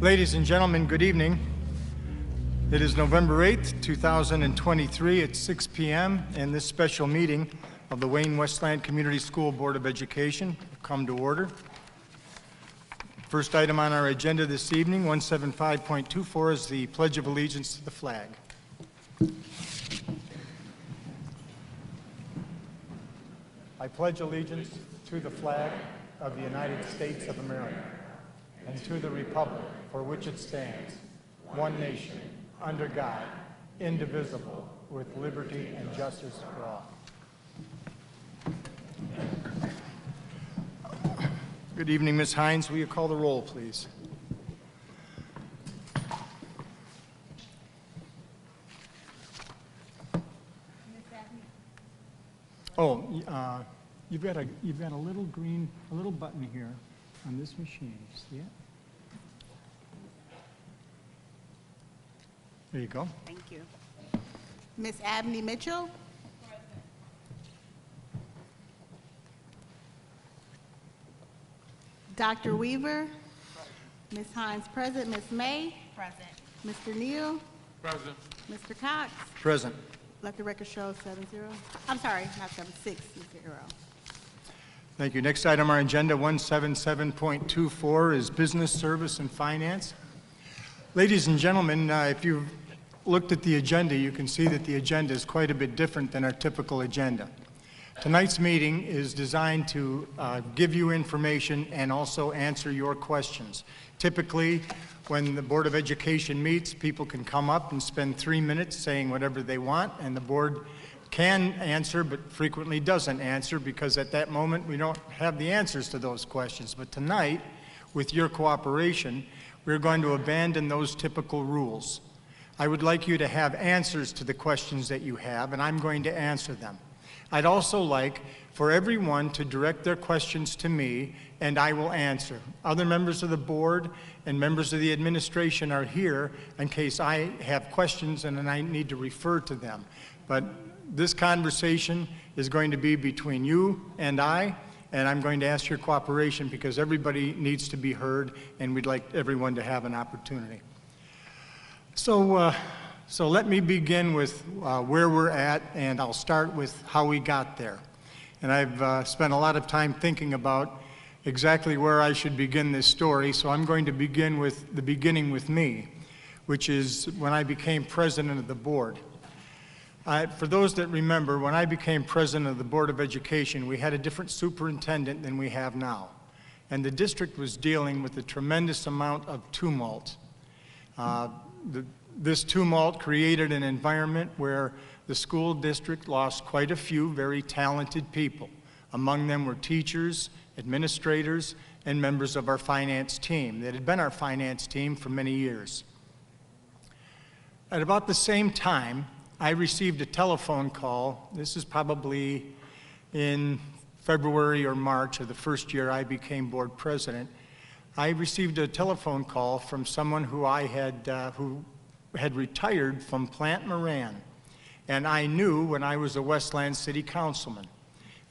Ladies and gentlemen, good evening. It is November 8th, 2023 at 6 p.m. and this special meeting of the Wayne Westland Community School Board of Education will come to order. First item on our agenda this evening, 175.24, is the Pledge of Allegiance to the flag. I pledge allegiance to the flag of the United States of America and to the republic for which it stands, one nation, under God, indivisible, with liberty and justice for all. Good evening, Ms. Hines. Will you call the roll, please? Oh, you've got a little green, a little button here on this machine. See it? There you go. Thank you. Ms. Abney Mitchell? Present. Dr. Weaver? Present. Ms. Hines present. Ms. May? Present. Mr. Neal? Present. Mr. Cox? Present. Let the record show 7-0. I'm sorry, not 7-6-0. Thank you. Next item on our agenda, 177.24, is Business, Service, and Finance. Ladies and gentlemen, if you've looked at the agenda, you can see that the agenda is quite a bit different than our typical agenda. Tonight's meeting is designed to give you information and also answer your questions. Typically, when the Board of Education meets, people can come up and spend 3 minutes saying whatever they want, and the board can answer but frequently doesn't answer because at that moment we don't have the answers to those questions. But tonight, with your cooperation, we're going to abandon those typical rules. I would like you to have answers to the questions that you have, and I'm going to answer them. I'd also like for everyone to direct their questions to me, and I will answer. Other members of the board and members of the administration are here in case I have questions and then I need to refer to them. But this conversation is going to be between you and I, and I'm going to ask your cooperation because everybody needs to be heard, and we'd like everyone to have an opportunity. So let me begin with where we're at, and I'll start with how we got there. And I've spent a lot of time thinking about exactly where I should begin this story, so I'm going to begin with the beginning with me, which is when I became president of the board. For those that remember, when I became president of the Board of Education, we had a different superintendent than we have now. And the district was dealing with a tremendous amount of tumult. This tumult created an environment where the school district lost quite a few very talented people. Among them were teachers, administrators, and members of our finance team that had been our finance team for many years. At about the same time, I received a telephone call. This is probably in February or March of the first year I became board president. I received a telephone call from someone who who had retired from Plant Moran. And I knew when I was a Westland City Councilman.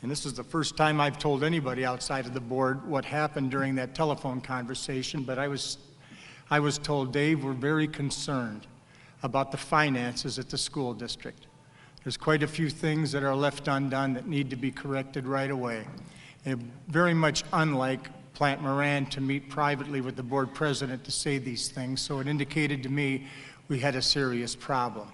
And this is the first time I've told anybody outside of the board what happened during that telephone conversation, but I was told, Dave, we're very concerned about the finances at the school district. There's quite a few things that are left undone that need to be corrected right away. And very much unlike Plant Moran to meet privately with the board president to say these things, so it indicated to me we had a serious problem.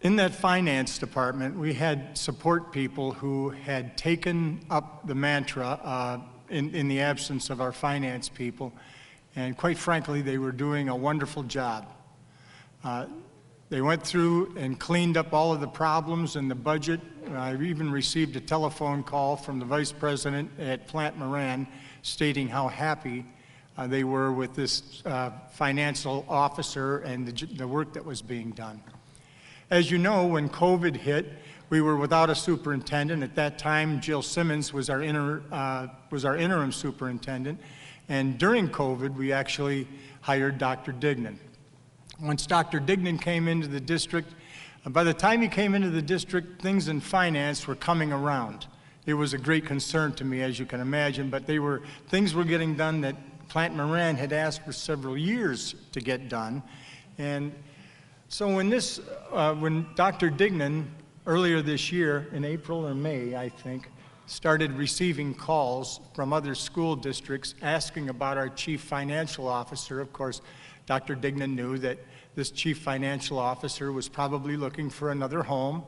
In that finance department, we had support people who had taken up the mantra in the absence of our finance people, and quite frankly, they were doing a wonderful job. They went through and cleaned up all of the problems in the budget. I even received a telephone call from the vice president at Plant Moran stating how happy they were with this financial officer and the work that was being done. As you know, when COVID hit, we were without a superintendent. At that time, Jill Simmons was our interim superintendent. And during COVID, we actually hired Dr. Dignan. Once Dr. Dignan came into the district, by the time he came into the district, things in finance were coming around. It was a great concern to me, as you can imagine, but things were getting done that Plant Moran had asked for several years to get done. And so when Dr. Dignan, earlier this year, in April or May, I think, started receiving calls from other school districts asking about our chief financial officer, of course, Dr. Dignan knew that this chief financial officer was probably looking for another home.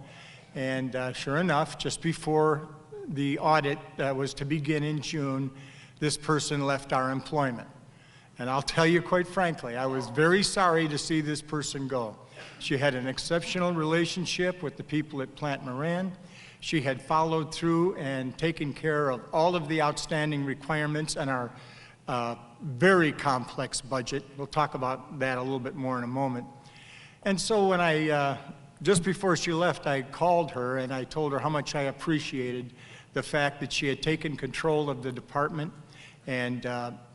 And sure enough, just before the audit was to begin in June, this person left our employment. And I'll tell you quite frankly, I was very sorry to see this person go. She had an exceptional relationship with the people at Plant Moran. She had followed through and taken care of all of the outstanding requirements in our very complex budget. We'll talk about that a little bit more in a moment. And so when just before she left, I called her and I told her how much I appreciated the fact that she had taken control of the department and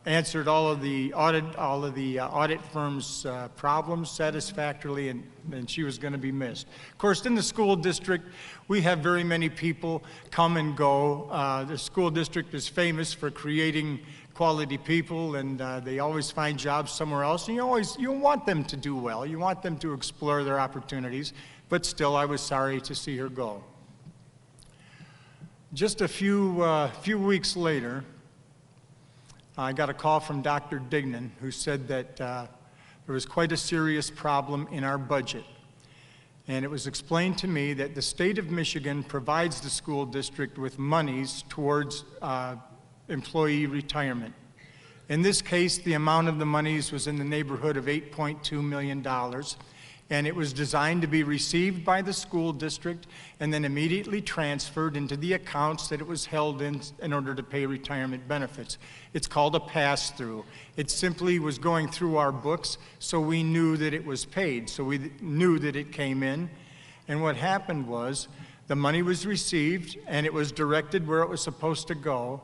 answered all of the audit firm's problems satisfactorily, and she was going to be missed. Of course, in the school district, we have very many people come and go. The school district is famous for creating quality people, and they always find jobs somewhere else. And you want them to do well. You want them to explore their opportunities. But still, I was sorry to see her go. Just a few weeks later, I got a call from Dr. Dignan, who said that there was quite a serious problem in our budget. And it was explained to me that the state of Michigan provides the school district with monies towards employee retirement. In this case, the amount of the monies was in the neighborhood of $8.2 million. And it was designed to be received by the school district and then immediately transferred into the accounts that it was held in order to pay retirement benefits. It's called a pass-through. It simply was going through our books, so we knew that it was paid, so we knew that it came in. And what happened was the money was received and it was directed where it was supposed to go,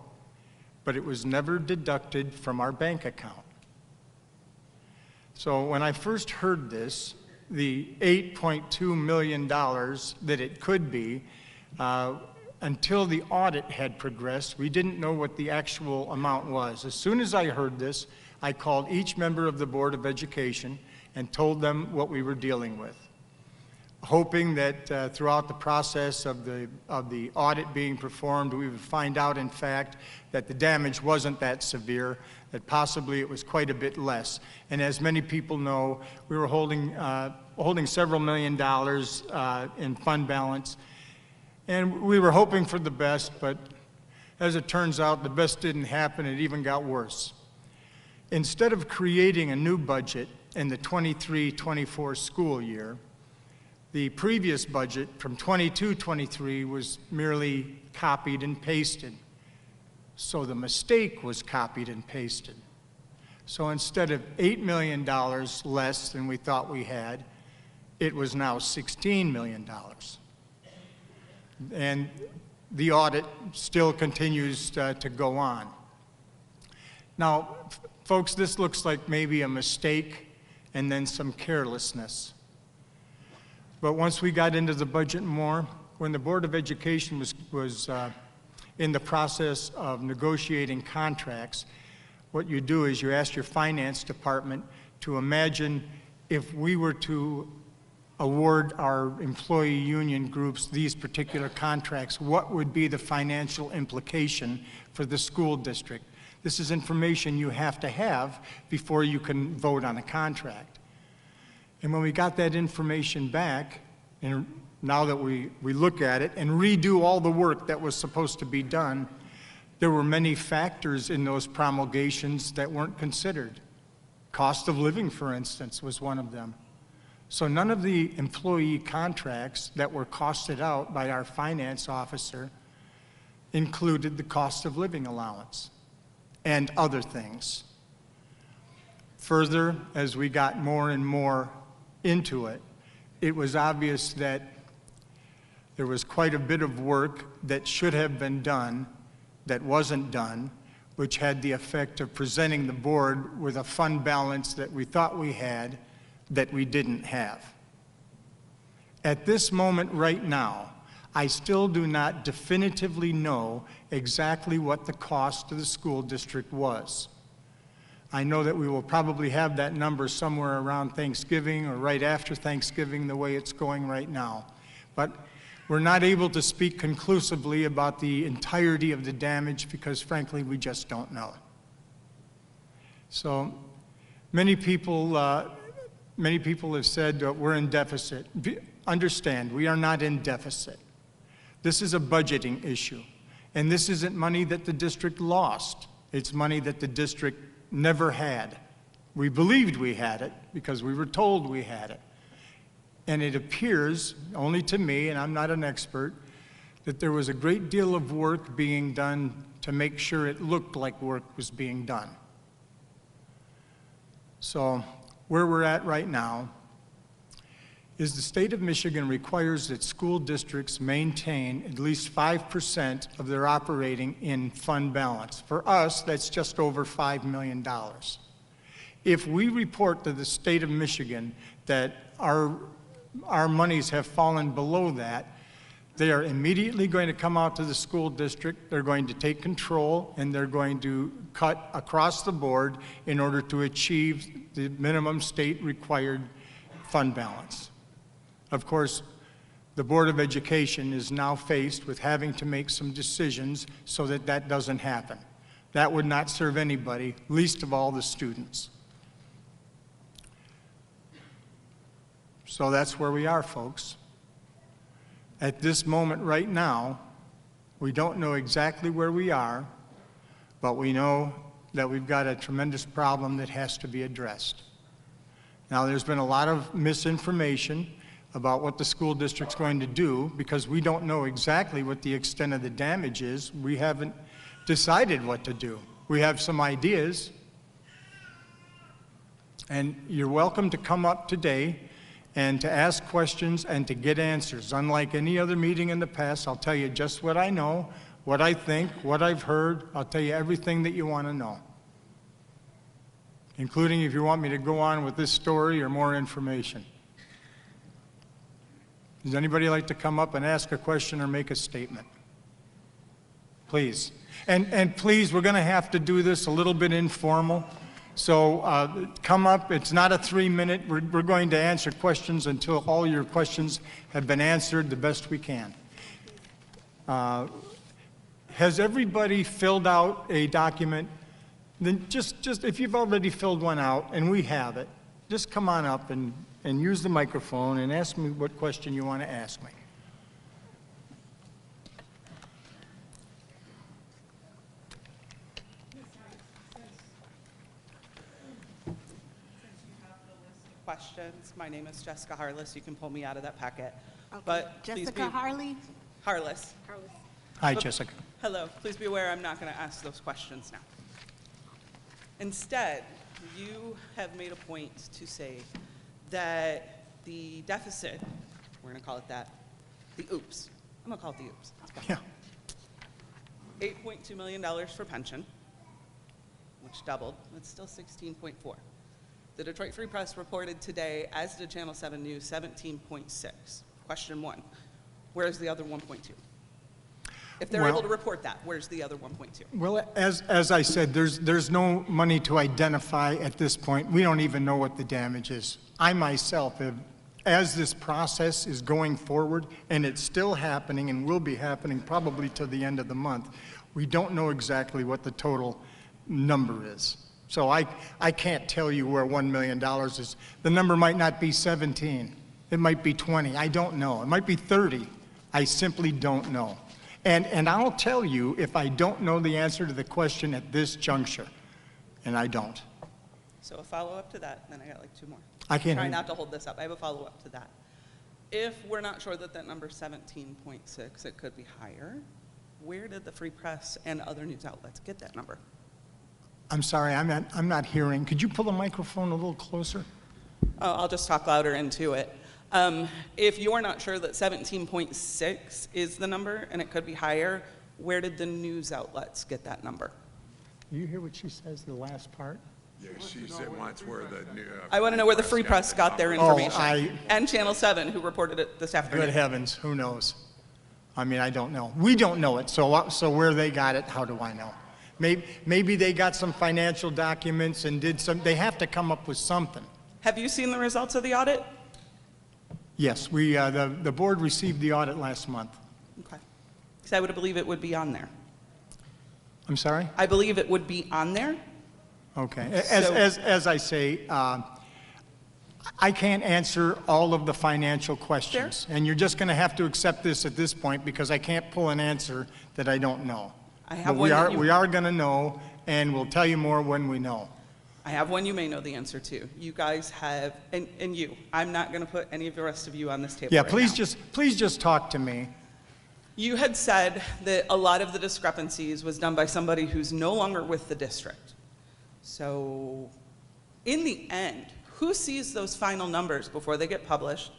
but it was never deducted from our bank account. So when I first heard this, the $8.2 million that it could be, until the audit had progressed, we didn't know what the actual amount was. As soon as I heard this, I called each member of the Board of Education and told them what we were dealing with, hoping that throughout the process of the audit being performed, we would find out, in fact, that the damage wasn't that severe, that possibly it was quite a bit less. And as many people know, we were holding several million dollars in fund balance, and we were hoping for the best, but as it turns out, the best didn't happen. It even got worse. Instead of creating a new budget in the 23-24 school year, the previous budget from 22-23 was merely copied and pasted. So the mistake was copied and pasted. So instead of $8 million less than we thought we had, it was now $16 million. And the audit still continues to go on. Now, folks, this looks like maybe a mistake and then some carelessness. But once we got into the budget more, when the Board of Education was in the process of negotiating contracts, what you do is you ask your finance department to imagine if we were to award our employee union groups these particular contracts, what would be the financial implication for the school district? This is information you have to have before you can vote on a contract. And when we got that information back, and now that we look at it and redo all the work that was supposed to be done, there were many factors in those promulgations that weren't considered. Cost of living, for instance, was one of them. So none of the employee contracts that were costed out by our finance officer included the cost of living allowance and other things. Further, as we got more and more into it, it was obvious that there was quite a bit of work that should have been done that wasn't done, which had the effect of presenting the board with a fund balance that we thought we had that we didn't have. At this moment right now, I still do not definitively know exactly what the cost to the school district was. I know that we will probably have that number somewhere around Thanksgiving or right after Thanksgiving, the way it's going right now. But we're not able to speak conclusively about the entirety of the damage because, frankly, we just don't know. So many people have said we're in deficit. Understand, we are not in deficit. This is a budgeting issue. And this isn't money that the district lost. It's money that the district never had. We believed we had it because we were told we had it. And it appears, only to me, and I'm not an expert, that there was a great deal of work being done to make sure it looked like work was being done. So where we're at right now is the state of Michigan requires that school districts maintain at least 5% of their operating in fund balance. For us, that's just over $5 million. If we report to the state of Michigan that our monies have fallen below that, they are immediately going to come out to the school district, they're going to take control, and they're going to cut across the board in order to achieve the minimum state required fund balance. Of course, the Board of Education is now faced with having to make some decisions so that that doesn't happen. That would not serve anybody, least of all the students. So that's where we are, folks. At this moment right now, we don't know exactly where we are, but we know that we've got a tremendous problem that has to be addressed. Now, there's been a lot of misinformation about what the school district's going to do because we don't know exactly what the extent of the damage is. We haven't decided what to do. We have some ideas, and you're welcome to come up today and to ask questions and to get answers. Unlike any other meeting in the past, I'll tell you just what I know, what I think, what I've heard. I'll tell you everything that you want to know, including if you want me to go on with this story or more information. Does anybody like to come up and ask a question or make a statement? Please. And please, we're going to have to do this a little bit informal. So come up. It's not a 3-minute. We're going to answer questions until all your questions have been answered the best we can. Has everybody filled out a document? Then just if you've already filled one out, and we have it, just come on up and use the microphone and ask me what question you want to ask me. Questions. My name is Jessica Harless. You can pull me out of that packet. Okay. But Jessica Harley? Harless. Hi, Jessica. Hello. Please be aware I'm not going to ask those questions now. Instead, you have made a point to say that the deficit, we're going to call it that, the oops. I'm going to call it the oops. Yeah. $8.2 million for pension, which doubled. It's still 16.4. The Detroit Free Press reported today, as did Channel 7 News, 17.6. Question 1, where's the other 1.2? If they're able to report that, where's the other 1.2? Well, as I said, there's no money to identify at this point. We don't even know what the damage is. I myself have, as this process is going forward, and it's still happening and will be happening probably to the end of the month, we don't know exactly what the total number is. So I can't tell you where $1 million is. The number might not be 17. It might be 20. I don't know. It might be 30. I simply don't know. And I'll tell you if I don't know the answer to the question at this juncture, and I don't. So a follow-up to that, then I got like 2 more. I can't Try hear you. not to hold this up. I have a follow-up to that. If we're not sure that that number's 17.6, it could be higher. Where did the Free Press and other news outlets get that number? I'm sorry, I'm not hearing. Could you pull the microphone a little closer? Oh, I'll just talk louder into it. If you're not sure that 17.6 is the number and it could be higher, where did the news outlets get that number? You hear what she says, the last part? Yeah, she said once where the new. I want to know where the Free Press got their information. I- And Channel 7, who reported it this afternoon. Good heavens, who knows? I mean, I don't know. We don't know it, so where they got it, how do I know? Maybe they got some financial documents and did some, they have to come up with something. Have you seen the results of the audit? Yes, the board received the audit last month. Okay. Because I would believe it would be on there. I'm sorry? I believe it would be on there. Okay. So- As I say, I can't answer all of the financial questions. And you're just going to have to accept this at this point because I can't pull an answer that I don't know. I have But one that you- we are going to know, and we'll tell you more when we know. I have one you may know the answer to. You guys have, and you, I'm not going to put any of the rest of you on this table Yeah, right please just talk to me. You had said that a lot of the discrepancies was done by somebody who's no longer with the district. So, in the end, who sees those final numbers before they get published,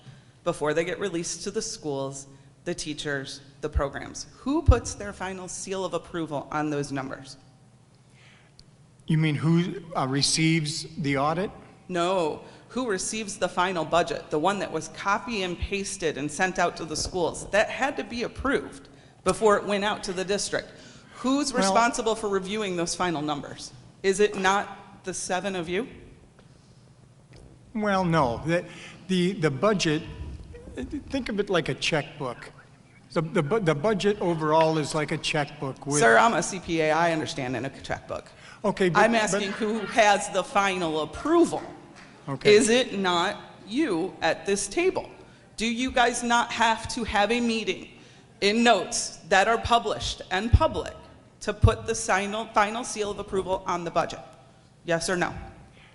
before they get released to the schools, the teachers, the programs? Who puts their final seal of approval on those numbers? You mean who receives the audit? No, who receives the final budget, the one that was copy and pasted and sent out to the schools? That had to be approved before it went out to the district. Who's Well- responsible for reviewing those final numbers? Is it not the 7 of you? Well, no. The budget, think of it like a checkbook. The budget overall is like a checkbook with... Sir, I'm a CPA, I understand in a checkbook. Okay, but... I'm asking who has the final approval. Okay. Is it not you at this table? Do you guys not have to have a meeting in notes that are published and public to put the final seal of approval on the budget? Yes or no?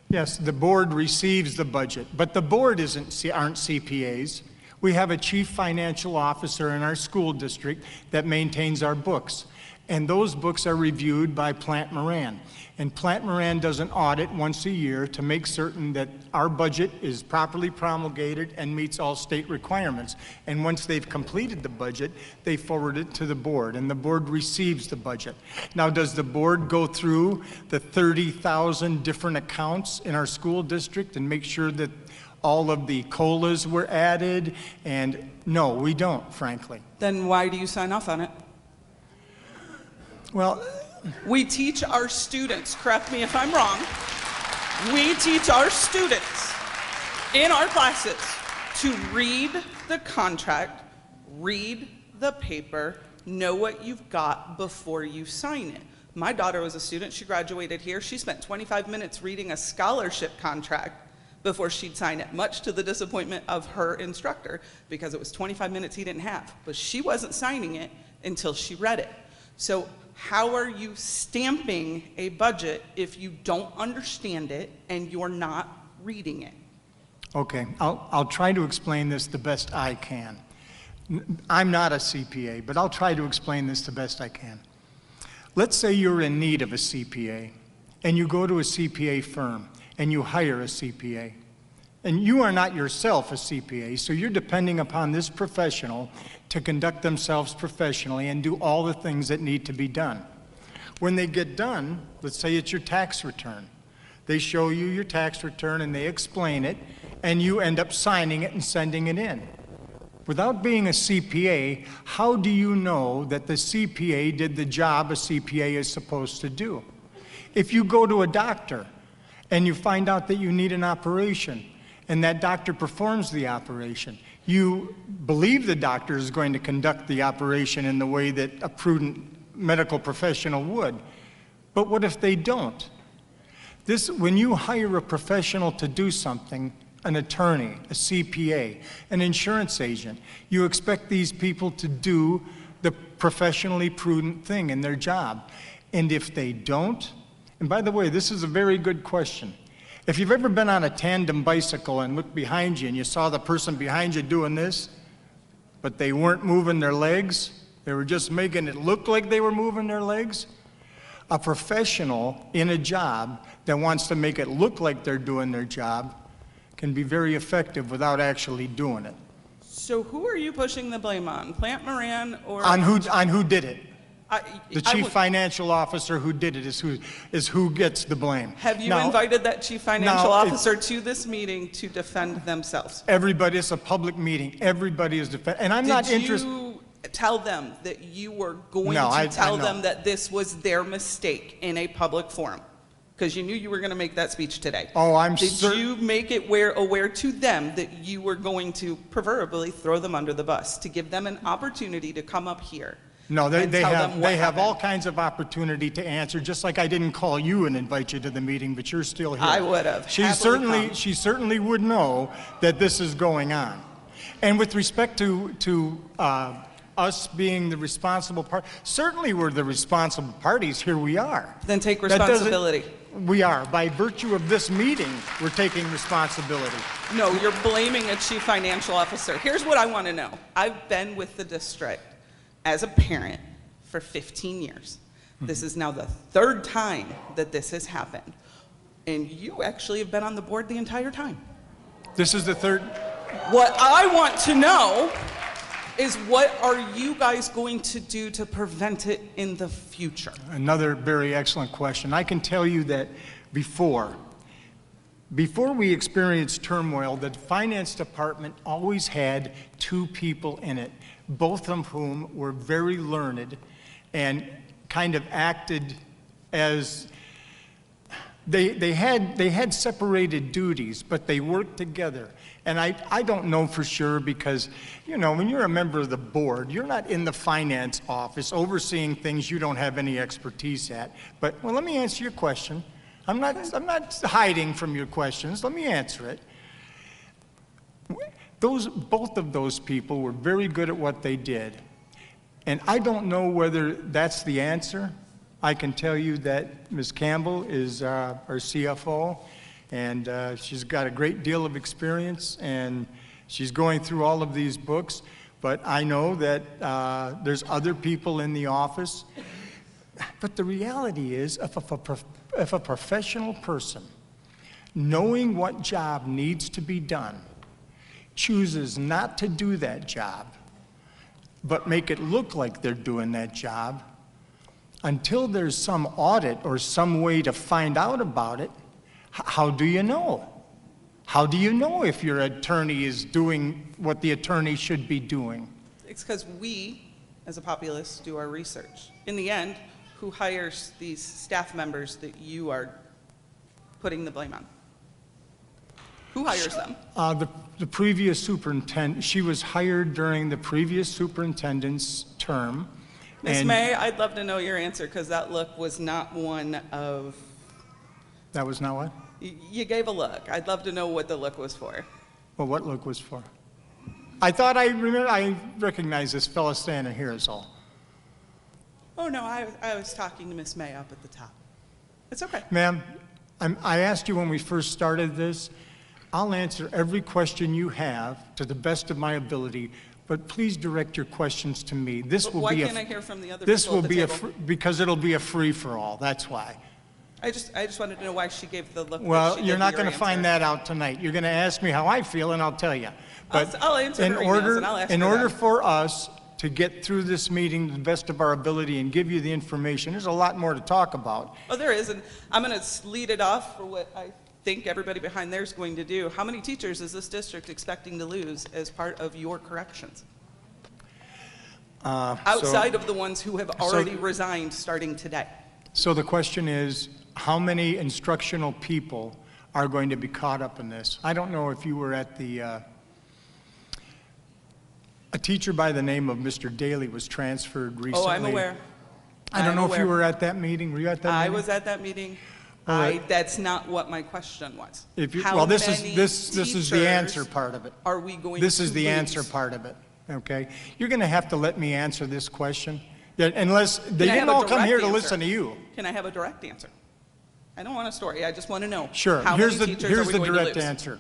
Yes, the board receives the budget, but the board aren't CPAs. We have a chief financial officer in our school district that maintains our books, and those books are reviewed by Plant Moran. And Plant Moran does an audit once a year to make certain that our budget is properly promulgated and meets all state requirements. And once they've completed the budget, they forward it to the board, and the board receives the budget. Now, does the board go through the 30,000 different accounts in our school district and make sure that all of the COLAs were added? And no, we don't, frankly. Then why do you sign off on it? Well, We teach our students, correct me if I'm wrong, we teach our students in our classes to read the contract, read the paper, know what you've got before you sign it. My daughter was a student, she graduated here, she spent 25 minutes reading a scholarship contract before she'd sign it, much to the disappointment of her instructor, because it was 25 minutes he didn't have. But she wasn't signing it until she read it. So how are you stamping a budget if you don't understand it and you're not reading it? okay, I'll try to explain this the best I can. I'm not a CPA, but I'll try to explain this the best I can. Let's say you're in need of a CPA, and you go to a CPA firm, and you hire a CPA. And you are not yourself a CPA, so you're depending upon this professional to conduct themselves professionally and do all the things that need to be done. When they get done, let's say it's your tax return. They show you your tax return and they explain it, and you end up signing it and sending it in. Without being a CPA, how do you know that the CPA did the job a CPA is supposed to do? If you go to a doctor and you find out that you need an operation, and that doctor performs the operation, you believe the doctor is going to conduct the operation in the way that a prudent medical professional would. But what if they don't? When you hire a professional to do something, an attorney, a CPA, an insurance agent, you expect these people to do the professionally prudent thing in their job. And if they don't, and by the way, this is a very good question. If you've ever been on a tandem bicycle and looked behind you and you saw the person behind you doing this, but they weren't moving their legs, they were just making it look like they were moving their legs, a professional in a job that wants to make it look like they're doing their job can be very effective without actually doing it. So who are you pushing the blame on? Plant Moran or... On who did it? The I chief would- financial officer who did it is who gets the blame. Have you Now, invited that chief financial now, officer to this meeting to defend themselves? Everybody, it's a public meeting. Everybody is defending, and I'm not interested. tell them that you were going No, I to tell know. them that this was their mistake in a public forum? Because you knew you were going to make that speech today. Oh, I'm Did certain. you make it aware to them that you were going to proverbially throw them under the bus, to give them an opportunity to come up here? No, and tell them what they have all happened? kinds of opportunity to answer, just like I didn't call you and invite you to the meeting, but you're still here. I would have She happily come. she certainly would know that this is going on. And with respect to us being the responsible part, certainly we're the responsible parties. Here we are. Then take That doesn't- responsibility. We are. By virtue of this meeting, we're taking responsibility. No, you're blaming a chief financial officer. Here's what I want to know. I've been with the district as a parent for 15 years. This is now the third time that this has happened. And you actually have been on the board the entire time. This is the third. What I want to know is, what are you guys going to do to prevent it in the future? Another very excellent question. I can tell you that before we experienced turmoil, the finance department always had two people in it, both of whom were very learned and kind of acted as they had separated duties, but they worked together. And I don't know for sure because, you know, when you're a member of the board, you're not in the finance office overseeing things you don't have any expertise at. But, well, let me answer your question. I'm not hiding from your questions. Let me answer it. Both of those people were very good at what they did. And I don't know whether that's the answer. I can tell you that Ms. Campbell is our CFO, and she's got a great deal of experience, and she's going through all of these books. But I know that there's other people in the office. But the reality is, if a professional person, knowing what job needs to be done, chooses not to do that job, but make it look like they're doing that job, until there's some audit or some way to find out about it, how do you know? How do you know if your attorney is doing what the attorney should be doing? It's because we, as a populace, do our research. In the end, who hires these staff members that you are putting the blame on? Who hires them? The previous superintendent, she was hired during the previous superintendent's term. Ms. and May, I'd love to know your answer, because that look was not one of, That was not what? you gave a look. I'd love to know what the look was for. Well, what look was for? I thought I recognized this fellow standing here is all. Oh, no, I was talking to Ms. May up at the top. It's okay. Ma'am, I asked you when we first started this, I'll answer every question you have to the best of my ability, but please direct your questions to me. This But will why be can't I hear from the other this people will at the be table? because it'll be a free-for-all, that's why. I just wanted to know why she gave the look that Well, she you're did not to going your to find answer. that out tonight. You're going to ask me how I feel, and I'll tell you. But I'll answer in her emails, and I'll ask in her order that. for us to get through this meeting to the best of our ability and give you the information, there's a lot more to talk about. Oh, there is, and I'm going to lead it off for what I think everybody behind there is going to do. How many teachers is this district expecting to lose as part of your corrections? Outside of the ones who have already resigned starting today. So the question is, how many instructional people are going to be caught up in this? I don't know if you were at the, a teacher by the name of Mr. Daly was transferred recently. Oh, I'm aware. I don't I'm know if you aware. were at that meeting. Were you at that I meeting? was at that meeting. Well, That's not what my question was. How Well, this many is the teachers answer part of it. are we going This to is the lose? answer part of it, okay? You're going to have to let me answer this question, yeah, unless, they Can I didn't have a all come here direct to answer? listen to you. Can I have a direct answer? I don't want a story. I just want to know. Sure, How here's many the, teachers here's are we the going direct to lose? answer.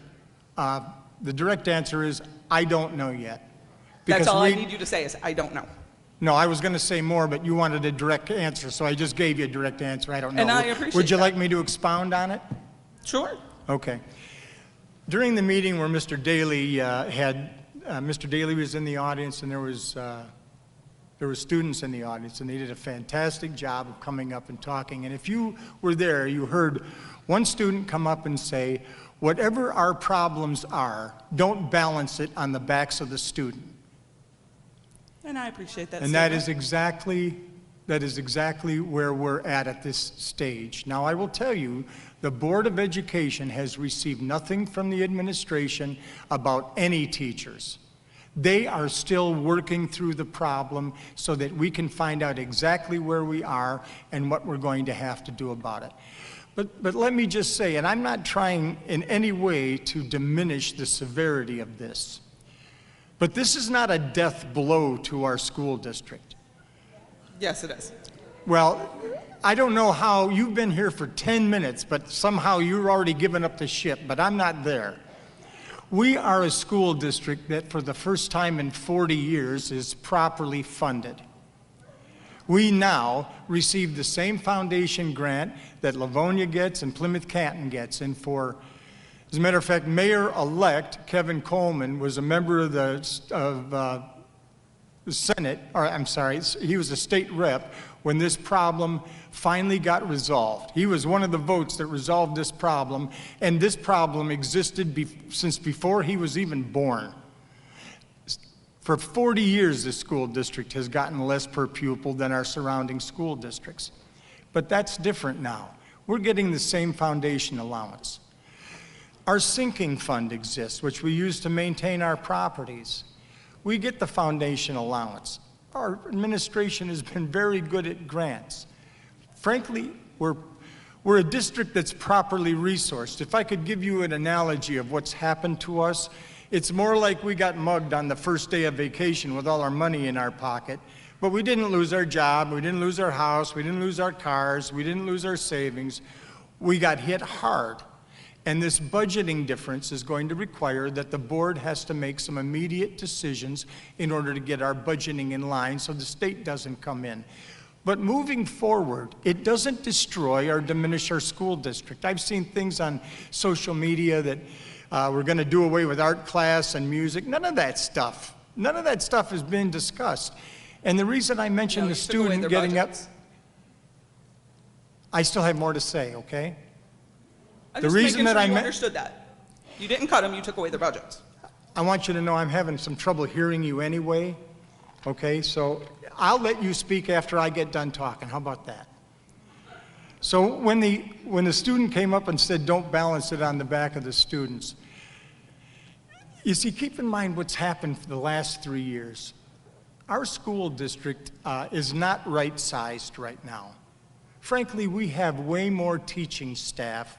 The direct answer is, I don't know yet. That's Because all I we- need you to say is, I don't know. No, I was going to say more, but you wanted a direct answer, so I just gave you a direct answer. I don't know. And I appreciate Would you that. like me to expound on it? Sure. Okay. During the meeting where Mr. Daly Mr. Daly was in the audience, and there were students in the audience, and they did a fantastic job of coming up and talking. And if you were there, you heard one student come up and say, whatever our problems are, don't balance it on the backs of the student. And I appreciate that And that statement. is exactly where we're at this stage. Now, I will tell you, the Board of Education has received nothing from the administration about any teachers. They are still working through the problem so that we can find out exactly where we are and what we're going to have to do about it. But let me just say, and I'm not trying in any way to diminish the severity of this, but this is not a death blow to our school district. Yes, it is. Well, I don't know how, you've been here for 10 minutes, but somehow you're already given up the ship, but I'm not there. We are a school district that for the first time in 40 years is properly funded. We now receive the same foundation grant that Livonia gets and Plymouth Canton gets. And for, as a matter of fact, Mayor-elect Kevin Coleman was a member of the Senate, or I'm sorry, he was a state rep when this problem finally got resolved. He was one of the votes that resolved this problem, and this problem existed since before he was even born. For 40 years, this school district has gotten less per pupil than our surrounding school districts. But that's different now. We're getting the same foundation allowance. Our sinking fund exists, which we use to maintain our properties. We get the foundation allowance. Our administration has been very good at grants. Frankly, we're a district that's properly resourced. If I could give you an analogy of what's happened to us, it's more like we got mugged on the first day of vacation with all our money in our pocket, but we didn't lose our job, we didn't lose our house, we didn't lose our cars, we didn't lose our savings. We got hit hard. And this budgeting difference is going to require that the board has to make some immediate decisions in order to get our budgeting in line so the state doesn't come in. But moving forward, it doesn't destroy or diminish our school district. I've seen things on social media that we're going to do away with art class and music. None of that stuff has been discussed. And the reason I mentioned the student getting up, I still have more to say, okay? I'm The just reason making that sure I you me- understood that. You didn't cut them, you took away their budgets. I want you to know I'm having some trouble hearing you anyway, okay? So I'll let you speak after I get done talking. How about that? So when the student came up and said, don't balance it on the back of the students, you see, keep in mind what's happened for the last 3 years. Our school district is not right-sized right now. Frankly, we have way more teaching staff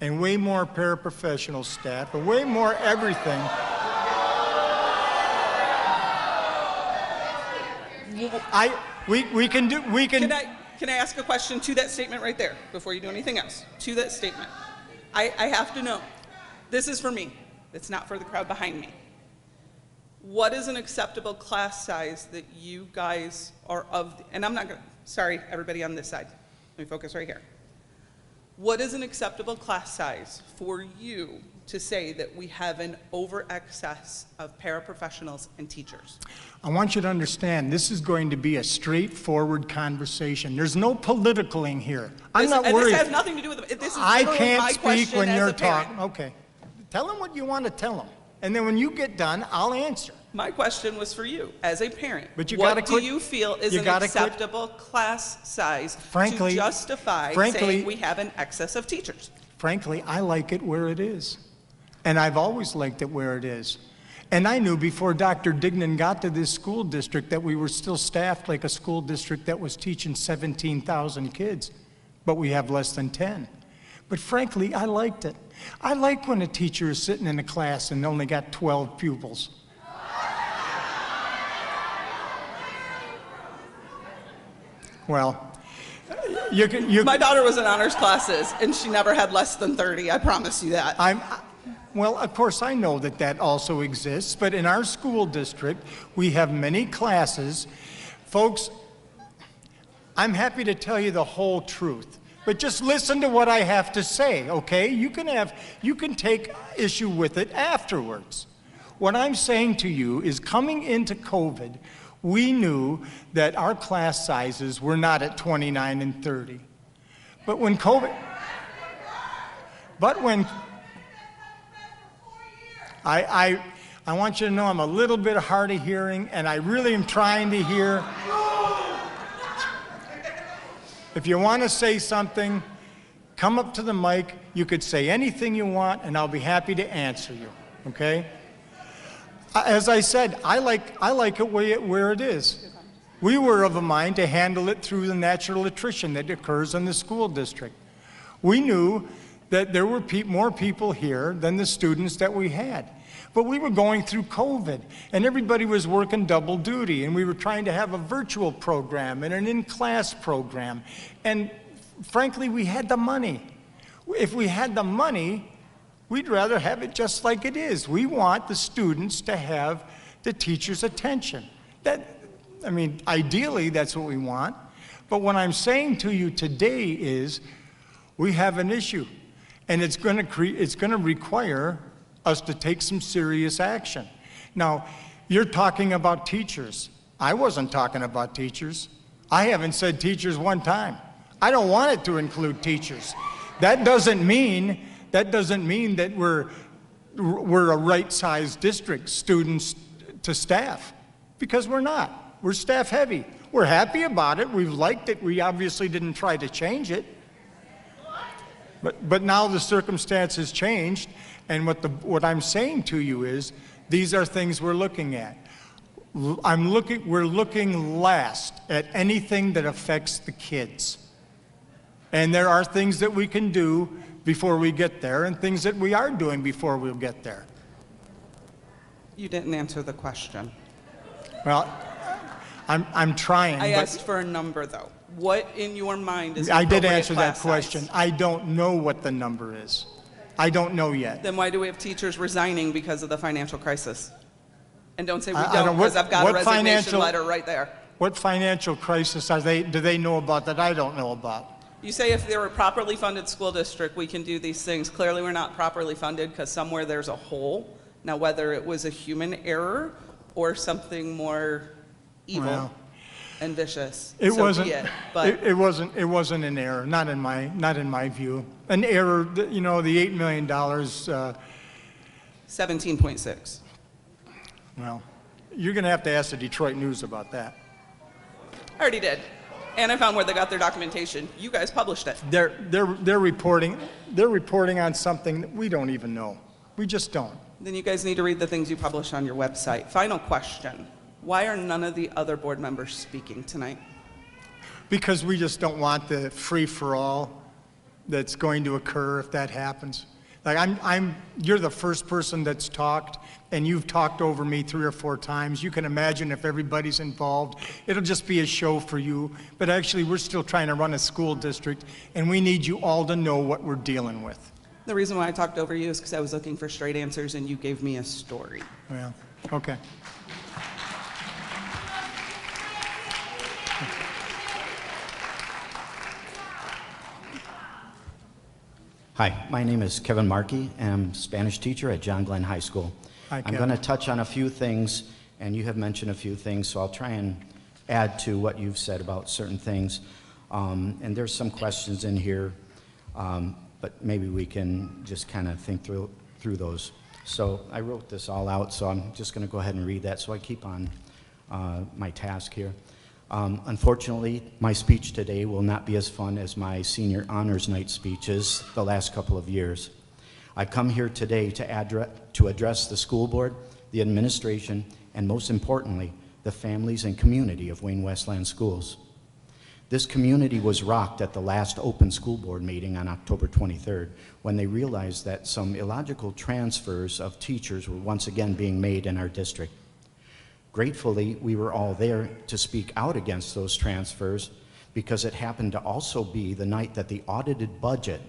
and way more paraprofessional staff, and way more everything. Can I ask a question to that statement right there before you do anything else? To that statement. I have to know. This is for me. It's not for the crowd behind me. What is an acceptable class size that you guys are of, and I'm not going to, sorry, everybody on this side. Let me focus right here. What is an acceptable class size for you to say that we have an over excess of paraprofessionals and teachers? I want you to understand, this is going to be a straightforward conversation. There's no politicking here. I'm not worried. This has nothing to do with it. This is I literally can't my speak question when as you're a parent. talking. Okay. Tell them what you want to tell them. And then when you get done, I'll answer. My question was for you, as a parent. But you gotta what quit- do you feel is you an gotta quit- acceptable class size Frankly- to justify frankly- saying we have an excess of teachers? Frankly, I like it where it is. And I've always liked it where it is. And I knew before Dr. Dignan got to this school district that we were still staffed like a school district that was teaching 17,000 kids, but we have less than 10. But frankly, I liked it. I like when a teacher is sitting in a class and only got 12 pupils. Well, My daughter was in honors classes, and she never had less than 30, I promise you that. Well, of course, I know that that also exists, but in our school district, we have many classes. Folks, I'm happy to tell you the whole truth, but just listen to what I have to say, okay? You can take issue with it afterwards. What I'm saying to you is coming into COVID, we knew that our class sizes were not at 29 and 30. But when COVID, I want you to know I'm a little bit hard of hearing, and I really am trying to hear. If you want to say something, come up to the mic. You could say anything you want, and I'll be happy to answer you, okay? As I said, I like it where it is. We were of a mind to handle it through the natural attrition that occurs in the school district. We knew that there were more people here than the students that we had. But we were going through COVID, and everybody was working double duty, and we were trying to have a virtual program and an in-class program. And frankly, we had the money. If we had the money, we'd rather have it just like it is. We want the students to have the teacher's attention. Ideally, that's what we want. But what I'm saying to you today is we have an issue, and it's going to require us to take some serious action. Now, you're talking about teachers. I wasn't talking about teachers. I haven't said teachers one time. I don't want it to include teachers. That doesn't mean that we're a right-sized district, students to staff, because we're not. We're staff heavy. We're happy about it. We've liked it. We obviously didn't try to change it. But now the circumstances changed, and what I'm saying to you is these are things we're looking at. We're looking last at anything that affects the kids. And there are things that we can do before we get there, and things that we are doing before we'll get there. You didn't answer the question. Well, I'm trying. I asked for a number, though. What in your mind is an I did appropriate answer that class question. size? I don't know what the number is. I don't know yet. Then why do we have teachers resigning because of the financial crisis? And don't say we I don't, don't- because I've got a what resignation financial- letter right there. What financial crisis do they know about that I don't know about? You say if they're a properly funded school district, we can do these things. Clearly, we're not properly funded because somewhere there's a hole. Now, whether it was a human error or something more evil Well, and vicious, It so wasn't. be it. But It wasn't an error. Not in my view. An error. The $8 million. 17.6. Well, you're going to have to ask the Detroit News about that. I already did. And I found where they got their documentation. You guys published it. They're reporting on something that we don't even know. We just don't. Then you guys need to read the things you publish on your website. Final question. Why are none of the other board members speaking tonight? Because we just don't want the free-for-all that's going to occur if that happens. Like you're the first person that's talked, and you've talked over me 3 or 4 times. You can imagine if everybody's involved, it'll just be a show for you. But actually, we're still trying to run a school district, and we need you all to know what we're dealing with. The reason why I talked over you is because I was looking for straight answers, and you gave me a story. Well, okay. Hi, my name is Kevin Markey, and I'm a Spanish teacher at John Glenn High School. Hi, I'm Kevin. going to touch on a few things, and you have mentioned a few things, so I'll try and add to what you've said about certain things. And there's some questions in here, but maybe we can just kind of think through those. So I wrote this all out, so I'm just going to go ahead and read that so I keep on my task here. Unfortunately, my speech today will not be as fun as my senior honors night speeches the last couple of years. I've come here today to address the school board, the administration, and most importantly, the families and community of Wayne Westland Schools. This community was rocked at the last open school board meeting on October 23rd when they realized that some illogical transfers of teachers were once again being made in our district. Gratefully, we were all there to speak out against those transfers because it happened to also be the night that the audited budget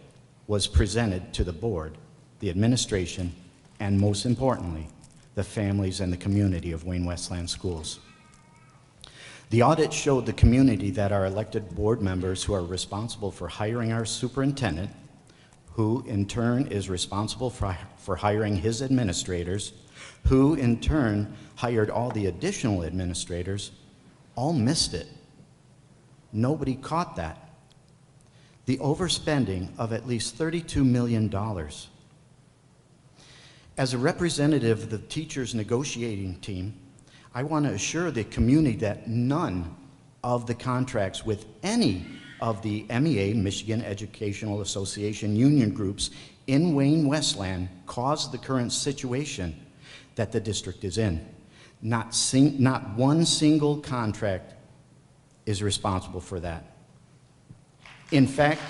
was presented to the board, the administration, and most importantly, the families and the community of Wayne Westland Schools. The audit showed the community that our elected board members who are responsible for hiring our superintendent, who in turn is responsible for hiring his administrators, who in turn hired all the additional administrators, all missed it. Nobody caught that. The overspending of at least $32 million. As a representative of the teachers' negotiating team, I want to assure the community that none of the contracts with any of the MEA, Michigan Educational Association union groups in Wayne Westland caused the current situation that the district is in. Not one single contract is responsible for that. In fact,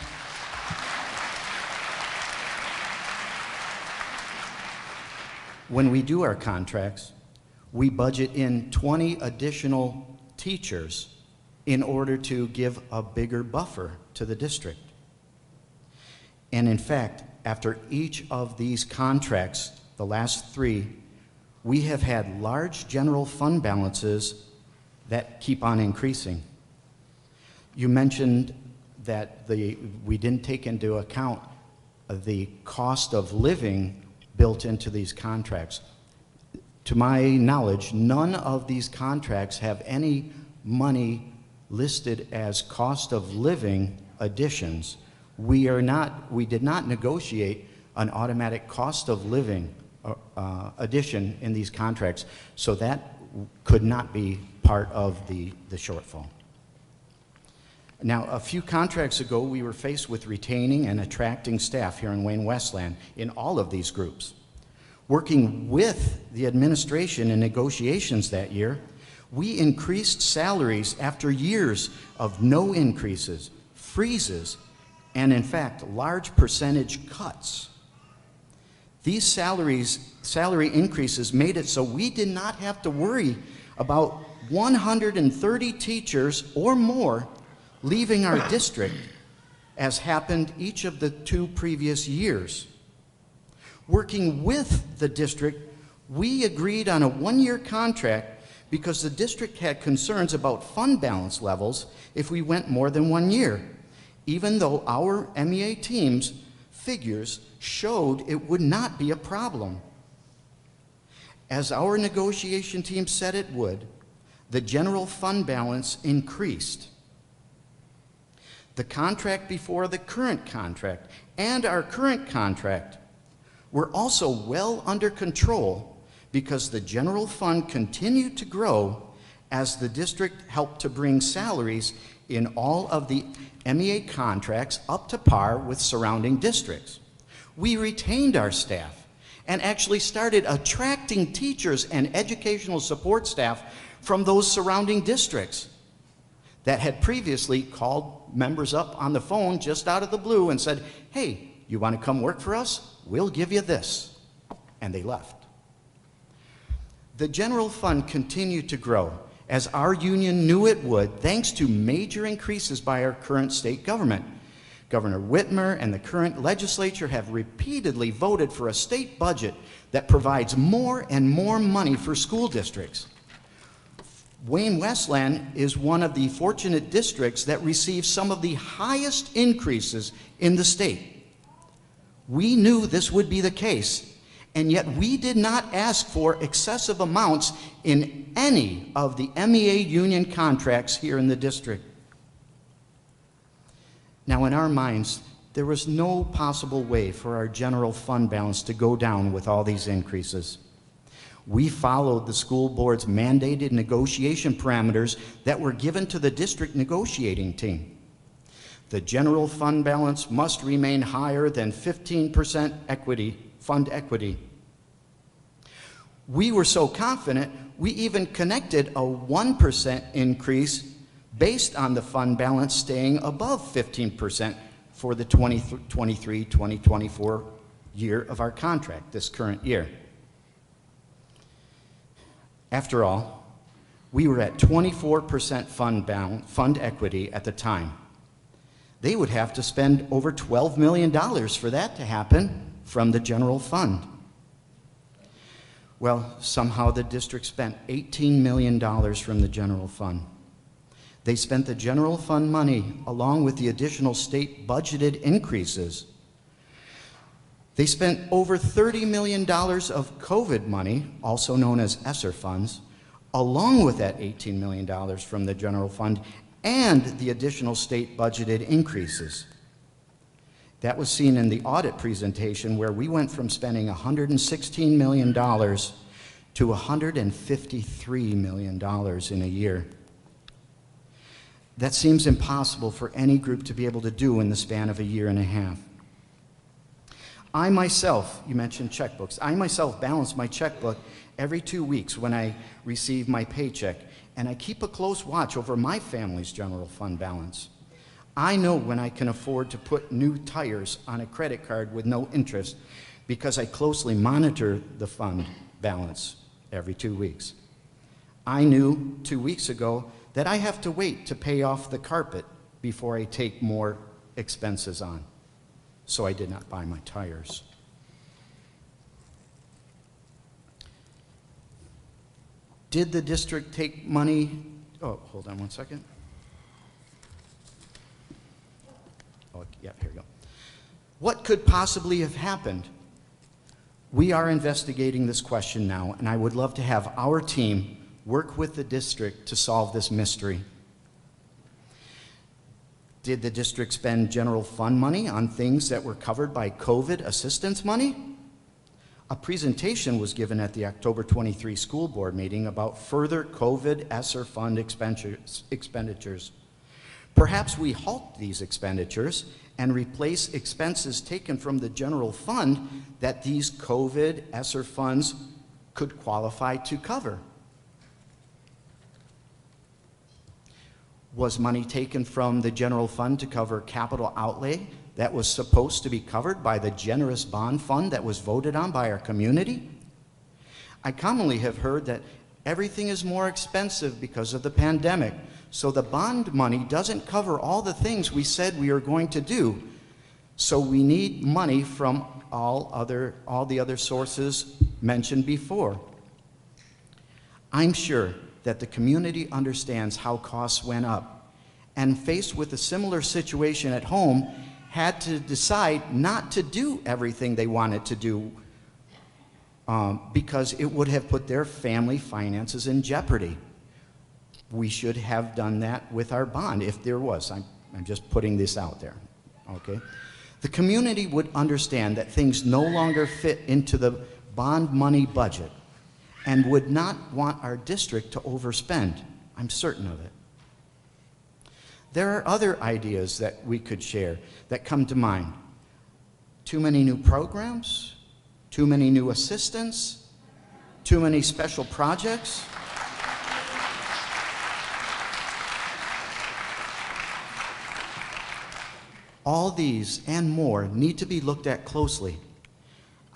when we do our contracts, we budget in 20 additional teachers in order to give a bigger buffer to the district. And in fact, after each of these contracts, the last 3, we have had large general fund balances that keep on increasing. You mentioned that we didn't take into account the cost of living built into these contracts. To my knowledge, none of these contracts have any money listed as cost of living additions. We did not negotiate an automatic cost of living addition in these contracts, so that could not be part of the shortfall. Now, a few contracts ago, we were faced with retaining and attracting staff here in Wayne Westland in all of these groups. Working with the administration in negotiations that year, we increased salaries after years of no increases, freezes, and in fact, large percentage cuts. These salary increases made it so we did not have to worry about 130 teachers or more leaving our district, as happened each of the 2 previous years. Working with the district, we agreed on a 1-year contract because the district had concerns about fund balance levels if we went more than 1 year, even though our MEA team's figures showed it would not be a problem. As our negotiation team said it would, the general fund balance increased. The contract before the current contract and our current contract were also well under control because the general fund continued to grow as the district helped to bring salaries in all of the MEA contracts up to par with surrounding districts. We retained our staff and actually started attracting teachers and educational support staff from those surrounding districts that had previously called members up on the phone just out of the blue and said, "Hey, you want to come work for us? We'll give you this." And they left. The general fund continued to grow, as our union knew it would, thanks to major increases by our current state government. Governor Whitmer and the current legislature have repeatedly voted for a state budget that provides more and more money for school districts. Wayne Westland is one of the fortunate districts that receives some of the highest increases in the state. We knew this would be the case, and yet we did not ask for excessive amounts in any of the MEA union contracts here in the district. Now, in our minds, there was no possible way for our general fund balance to go down with all these increases. We followed the school board's mandated negotiation parameters that were given to the district negotiating team. The general fund balance must remain higher than 15% fund equity. We were so confident, we even connected a 1% increase based on the fund balance staying above 15% for the 2023-2024 year of our contract, this current year. After all, we were at 24% fund equity at the time. They would have to spend over $12 million for that to happen from the general fund. Well, somehow the district spent $18 million from the general fund. They spent the general fund money along with the additional state budgeted increases. They spent over $30 million of COVID money, also known as ESSER funds, along with that $18 million from the general fund and the additional state budgeted increases. That was seen in the audit presentation where we went from spending $116 million to $153 million in a year. That seems impossible for any group to be able to do in the span of a year and a half. I myself, you mentioned checkbooks, I myself balance my checkbook every 2 weeks when I receive my paycheck, and I keep a close watch over my family's general fund balance. I know when I can afford to put new tires on a credit card with no interest because I closely monitor the fund balance every 2 weeks. I knew 2 weeks ago that I have to wait to pay off the carpet before I take more expenses on, so I did not buy my tires. Did the district take money? Oh, hold on one second. Oh, yeah, here we go. What could possibly have happened? We are investigating this question now, and I would love to have our team work with the district to solve this mystery. Did the district spend general fund money on things that were covered by COVID assistance money? A presentation was given at the October 23 school board meeting about further COVID ESSER fund expenditures. Perhaps we halt these expenditures and replace expenses taken from the general fund that these COVID ESSER funds could qualify to cover. Was money taken from the general fund to cover capital outlay that was supposed to be covered by the generous bond fund that was voted on by our community? I commonly have heard that everything is more expensive because of the pandemic, so the bond money doesn't cover all the things we said we are going to do. So we need money from all the other sources mentioned before. I'm sure that the community understands how costs went up, and faced with a similar situation at home, had to decide not to do everything they wanted to do because it would have put their family finances in jeopardy. We should have done that with our bond if there was. I'm just putting this out there, okay? The community would understand that things no longer fit into the bond money budget and would not want our district to overspend. I'm certain of it. There are other ideas that we could share that come to mind. Too many new programs, too many new assistants, too many special projects. All these and more need to be looked at closely.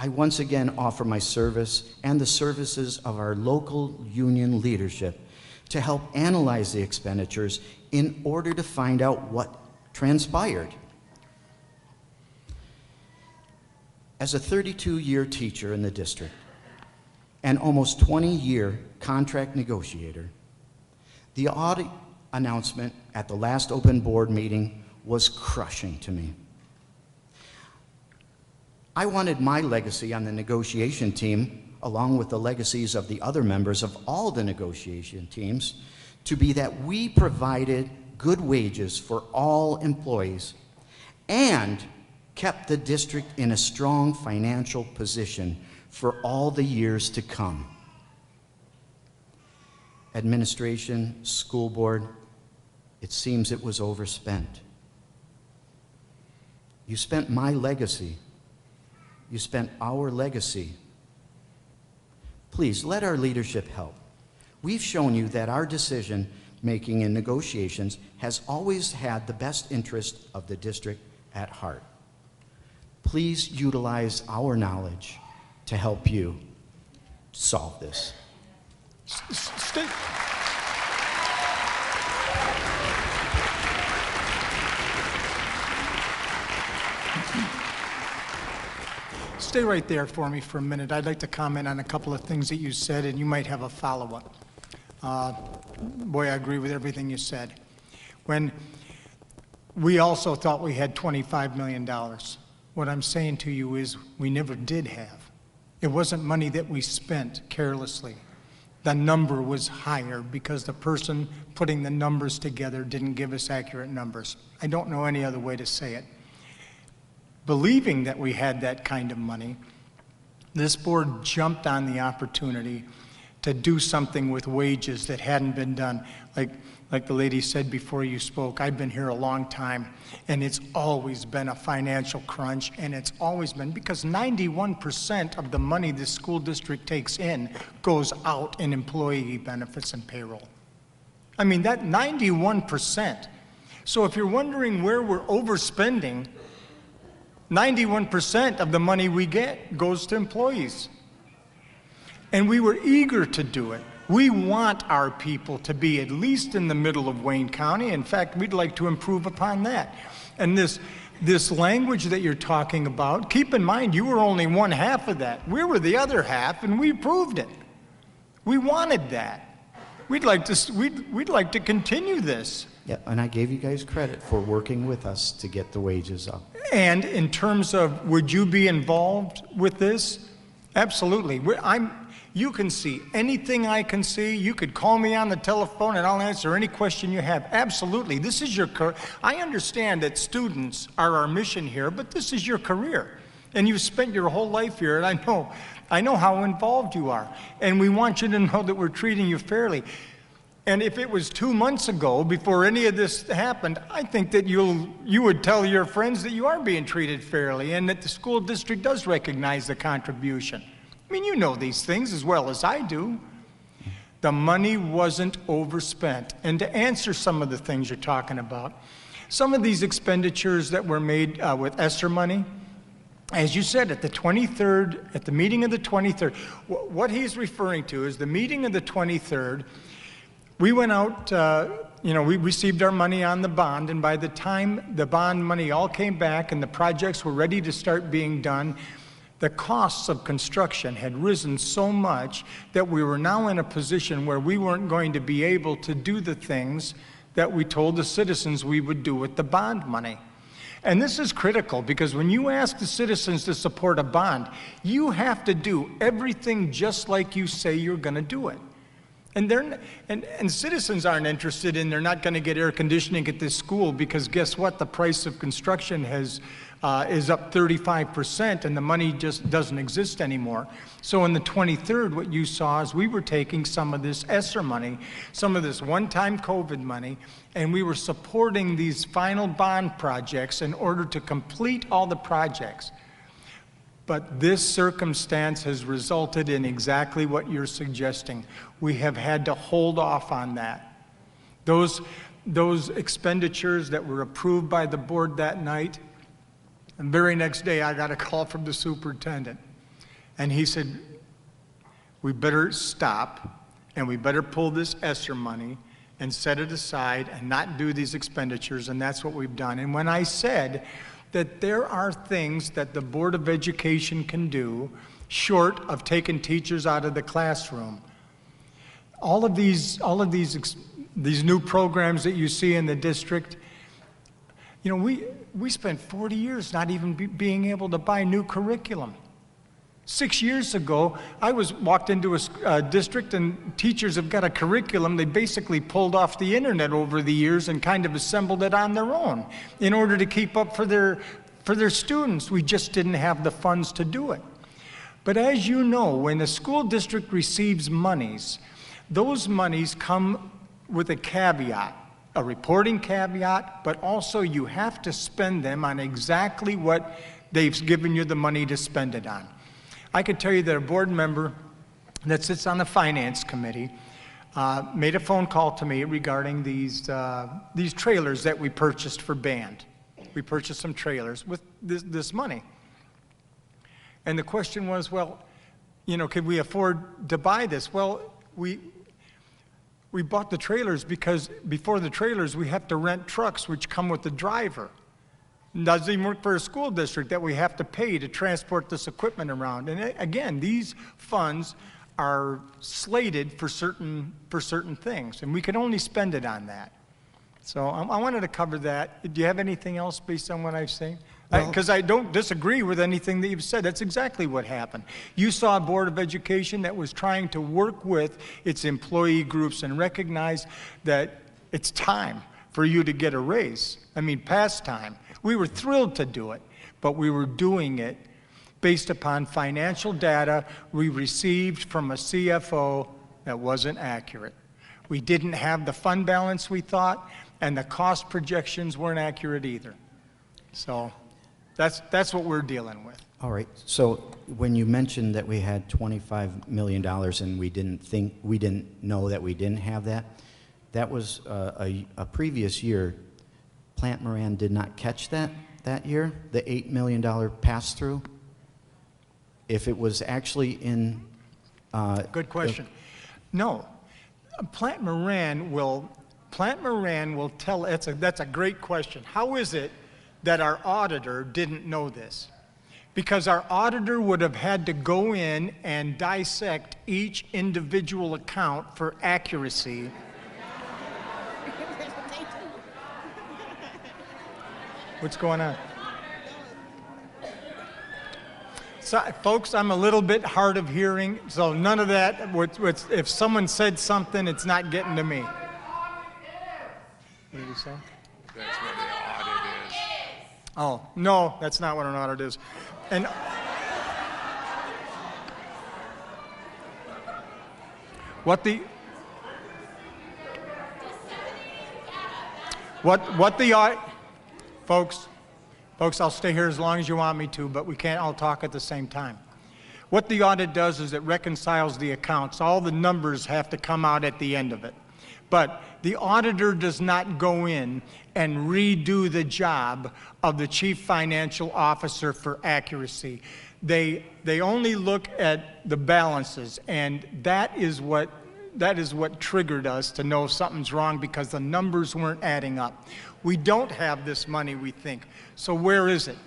I once again offer my service and the services of our local union leadership to help analyze the expenditures in order to find out what transpired. As a 32-year teacher in the district and almost 20-year contract negotiator, the audit announcement at the last open board meeting was crushing to me. I wanted my legacy on the negotiation team, along with the legacies of the other members of all the negotiation teams, to be that we provided good wages for all employees and kept the district in a strong financial position for all the years to come. Administration, school board, it seems it was overspent. You spent my legacy. You spent our legacy. Please, let our leadership help. We've shown you that our decision-making in negotiations has always had the best interest of the district at heart. Please utilize our knowledge to help you solve this. Stay right there for me for a minute. I'd like to comment on a couple of things that you said, and you might have a follow-up. Boy, I agree with everything you said. When we also thought we had $25 million. What I'm saying to you is we never did have. It wasn't money that we spent carelessly. The number was higher because the person putting the numbers together didn't give us accurate numbers. I don't know any other way to say it. believing that we had that kind of money, this board jumped on the opportunity to do something with wages that hadn't been done. Like the lady said before you spoke, I've been here a long time, and it's always been a financial crunch, and it's always been because 91% of the money the school district takes in goes out in employee benefits and payroll. I mean, that 91%. So if you're wondering where we're overspending, 91% of the money we get goes to employees. And we were eager to do it. We want our people to be at least in the middle of Wayne County. In fact, we'd like to improve upon that. And this language that you're talking about, keep in mind, you were only one half of that. We were the other half, and we proved it. We wanted that. We'd like to continue this. Yeah, and I gave you guys credit for working with us to get the wages up. And in terms of, would you be involved with this? Absolutely. You can see anything I can see. You could call me on the telephone and I'll answer any question you have. Absolutely. This is your career. I understand that students are our mission here, but this is your career. And you've spent your whole life here, and I know how involved you are. And we want you to know that we're treating you fairly. And if it was 2 months ago, before any of this happened, I think that you would tell your friends that you are being treated fairly and that the school district does recognize the contribution. I mean, you know these things as well as I do. The money wasn't overspent. And to answer some of the things you're talking about, some of these expenditures that were made with ESSER money, as you said, at the meeting of the 23rd, what he's referring to is the meeting of the 23rd. We went out, we received our money on the bond, and by the time the bond money all came back and the projects were ready to start being done, the costs of construction had risen so much that we were now in a position where we weren't going to be able to do the things that we told the citizens we would do with the bond money. And this is critical because when you ask the citizens to support a bond, you have to do everything just like you say you're going to do it. And citizens aren't interested in, they're not going to get air conditioning at this school because guess what? The price of construction is up 35% and the money just doesn't exist anymore. So on the 23rd, what you saw is we were taking some of this ESSER money, some of this one-time COVID money, and we were supporting these final bond projects in order to complete all the projects. But this circumstance has resulted in exactly what you're suggesting. We have had to hold off on that. Those expenditures that were approved by the board that night, the very next day I got a call from the superintendent. And he said, we better stop and we better pull this ESSER money and set it aside and not do these expenditures, and that's what we've done. And when I said that there are things that the Board of Education can do short of taking teachers out of the classroom. All of these new programs that you see in the district, you know, we spent 40 years not even being able to buy new curriculum. 6 years ago, I walked into a district and teachers have got a curriculum they basically pulled off the internet over the years and kind of assembled it on their own in order to keep up for their students. We just didn't have the funds to do it. But as you know, when a school district receives monies, those monies come with a caveat, a reporting caveat, but also you have to spend them on exactly what they've given you the money to spend it on. I can tell you that a board member that sits on the finance committee made a phone call to me regarding these trailers that we purchased for band. We purchased some trailers with this money. And the question was, well, you know, could we afford to buy this? Well, we bought the trailers because before the trailers, we have to rent trucks which come with the driver. It doesn't even work for a school district that we have to pay to transport this equipment around. And again, these funds are slated for certain things, and we can only spend it on that. So I wanted to cover that. Do you have anything else based on what I've said? Because I don't disagree with anything that you've said. That's exactly what happened. You saw a Board of Education that was trying to work with its employee groups and recognize that it's time for you to get a raise. I mean, past time. We were thrilled to do it. but we were doing it based upon financial data we received from a CFO that wasn't accurate. We didn't have the fund balance we thought, and the cost projections weren't accurate either. So that's what we're dealing with. All right, so when you mentioned that we had $25 million and we didn't know that we didn't have that, that was a previous year. Plant Moran did not catch that year, the $8 million pass-through? If it was actually in... Good question. No. Plant Moran will tell, that's a great question. How is it that our auditor didn't know this? Because our auditor would have had to go in and dissect each individual account for accuracy. What's going on? So, folks, I'm a little bit hard of hearing, so none of that, if someone said something, it's not getting to me. What did he say? That's what the audit is. Oh, no, that's not what an audit is. And what the audit, folks, I'll stay here as long as you want me to, but we can't all talk at the same time. What the audit does is it reconciles the accounts. All the numbers have to come out at the end of it. But the auditor does not go in and redo the job of the chief financial officer for accuracy. They only look at the balances, and that is what triggered us to know something's wrong, because the numbers weren't adding up. We don't have this money, we think. So where is it?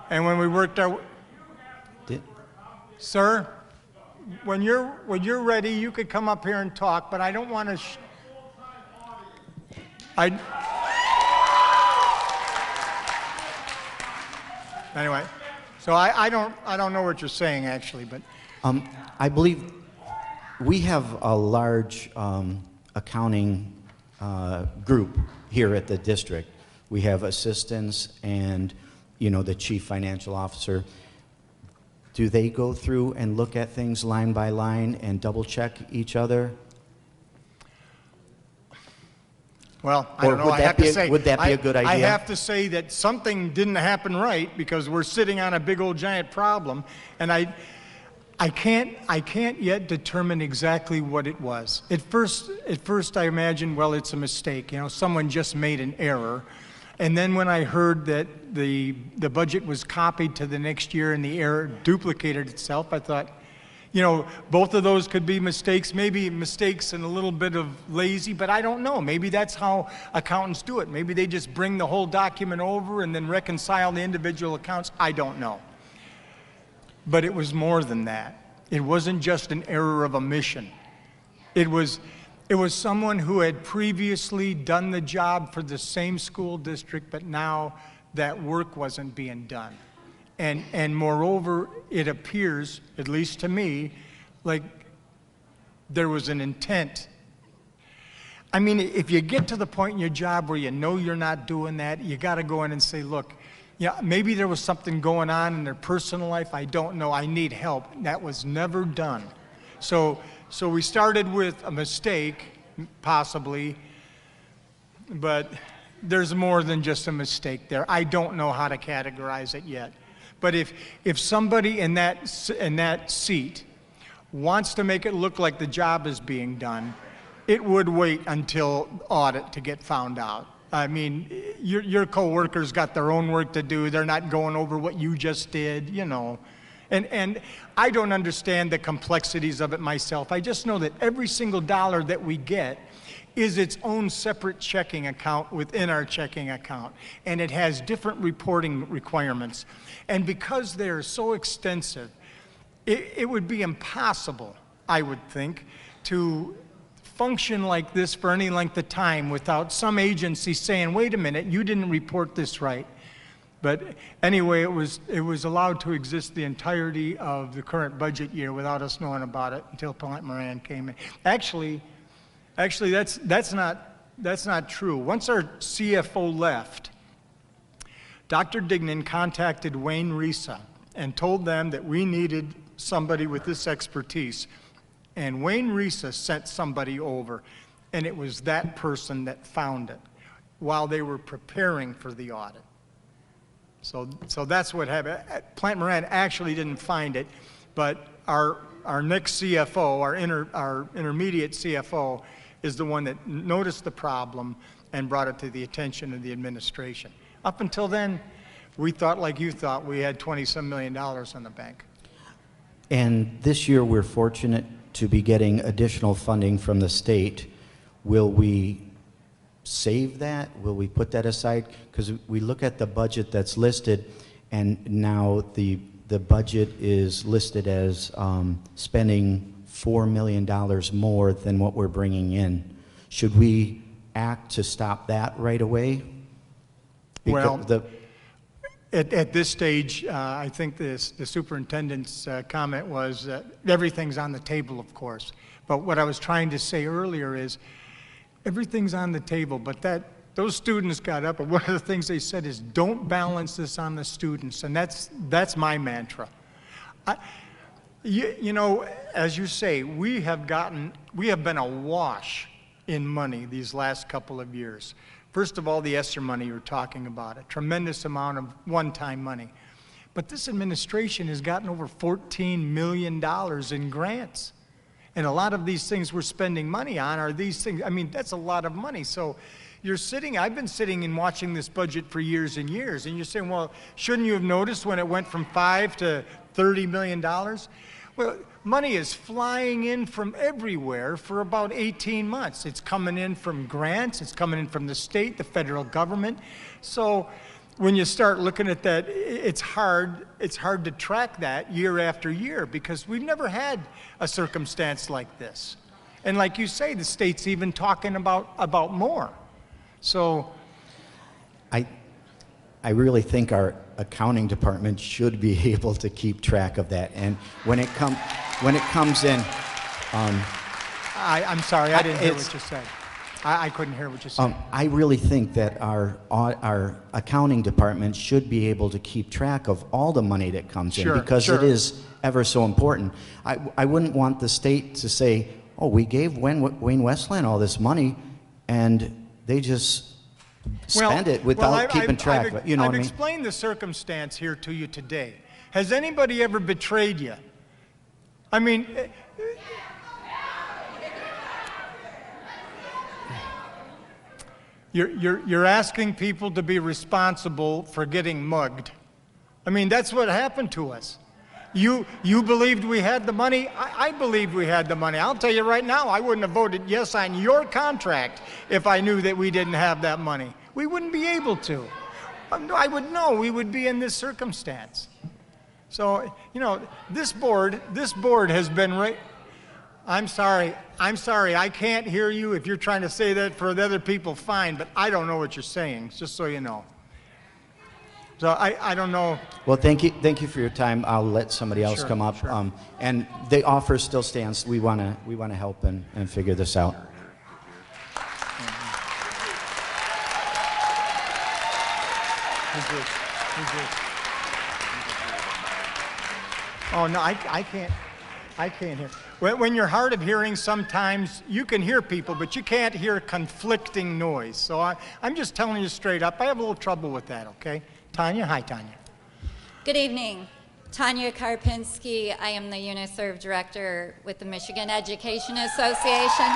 And when we worked our... Sir, when you're ready, you could come up here and talk, but I don't want to... Anyway, so I don't know what you're saying, actually, but... I believe we have a large accounting group here at the district. We have assistants and, the chief financial officer. Do they go through and look at things line by line and double check each other? Well, I don't know. I have to say, would that be a good idea? I have to say that something didn't happen right, because we're sitting on a big old giant problem, and I can't yet determine exactly what it was. At first I imagined, well, it's a mistake. Someone just made an error. And then when I heard that the budget was copied to the next year and the error duplicated itself, I thought, both of those could be mistakes, maybe mistakes and a little bit of lazy, but I don't know. Maybe that's how accountants do it. Maybe they just bring the whole document over and then reconcile the individual accounts. I don't know. But it was more than that. It wasn't just an error of omission. It was someone who had previously done the job for the same school district, but now that work wasn't being done. And moreover, it appears, at least to me, like there was an intent. I mean, if you get to the point in your job where you know you're not doing that, you got to go in and say, look, maybe there was something going on in their personal life. I don't know. I need help. That was never done. So we started with a mistake, possibly, but there's more than just a mistake there. I don't know how to categorize it yet. But if somebody in that seat wants to make it look like the job is being done, it would wait until audit to get found out. I mean, your coworkers got their own work to do. They're not going over what you just did, And I don't understand the complexities of it myself. I just know that every single dollar that we get is its own separate checking account within our checking account. And it has different reporting requirements. And because they're so extensive, it would be impossible, I would think, to function like this for any length of time without some agency saying, wait a minute, you didn't report this right. But anyway, it was allowed to exist the entirety of the current budget year without us knowing about it until Plant Moran came in. Actually, that's not true. Once our CFO left, Dr. Dignan contacted Wayne Risa and told them that we needed somebody with this expertise. And Wayne Risa sent somebody over, and it was that person that found it while they were preparing for the audit. So that's what happened. Plant Moran actually didn't find it, but our next CFO, our intermediate CFO, is the one that noticed the problem and brought it to the attention of the administration. Up until then, we thought, like you thought, we had $20-some million in the bank. And this year, we're fortunate to be getting additional funding from the state. Will we save that? Will we put that aside? Because we look at the budget that's listed, and now the budget is listed as spending $4 million more than what we're bringing in. Should we act to stop that right away? Well, at this stage, I think the superintendent's comment was everything's on the table, of course. But what I was trying to say earlier is everything's on the table, but those students got up, and one of the things they said is, don't balance this on the students, and that's my mantra. You know, as you say, we have been awash in money these last couple of years. First of all, the ESSER money you're talking about, a tremendous amount of one-time money. But this administration has gotten over $14 million in grants. And a lot of these things we're spending money on are these things, I mean, that's a lot of money. So I've been sitting and watching this budget for years and years, and you're saying, well, shouldn't you have noticed when it went from $5 to $30 million? Well, money is flying in from everywhere for about 18 months. It's coming in from grants, it's coming in from the state, the federal government. So when you start looking at that, it's hard to track that year after year because we've never had a circumstance like this. And like you say, the state's even talking about more. So I really think our accounting department should be able to keep track of that. And when it comes in, I'm sorry, I didn't hear what you said. I couldn't hear what you said. I really think that our accounting department should be able to keep track of all the money that comes in because it is ever so important. I wouldn't want the state to say, oh, we gave Wayne Westland all this money, and they just spend it without keeping track of it. You know what I mean? I've explained the circumstance here to you today. Has anybody ever betrayed you? I mean, you're asking people to be responsible for getting mugged. I mean, that's what happened to us. You believed we had the money. I believed we had the money. I'll tell you right now, I wouldn't have voted yes on your contract if I knew that we didn't have that money. We wouldn't be able to. I would know we would be in this circumstance. So, you know, this board has been right. I'm sorry, I can't hear you. If you're trying to say that for the other people, fine, but I don't know what you're saying, just so you know. So I don't know. Well, thank you for your time. I'll let somebody else come up. Sure. And the offer still stands. We want to help and figure this out. Oh no, I can't hear. When you're hard of hearing, sometimes you can hear people, but you can't hear conflicting noise. So I'm just telling you straight up, I have a little trouble with that, okay? Tanya? Hi, Tanya. Good evening. Tanya Karpinski. I am the UNISERV Director with the Michigan Education Association.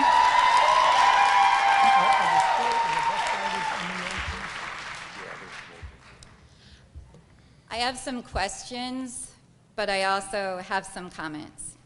I have some questions, but I also have some comments.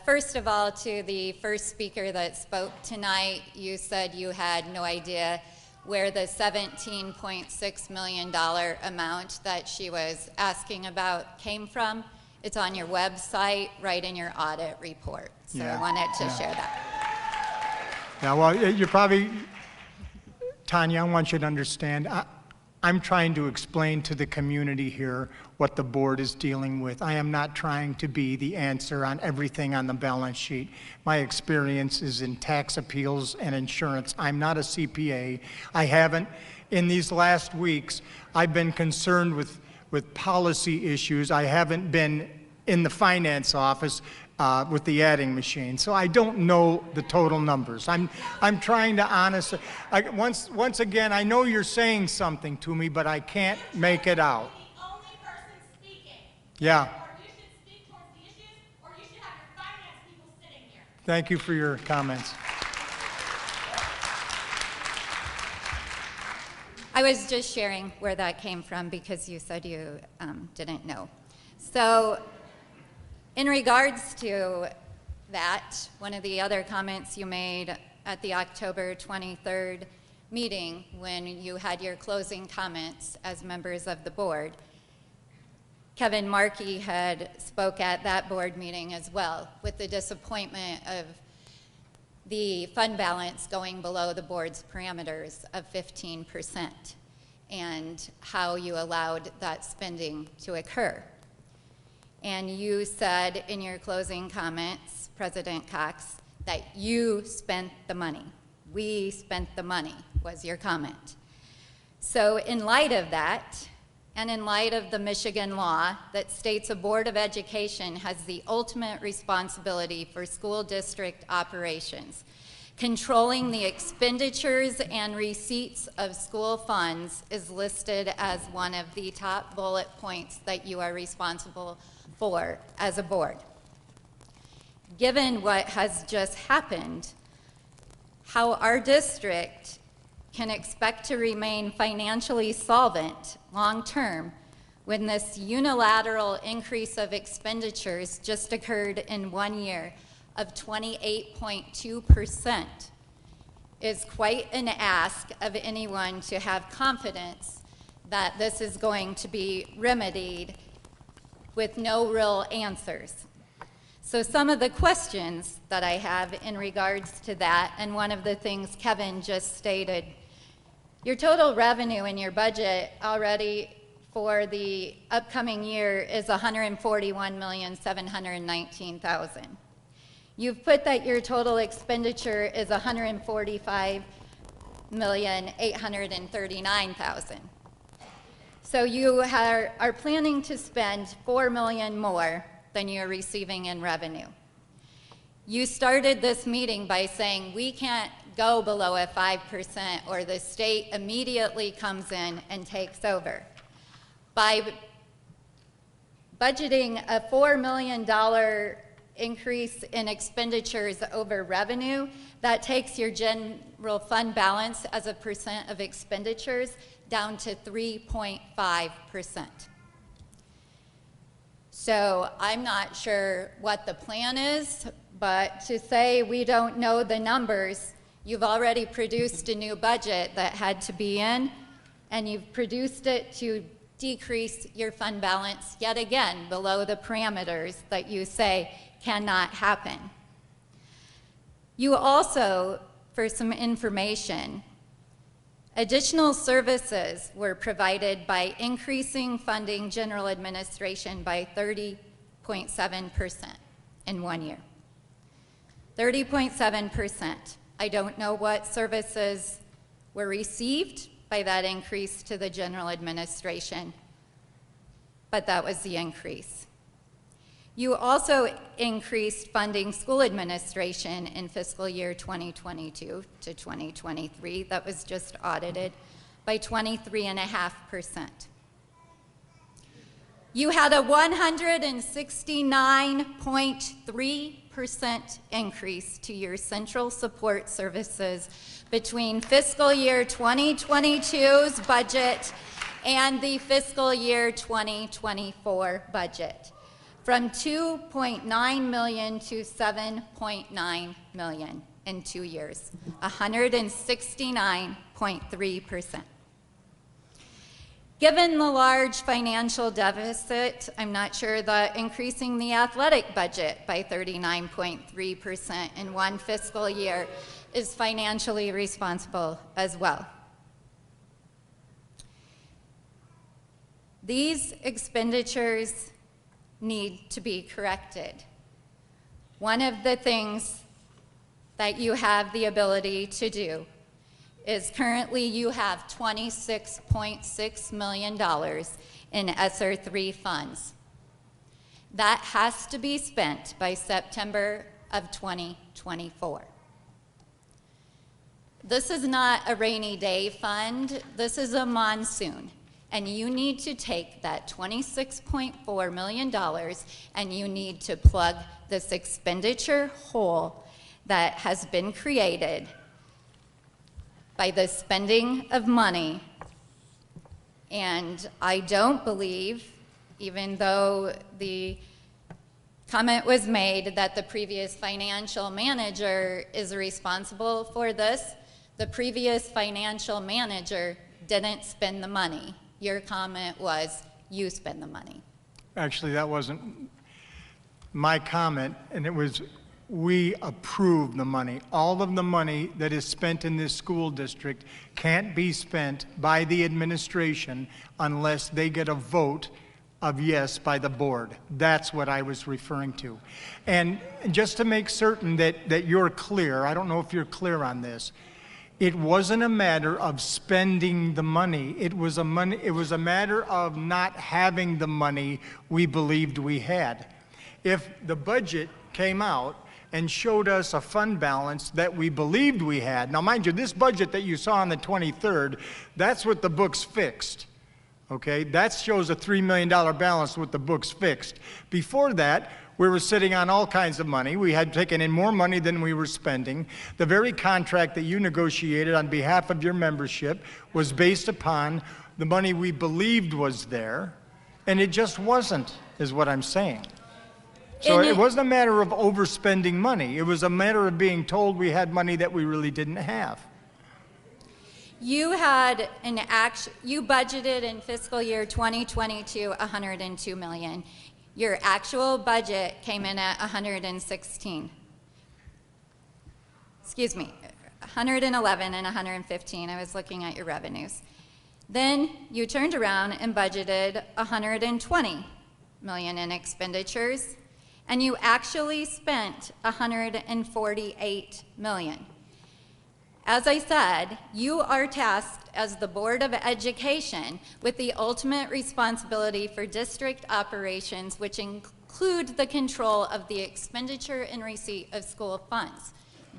First of all, to the first speaker that spoke tonight, you said you had no idea where the $17.6 million amount that she was asking about came from. It's on your website, right in your audit report. So I wanted to share that. Yeah, well, you're probably, Tanya, I want you to understand, I'm trying to explain to the community here what the board is dealing with. I am not trying to be the answer on everything on the balance sheet. My experience is in tax appeals and insurance. I'm not a CPA. I haven't, in these last weeks, I've been concerned with policy issues. I haven't been in the finance office with the adding machine, so I don't know the total numbers. I'm trying to honestly. Once again, I know you're saying something to me, but I can't make it out. The only person speaking. Yeah. Or you should speak towards the issues, or you should have your finance people sitting here. Thank you for your comments. I was just sharing where that came from because you said you didn't know. So in regards to that, one of the other comments you made at the October 23rd meeting when you had your closing comments as members of the board, Kevin Markey had spoke at that board meeting as well with the disappointment of the fund balance going below the board's parameters of 15% and how you allowed that spending to occur. And you said in your closing comments, President Cox, that you spent the money. We spent the money was your comment. So in light of that, and in light of the Michigan law that states a Board of Education has the ultimate responsibility for school district operations, controlling the expenditures and receipts of school funds is listed as one of the top bullet points that you are responsible for as a board. Given what has just happened, how our district can expect to remain financially solvent long-term when this unilateral increase of expenditures just occurred in 1 year of 28.2% is quite an ask of anyone to have confidence that this is going to be remedied with no real answers. So some of the questions that I have in regards to that, and one of the things Kevin just stated, your total revenue in your budget already for the upcoming year is $141,719,000. You've put that your total expenditure is $145,839,000. So you are planning to spend $4 million more than you're receiving in revenue. You started this meeting by saying we can't go below a 5% or the state immediately comes in and takes over. By budgeting a $4 million increase in expenditures over revenue, that takes your general fund balance as a percent of expenditures down to 3.5%. So I'm not sure what the plan is, but to say we don't know the numbers, you've already produced a new budget that had to be in, and you've produced it to decrease your fund balance yet again below the parameters that you say cannot happen. You also, for some information, additional services were provided by increasing funding general administration by 30.7% in 1 year. 30.7%. I don't know what services were received by that increase to the general administration, but that was the increase. You also increased funding school administration in fiscal year 2022 to 2023, that was just audited, by 23.5%. You had a 169.3% increase to your central support services between fiscal year 2022's budget and the fiscal year 2024 budget, from $2.9 million to $7.9 million in 2 years, 169.3%. Given the large financial deficit, I'm not sure that increasing the athletic budget by 39.3% in one fiscal year is financially responsible as well. These expenditures need to be corrected. One of the things that you have the ability to do is currently you have $26.6 million in ESSER 3 funds. That has to be spent by September of 2024. This is not a rainy day fund, this is a monsoon. And you need to take that $26.4 million and you need to plug this expenditure hole that has been created by the spending of money. And I don't believe, even though the comment was made that the previous financial manager is responsible for this, the previous financial manager didn't spend the money. Your comment was, you spend the money. Actually, that wasn't my comment, and it was, we approve the money. All of the money that is spent in this school district can't be spent by the administration unless they get a vote of yes by the board. That's what I was referring to. And just to make certain that you're clear, I don't know if you're clear on this, it wasn't a matter of spending the money. It was a matter of not having the money we believed we had. If the budget came out and showed us a fund balance that we believed we had, now mind you, this budget that you saw on the 23rd, that's what the books fixed. Okay, that shows a $3 million balance with the books fixed. Before that, we were sitting on all kinds of money. We had taken in more money than we were spending. The very contract that you negotiated on behalf of your membership was based upon the money we believed was there, and it just wasn't, is what I'm saying. So it wasn't a matter of overspending money. It was a matter of being told we had money that we really didn't have. You had you budgeted in fiscal year 2022 $102 million. Your actual budget came in at 116. Excuse me, 111 and 115. I was looking at your revenues. Then you turned around and budgeted 120 million in expenditures, and you actually spent 148 million. As I said, you are tasked as the Board of Education with the ultimate responsibility for district operations, which include the control of the expenditure and receipt of school funds.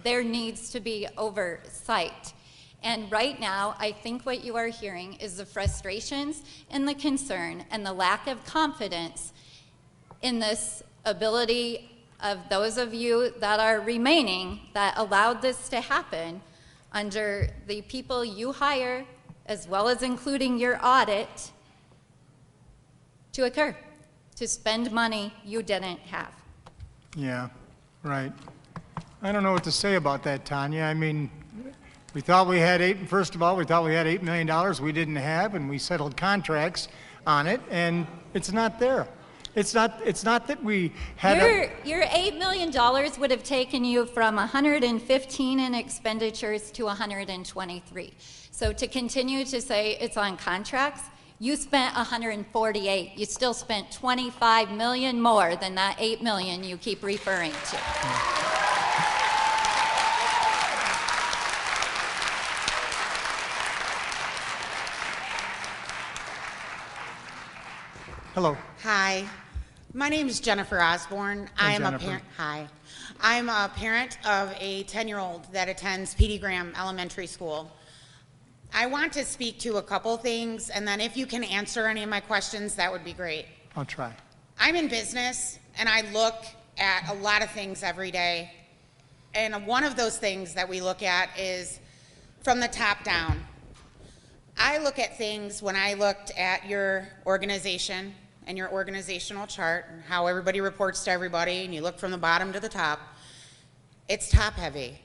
There needs to be oversight. And right now, I think what you are hearing is the frustrations and the concern and the lack of confidence in this ability of those of you that are remaining that allowed this to happen under the people you hire, as well as including your audit, to occur, to spend money you didn't have. Yeah, right. I don't know what to say about that, Tanya. I mean, we thought we had first of all, we thought we had $8 million we didn't have, and we settled contracts on it, and it's not there. It's not that we had Your $8 million would have taken you from 115 in expenditures to 123. So to continue to say it's on contracts, you spent 148. You still spent 25 million more than that 8 million you keep referring to. Hello. Hi, my name is Jennifer Osborne. I am Jennifer. a parent. Hi, I'm a parent of a 10-year-old that attends Petey Graham Elementary School. I want to speak to a couple things, and then if you can answer any of my questions, that would be great. I'll try. I'm in business, and I look at a lot of things every day. And one of those things that we look at is from the top down. I look at things when I looked at your organization and your organizational chart and how everybody reports to everybody, and you look from the bottom to the top. It's top heavy.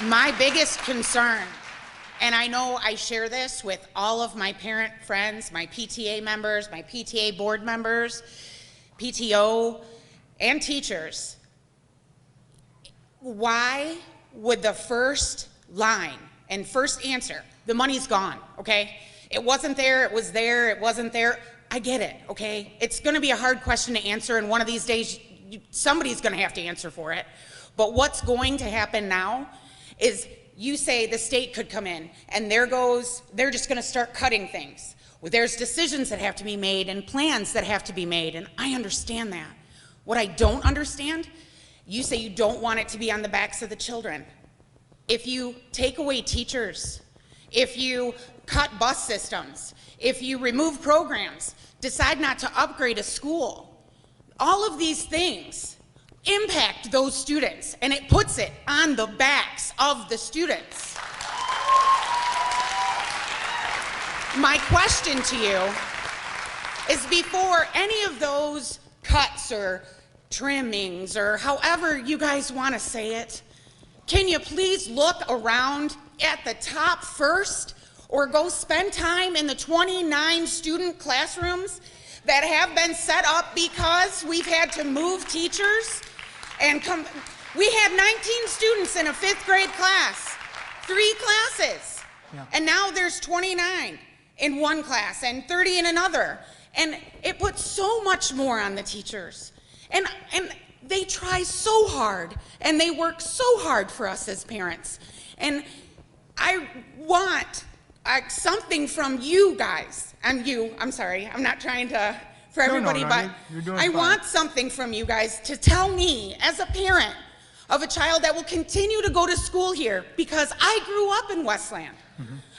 My biggest concern, and I know I share this with all of my parent friends, my PTA members, my PTA board members, PTO, and teachers, why would the first line and first answer, the money's gone, okay? It wasn't there, it was there, it wasn't there. I get it, okay? It's gonna be a hard question to answer, and one of these days somebody's going to have to answer for it. But what's going to happen now is you say the state could come in and they're just going to start cutting things. Well, there's decisions that have to be made and plans that have to be made, and I understand that. What I don't understand, you say you don't want it to be on the backs of the children. If you take away teachers, if you cut bus systems, if you remove programs, decide not to upgrade a school, all of these things impact those students, and it puts it on the backs of the students. My question to you is, before any of those cuts or trimmings or however you guys want to say it, can you please look around at the top first, or go spend time in the 29 student classrooms that have been set up because we've had to move teachers and we had 19 students in a 5th grade class, 3 classes, and now there's 29 in one class and 30 in another, and it puts so much more on the teachers, and they try so hard and they work so hard for us as parents, and I want something from you guys. I'm sorry, I'm not trying to for everybody, but you're doing I fine. want something from you guys to tell me as a parent of a child that will continue to go to school here, because I grew up in Westland.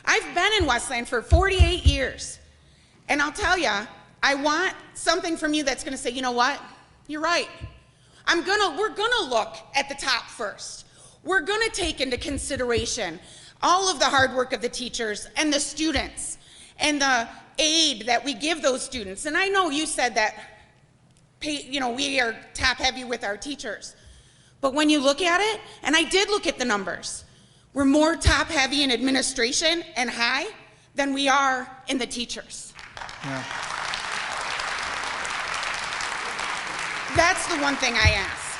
I've been in Westland for 48 years. And I'll tell you, I want something from you that's gonna say, you know what? You're right. We're gonna look at the top first. We're gonna take into consideration all of the hard work of the teachers and the students and the aid that we give those students. And I know you said that, we are top heavy with our teachers. But when you look at it, and I did look at the numbers, we're more top heavy in administration and high than we are in the teachers. Yeah. That's the one thing I ask.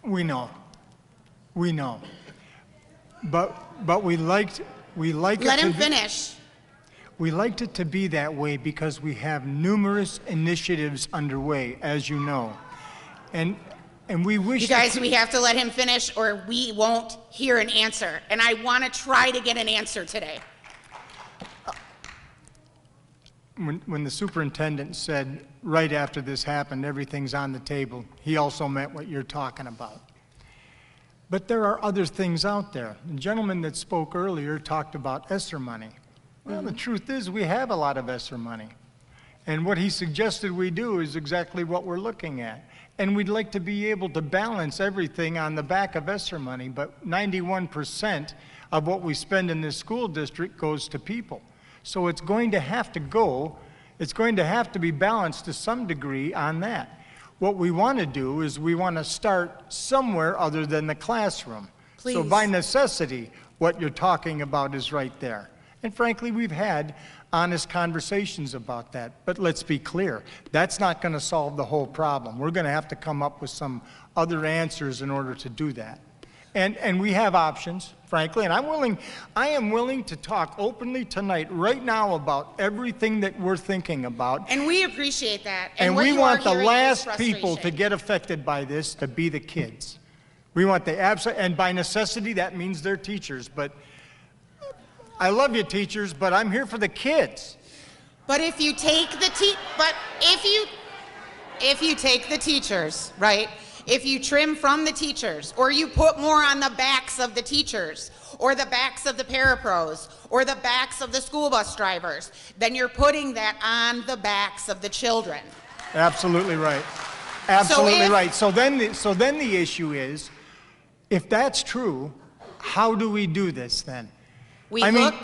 We know. But we liked Let him finish. We liked it to be that way because we have numerous initiatives underway, as you know. And we wish You guys, we have to let him finish or we won't hear an answer. And I want to try to get an answer today. when the superintendent said right after this happened, everything's on the table, he also meant what you're talking about. But there are other things out there. The gentleman that spoke earlier talked about ESSER money. Well, the truth is we have a lot of ESSER money. And what he suggested we do is exactly what we're looking at. And we'd like to be able to balance everything on the back of ESSER money, but 91% of what we spend in this school district goes to people. So it's going to have to be balanced to some degree on that. What we want to do is we want to start somewhere other than the classroom. Please. So by necessity, what you're talking about is right there. And frankly, we've had honest conversations about that. But let's be clear, that's not going to solve the whole problem. We're going to have to come up with some other answers in order to do that. And we have options, frankly, and I am willing to talk openly tonight, right now, about everything that we're thinking about. And we appreciate that. And what we you want are the hearing is last people to frustration. get affected by this to be the kids. We want the absolute, and by necessity, that means they're teachers. But I love you, teachers, but I'm here for the kids. But if you take the teachers, right? If you trim from the teachers, or you put more on the backs of the teachers, or the backs of the parapros, or the backs of the school bus drivers, then you're putting that on the backs of the children. Absolutely right. Absolutely if- right. So then the issue is, if that's true, how do we do this then? We I look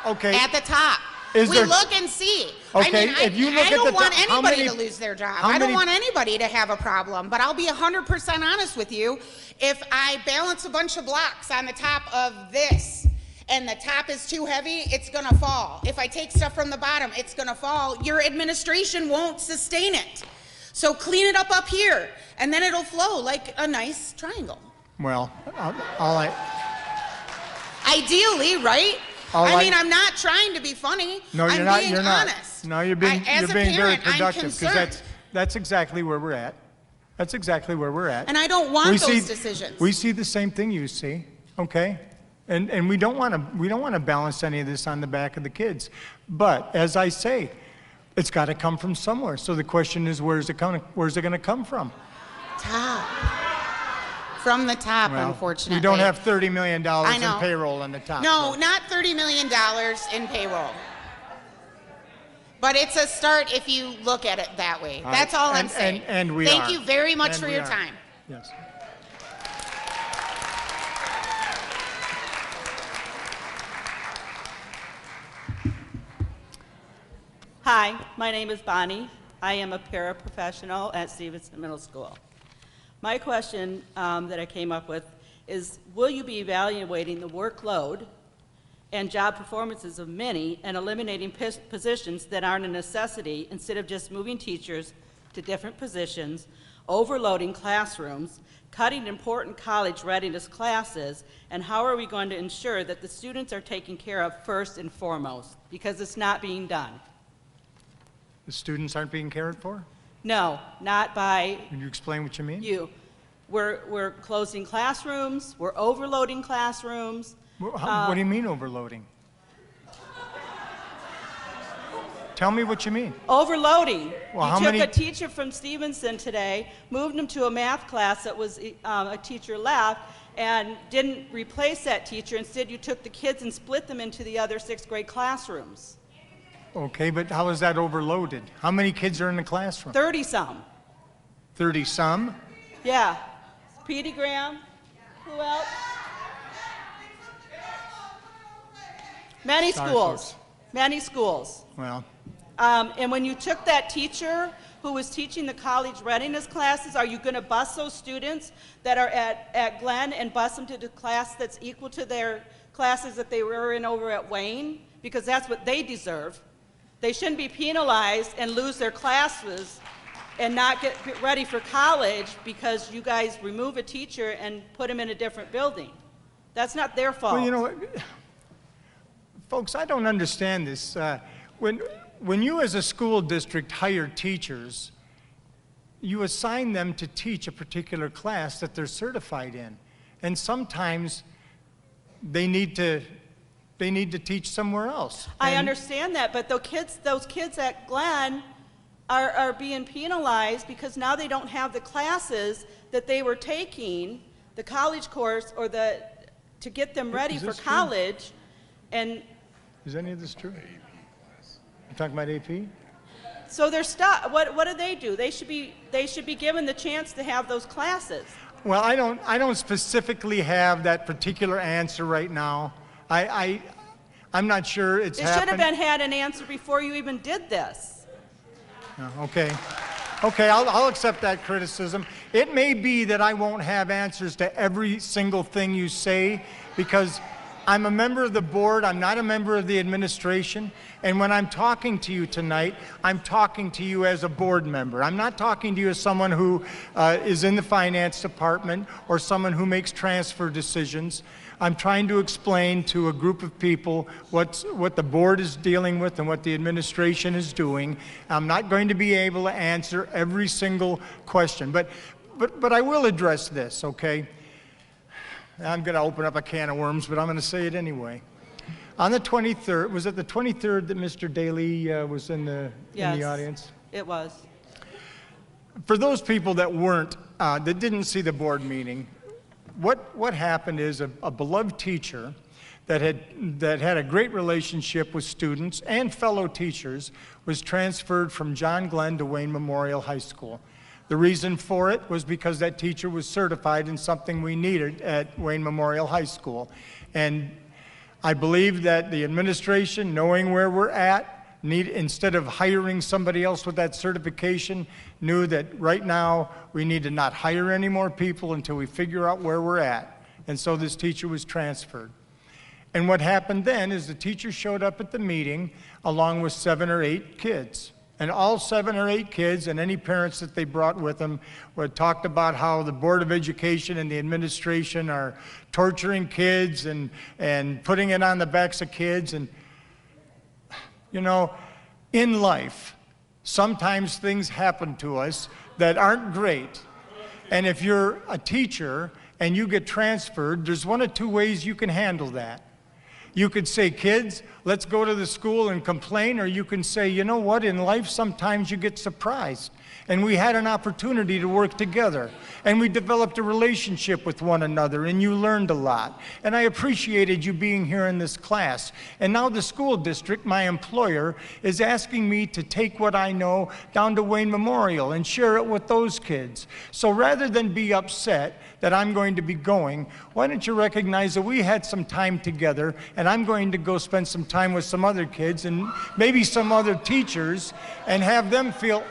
okay. at the top. Is We there- look and see. Okay, I if you look I at don't the want top, how anybody many- to lose their job. how I don't many- want anybody to have a problem, but I'll be 100% honest with you. If I balance a bunch of blocks on the top of this, and the top is too heavy, it's gonna fall. If I take stuff from the bottom, it's gonna fall. Your administration won't sustain it. So clean it up here, and then it'll flow like a nice triangle. Well, Ideally, right? All I right. mean, I'm not trying to be funny. No, you're I'm not. being You're not. honest. No, you're being As a very parent, I'm productive concerned. that's exactly where we're at. That's exactly where we're at. And I don't want those decisions. We see the same thing you see, okay? And we don't want to balance any of this on the back of the kids. But as I say, it's got to come from somewhere. So the question is, where's it going to come from? Top. From the top, Well, unfortunately. we don't have $30 million I in know. payroll on the top. No, not $30 million in payroll. But it's a start if you look at it that way. All That's right. all I'm And- saying. and we Thank are. you very much And for we your are. time. Yes. Hi, my name is Bonnie. I am a paraprofessional at Stevenson Middle School. My question that I came up with is, will you be evaluating the workload and job performances of many and eliminating positions that aren't a necessity instead of just moving teachers to different positions, overloading classrooms, cutting important college readiness classes, and how are we going to ensure that the students are taken care of first and foremost? Because it's not being done. The students aren't being cared for? No, not by Can you explain what you mean? you. We're closing classrooms, we're overloading classrooms. What do you mean overloading? Tell me what you mean. Overloading. Well, how You took many- a teacher from Stevenson today, moved him to a math class that was a teacher left, and didn't replace that teacher. Instead, you took the kids and split them into the other sixth grade classrooms. Okay, but how is that overloaded? How many kids are in the classroom? 30-some. 30 some? Yeah. Petey Graham. Who else? Many Sorry, schools. folks. Many schools. Well, And when you took that teacher who was teaching the college readiness classes, are you going to bus those students that are at Glenn and bus them to the class that's equal to their classes that they were in over at Wayne? Because that's what they deserve. They shouldn't be penalized and lose their classes and not get ready for college because you guys remove a teacher and put them in a different building. That's not their fault. well, you know what? Folks, I don't understand this. When you as a school district hire teachers, you assign them to teach a particular class that they're certified in. And sometimes they need to teach somewhere else. I And- understand that, but those kids at Glenn are being penalized because now they don't have the classes that they were taking, the college course, or to get them ready Is for this true? college. And Is any of this true? You talking about AP? so they're stuck. What do? They should be given the chance to have those classes. Well, I don't specifically have that particular answer right now. I'm not sure it's It should have happened. had an answer before you even did this. Okay. Okay, I'll accept that criticism. It may be that I won't have answers to every single thing you say because I'm a member of the board, I'm not a member of the administration, and when I'm talking to you tonight, I'm talking to you as a board member. I'm not talking to you as someone who is in the finance department or someone who makes transfer decisions. I'm trying to explain to a group of people what the board is dealing with and what the administration is doing. I'm not going to be able to answer every single question, but I will address this, okay? I'm going to open up a can of worms, but I'm going to say it anyway. On the 23rd, was it the 23rd that Mr. Daly was in the audience? It was. For those people that weren't, that didn't see the board meeting, what happened is a beloved teacher that had a great relationship with students and fellow teachers was transferred from John Glenn to Wayne Memorial High School. The reason for it was because that teacher was certified in something we needed at Wayne Memorial High School. And I believe that the administration, knowing where we're at, instead of hiring somebody else with that certification, knew that right now we need to not hire any more people until we figure out where we're at. And so this teacher was transferred. And what happened then is the teacher showed up at the meeting along with 7 or 8 kids. And all 7 or 8 kids and any parents that they brought with them talked about how the Board of Education and the administration are torturing kids and putting it on the backs of kids. And, you know, in life, sometimes things happen to us that aren't great. And if you're a teacher and you get transferred, there's 1 of 2 ways you can handle that. You could say, kids, let's go to the school and complain, or you can say, you know what, in life sometimes you get surprised. And we had an opportunity to work together, and we developed a relationship with one another, and you learned a lot. And I appreciated you being here in this class. And now the school district, my employer, is asking me to take what I know down to Wayne Memorial and share it with those kids. So rather than be upset that I'm going to be going, why don't you recognize that we had some time together, and I'm going to go spend some time with some other kids and maybe some other teachers and have them feel...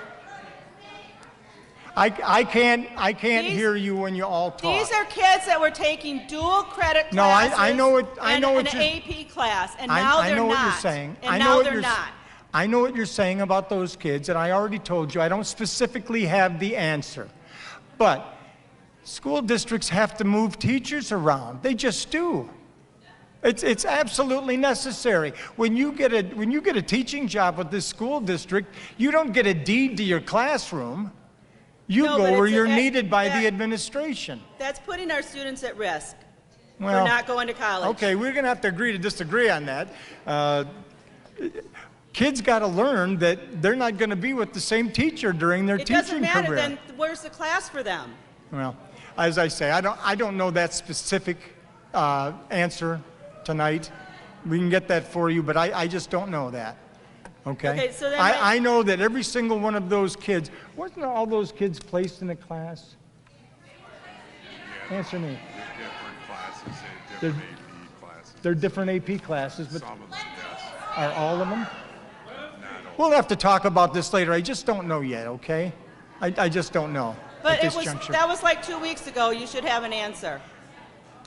I can't hear you when you all talk. These are kids that were taking dual credit classes. No, I know what and an AP class, and now they're not. I know what you're saying. And now they're not. I know what you're saying about those kids, and I already told you I don't specifically have the answer. But school districts have to move teachers around. They just do. It's absolutely necessary. When you get a teaching job with this school district, you don't get a deed to your classroom. You go where you're needed by the administration. That's putting our students at risk for Well, not going to college. Okay, we're going to have to agree to disagree on that. Kids got to learn that they're not going to be with the same teacher during their teaching career. It doesn't matter, then where's the class for them? Well, as I say, I don't know that specific answer tonight. We can get that for you, but I just don't know that. Okay? Okay, so then I know that every single one of those kids, wasn't all those kids placed in a class? Answer me. Different classes, different AP classes. They're different AP classes, but Some of them, yes. are all of them? Not all. We'll have to talk about this later. I just don't know yet, okay? I just don't know But at this juncture. that was like 2 weeks ago. You should have an answer.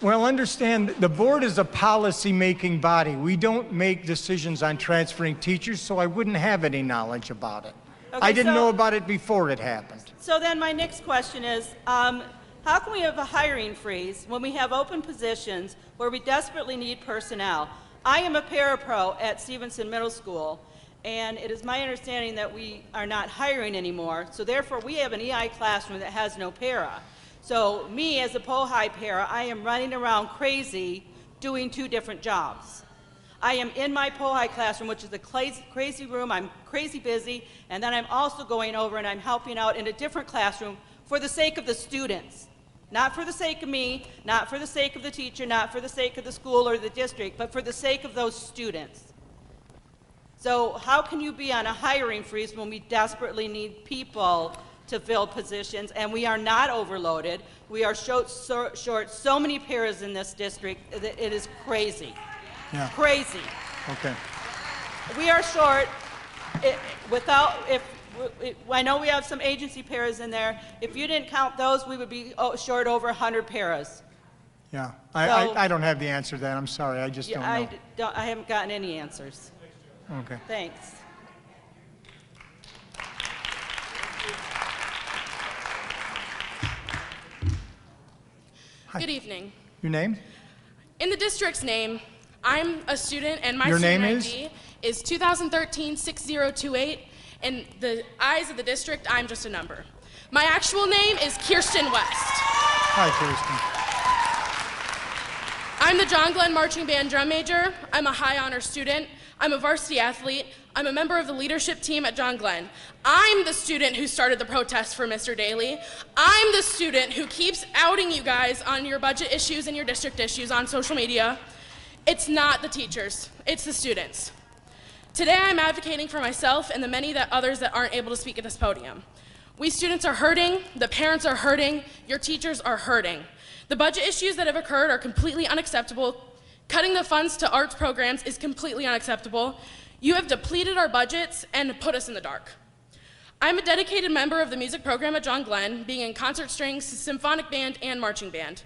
Well, understand, the board is a policy-making body. We don't make decisions on transferring teachers, so I wouldn't have any knowledge about it. Okay, I didn't so- know about it before it happened. So then my next question is, how can we have a hiring freeze when we have open positions where we desperately need personnel? I am a parapro at Stevenson Middle School, and it is my understanding that we are not hiring anymore, so therefore we have an EI classroom that has no para. So me, as a POHI para, I am running around crazy doing 2 different jobs. I am in my POHI classroom, which is a crazy room. I'm crazy busy, and then I'm also going over and I'm helping out in a different classroom for the sake of the students. Not for the sake of me, not for the sake of the teacher, not for the sake of the school or the district, but for the sake of those students. So how can you be on a hiring freeze when we desperately need people to fill positions, and we are not overloaded? We are short so many paras in this district that it is crazy. Yeah. Crazy. Okay. We are short. I know we have some agency paras in there. If you didn't count those, we would be short over 100 paras. Yeah. So- I don't have the answer to that. I'm sorry. I just don't know. I haven't gotten any answers. Okay. Thanks. Hi. Good evening. Your name? In the district's name, I'm a student, and my Your student name ID is 2013-6028. In the eyes of the district, I'm just a number. My actual name is Kirsten West. Hi, Kirsten. I'm the John Glenn Marching Band drum major. I'm a high honor student. I'm a varsity athlete. I'm a member of the leadership team at John Glenn. I'm the student who started the protest for Mr. Daly. I'm the student who keeps outing you guys on your budget issues and your district issues on social media. It's not the teachers, it's the students. Today I'm advocating for myself and the many others that aren't able to speak at this podium. We students are hurting, the parents are hurting, your teachers are hurting. The budget issues that have occurred are completely unacceptable. Cutting the funds to arts programs is completely unacceptable. You have depleted our budgets and put us in the dark. I'm a dedicated member of the music program at John Glenn, being in concert strings, symphonic band, and marching band.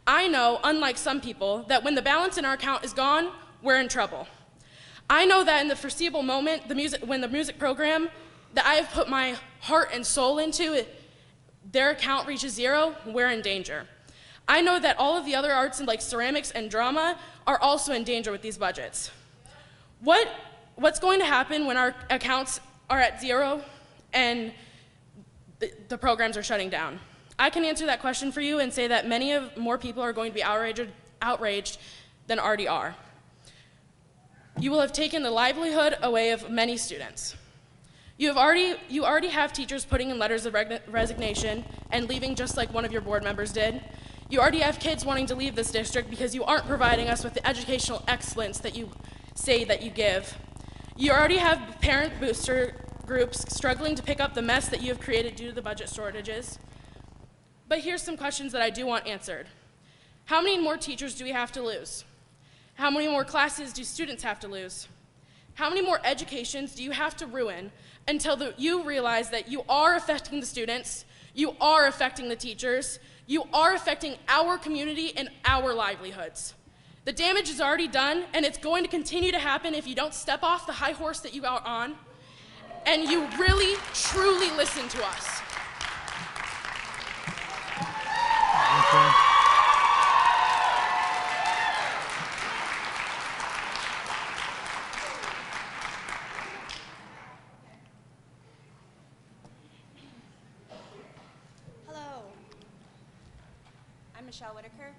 I know, unlike some people, that when the balance in our account is gone, we're in trouble. I know that in the foreseeable moment, when the music program that I have put my heart and soul into, their account reaches zero, we're in danger. I know that all of the other arts like ceramics and drama are also in danger with these budgets. What's going to happen when our accounts are at zero and the programs are shutting down? I can answer that question for you and say that more people are going to be outraged than already are. You will have taken the livelihood away of many students. You already have teachers putting in letters of resignation and leaving just like one of your board members did. You already have kids wanting to leave this district because you aren't providing us with the educational excellence that you say that you give. You already have parent booster groups struggling to pick up the mess that you have created due to the budget shortages. But here's some questions that I do want answered. How many more teachers do we have to lose? How many more classes do students have to lose? How many more educations do you have to ruin until you realize that you are affecting the students, you are affecting the teachers, you are affecting our community and our livelihoods? The damage is already done, and it's going to continue to happen if you don't step off the high horse that you are on, and you really, truly listen to us. Okay. Hello. I'm Michelle Whitaker.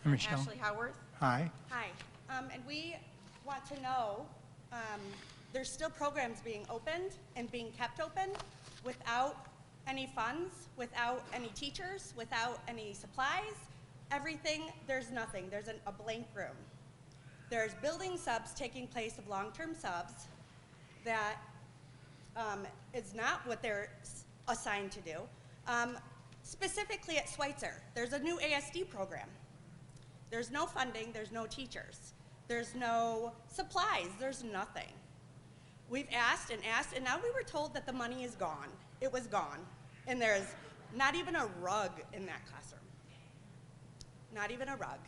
Hi, Michelle. Ashley Howarth. Hi. Hi. And we want to know, there's still programs being opened and being kept open without any funds, without any teachers, without any supplies. Everything, there's nothing. There's a blank room. There's building subs taking place of long-term subs that is not what they're assigned to do. Specifically at Schweitzer, there's a new ASD program. There's no funding, there's no teachers. There's no supplies, there's nothing. We've asked, and now we were told that the money is gone. It was gone. And there's not even a rug in that classroom. Not even a rug.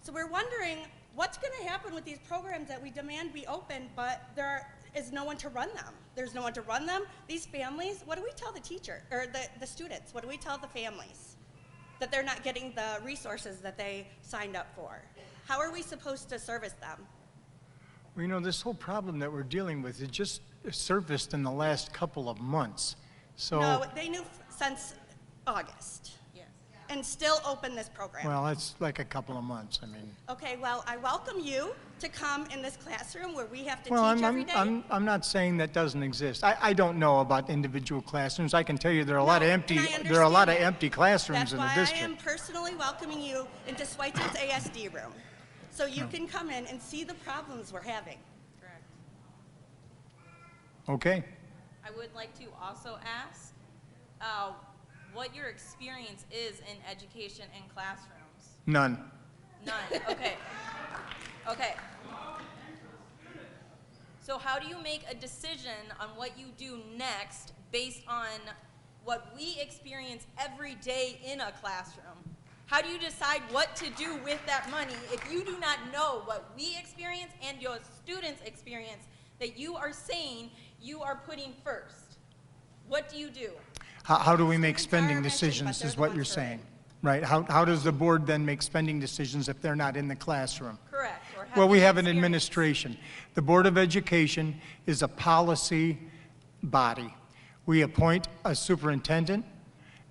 So we're wondering what's going to happen with these programs that we demand be open, but there is no one to run them. There's no one to run them. These families, what do we tell the teacher, or the students? What do we tell the families? That they're not getting the resources that they signed up for. How are we supposed to service them? Well, you know, this whole problem that we're dealing with, it just surfaced in the last couple of months. So, No, they knew since August. Yes. And still open this program. well, it's like a couple of months. I mean, Okay, well, I welcome you to come in this classroom where we have to well, teach every day. I'm not saying that doesn't exist. I don't know about individual classrooms. I can tell you there are a lot of No, empty, and I there are a lot of understand empty classrooms That's in the why district. I am personally welcoming you into Schweitzer's ASD room, so you can come in and see the problems we're having. Correct. Okay. I would like to also ask what your experience is in education in classrooms. None. None. Okay. Okay. So how do you make a decision on what you do next based on what we experience every day in a classroom? How do you decide what to do with that money if you do not know what we experience and your students experience that you are saying you are putting first? What do you do? How do we make spending mentioned, but decisions they're is the what ones you're for it. saying, right? How does the board then make spending decisions if they're not in the classroom? Correct. Or Well, we you have an experienced- administration. The Board of Education is a policy body. We appoint a superintendent,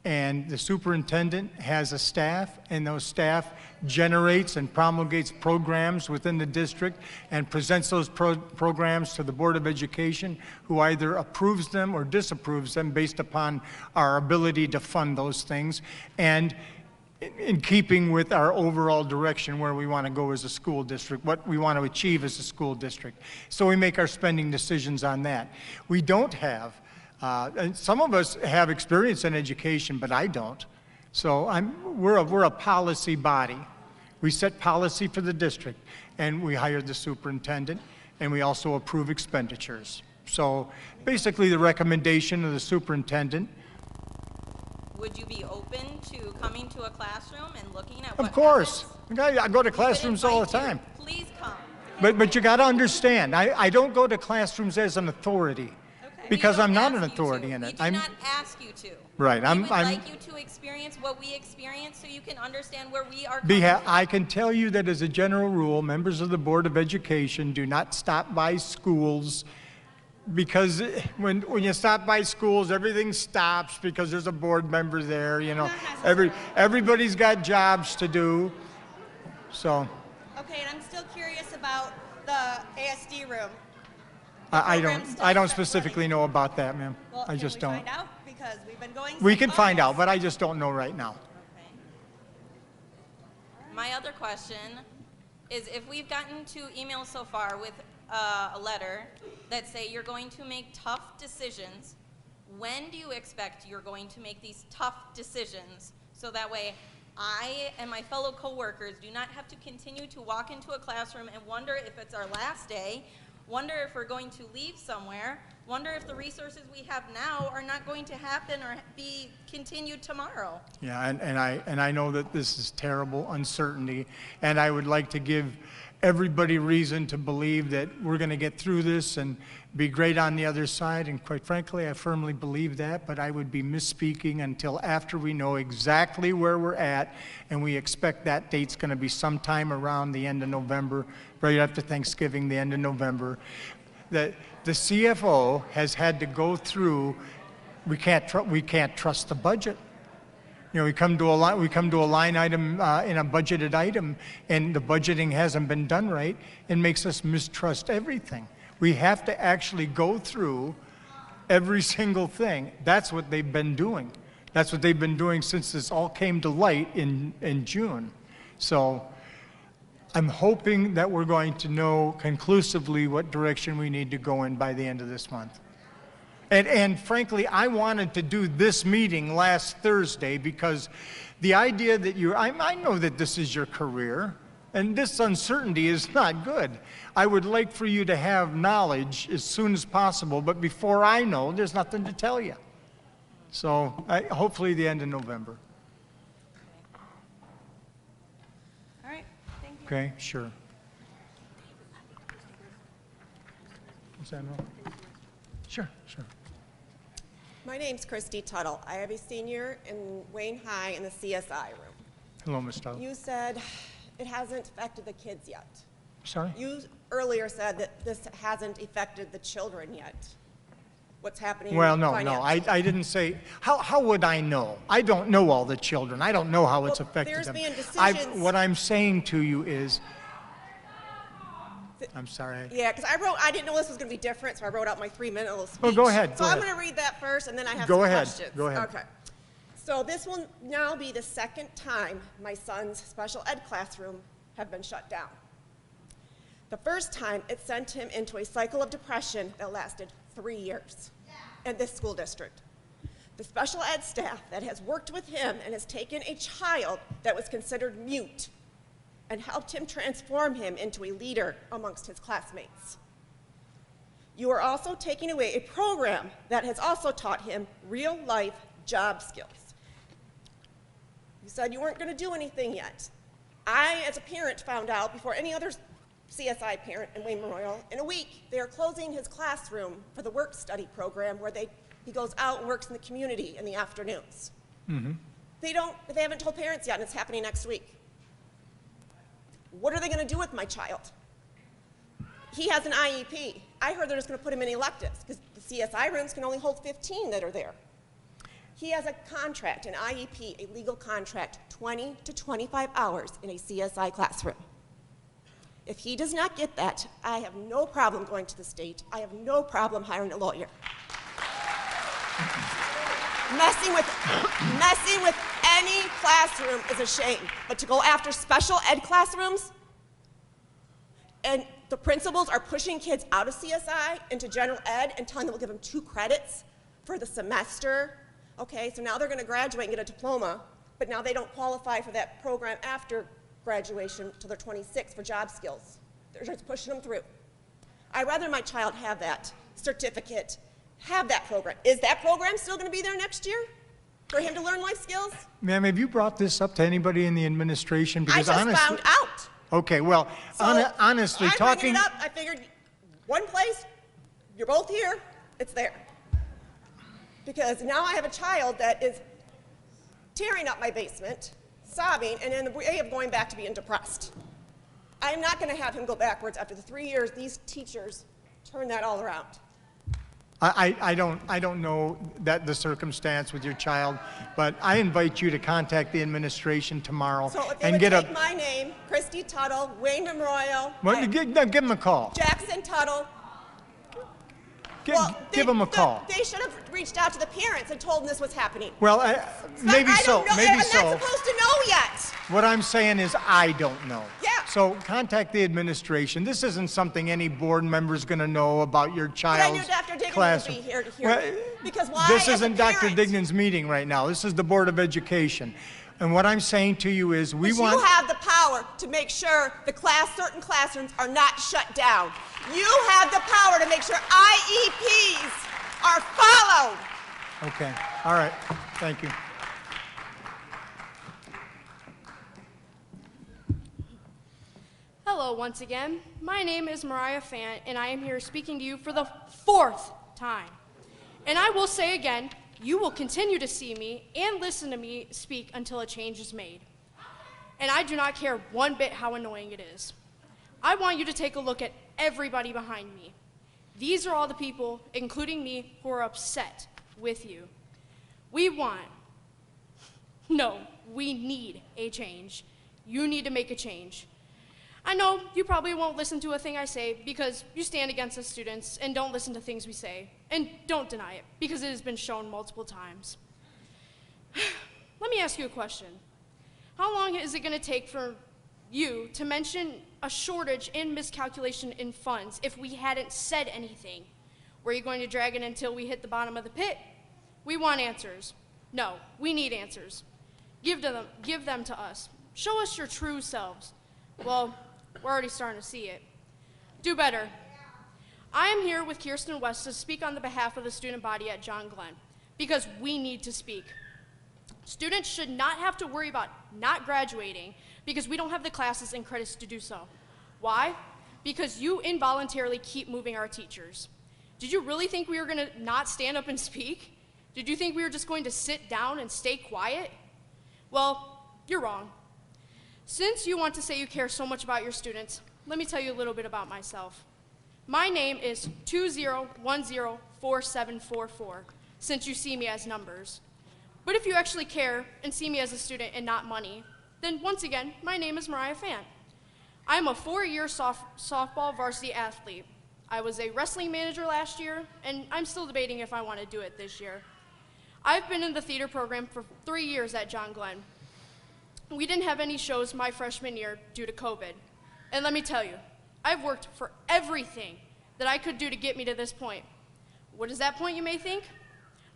and the superintendent has a staff, and those staff generates and promulgates programs within the district and presents those programs to the Board of Education, who either approves them or disapproves them based upon our ability to fund those things, and in keeping with our overall direction where we want to go as a school district, what we want to achieve as a school district. So we make our spending decisions on that. We don't have, and some of us have experience in education, but I don't. So we're a policy body. We set policy for the district, and we hire the superintendent, and we also approve expenditures. So basically the recommendation of the superintendent. Would you be open to coming to a classroom and looking at what Of course. happens? I go to We could classrooms all the invite you. time. Please come. But you got to understand, I don't go to classrooms as an authority. Because We I'm don't not an ask you to. authority in it. We do not ask you to. Right, We I'm- would I'm- like you to experience what we experience so you can understand where we are coming from. I can tell you that as a general rule, members of the Board of Education do not stop by schools because when you stop by schools, everything stops because there's a board member there, you know. Everybody's got jobs to do, so Okay, and I'm still curious about the ASD room. I program's still don't set specifically know about that, ma'am. Well, I just Can we don't. find out? Because we've been going We since can find out, August. but I just don't know right now. Okay. My other question is if we've gotten 2 emails so far with a letter that say you're going to make tough decisions, when do you expect you're going to make these tough decisions so that way I and my fellow coworkers do not have to continue to walk into a classroom and wonder if it's our last day, wonder if we're going to leave somewhere, wonder if the resources we have now are not going to happen or be continued tomorrow. Yeah, and I know that this is terrible uncertainty, and I would like to give everybody reason to believe that we're going to get through this and be great on the other side, and quite frankly, I firmly believe that, but I would be misspeaking until after we know exactly where we're at, and we expect that date's going to be sometime around the end of November, right after Thanksgiving, the end of November. The CFO has had to go through, we can't trust the budget. You know, we come to a line item in a budgeted item, and the budgeting hasn't been done right, and makes us mistrust everything. We have to actually go through every single thing. That's what they've been doing. That's what they've been doing since this all came to light in June. So I'm hoping that we're going to know conclusively what direction we need to go in by the end of this month. And frankly, I wanted to do this meeting last Thursday because the idea that I know that this is your career, and this uncertainty is not good. I would like for you to have knowledge as soon as possible, but before I know, there's nothing to tell you. So hopefully the end of November. All right, thank you. Okay, sure. Is that all? Sure, sure. My name's Christy Tuttle. I have a senior in Wayne High in the CSI room. Hello, Ms. Tuttle. You said it hasn't affected the kids yet. Sorry? You earlier said that this hasn't affected the children yet. What's happening Well, no, financially. I didn't say, how would I know? I don't know all the children. I don't know how it's Well, affected there's them. been decisions- What I'm saying to you is, I'm sorry. Yeah, because I didn't know this was going to be different, so I wrote out my 3-minute little speech. Oh, go ahead, So go I'm ahead. going to read that first, and then I have Go some ahead, questions. go ahead. Okay. So this will now be the second time my son's special ed classroom have been shut down. The first time, it sent him into a cycle of depression that lasted 3 years in this school district. The special ed staff that has worked with him and has taken a child that was considered mute and helped him transform him into a leader amongst his classmates. You are also taking away a program that has also taught him real-life job skills. You said you weren't going to do anything yet. I, as a parent, found out before any other CSI parent in Wayne Memorial, in a week, they are closing his classroom for the work-study program where he goes out and works in the community in the afternoons. Mm-hmm. They haven't told parents yet, and it's happening next week. What are they going to do with my child? He has an IEP. I heard they're just going to put him in electives because the CSI rooms can only hold 15 that are there. He has a contract, an IEP, a legal contract, 20 to 25 hours in a CSI classroom. If he does not get that, I have no problem going to the state. I have no problem hiring a lawyer. Messing with any classroom is a shame, but to go after special ed classrooms, and the principals are pushing kids out of CSI into general ed and telling them we'll give them 2 credits for the semester. Okay, so now they're going to graduate and get a diploma, but now they don't qualify for that program after graduation till they're 26 for job skills. They're just pushing them through. I'd rather my child have that certificate, have that program. Is that program still going to be there next year for him to learn life skills? Ma'am, have you brought this up to anybody in the administration? I just found out. Okay, well, So honestly, I'm talking... bringing it up. I figured one place, you're both here, it's there. because now I have a child that is tearing up my basement, sobbing, and in the way of going back to being depressed. I'm not going to have him go backwards after the 3 years these teachers turn that all around. I don't know that the circumstance with your child, but I invite you to contact the administration tomorrow So if they and would get take a. my name, Christy Tuttle, Wayne Memorial, Well, give them a call. Jackson Tuttle. Give them a call. They should have reached out to the parents and told them this was happening. Well, maybe I so. don't know. Maybe I'm so. not supposed to know yet. What I'm saying is I don't know. Yeah. So contact the administration. This isn't something any board member's going to know about your But I knew child's Dr. Dignan class. would be here to hear Well, me. Because why, This as a isn't Dr. parent, Dignan's meeting right now. This is the Board of Education. And what I'm saying to you is we But want. you have the power to make sure certain classrooms are not shut down. You have the power to make sure IEPs are followed. Okay. All right. Thank you. Hello once again. My name is Mariah Fant, and I am here speaking to you for the 4th time. And I will say again, you will continue to see me and listen to me speak until a change is made. And I do not care one bit how annoying it is. I want you to take a look at everybody behind me. These are all the people, including me, who are upset with you. We need a change. You need to make a change. I know you probably won't listen to a thing I say because you stand against the students and don't listen to things we say. And don't deny it because it has been shown multiple times. Let me ask you a question. How long is it going to take for you to mention a shortage in miscalculation in funds if we hadn't said anything? Were you going to drag it until we hit the bottom of the pit? We want answers. No, we need answers. Give them to us. Show us your true selves. Well, we're already starting to see it. Do better. I am here with Kirsten West to speak on the behalf of the student body at John Glenn because we need to speak. Students should not have to worry about not graduating because we don't have the classes and credits to do so. Why? Because you involuntarily keep moving our teachers. Did you really think we were going to not stand up and speak? Did you think we were just going to sit down and stay quiet? Well, you're wrong. Since you want to say you care so much about your students, let me tell you a little bit about myself. My name is 20104744, since you see me as numbers. But if you actually care and see me as a student and not money, then once again, my name is Mariah Fant. I am a 4-year softball varsity athlete. I was a wrestling manager last year, and I'm still debating if I want to do it this year. I've been in the theater program for 3 years at John Glenn. We didn't have any shows my freshman year due to COVID. And let me tell you, I've worked for everything that I could do to get me to this point. What is that point, you may think?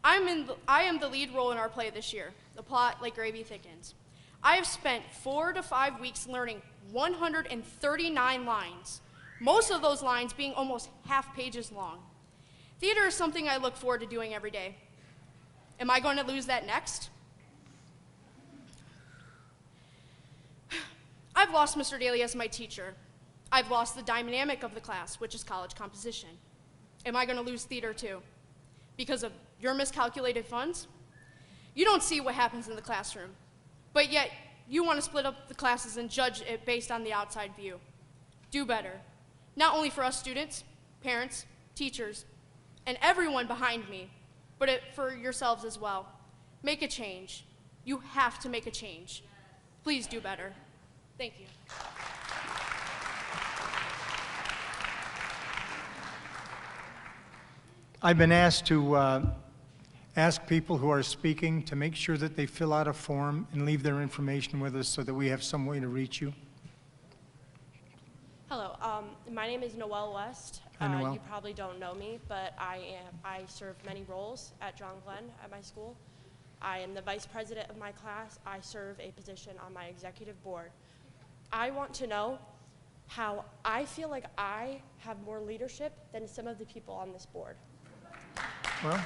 I am the lead role in our play this year, The Plot Like Gravy Thickens. I have spent 4 to 5 weeks learning 139 lines, most of those lines being almost half pages long. Theater is something I look forward to doing every day. Am I going to lose that next? I've lost Mr. Daly as my teacher. I've lost the dynamic of the class, which is college composition. Am I going to lose theater too? Because of your miscalculated funds? You don't see what happens in the classroom, but yet you want to split up the classes and judge it based on the outside view. Do better. Not only for us students, parents, teachers, and everyone behind me, but for yourselves as well. Make a change. You have to make a change. Please do better. Thank you. I've been asked to ask people who are speaking to make sure that they fill out a form and leave their information with us so that we have some way to reach you. Hello, my name is Noelle West. Hi, Noelle. You probably don't know me, but I serve many roles at John Glenn at my school. I am the vice president of my class. I serve a position on my executive board. I want to know how I feel like I have more leadership than some of the people on this board. Well,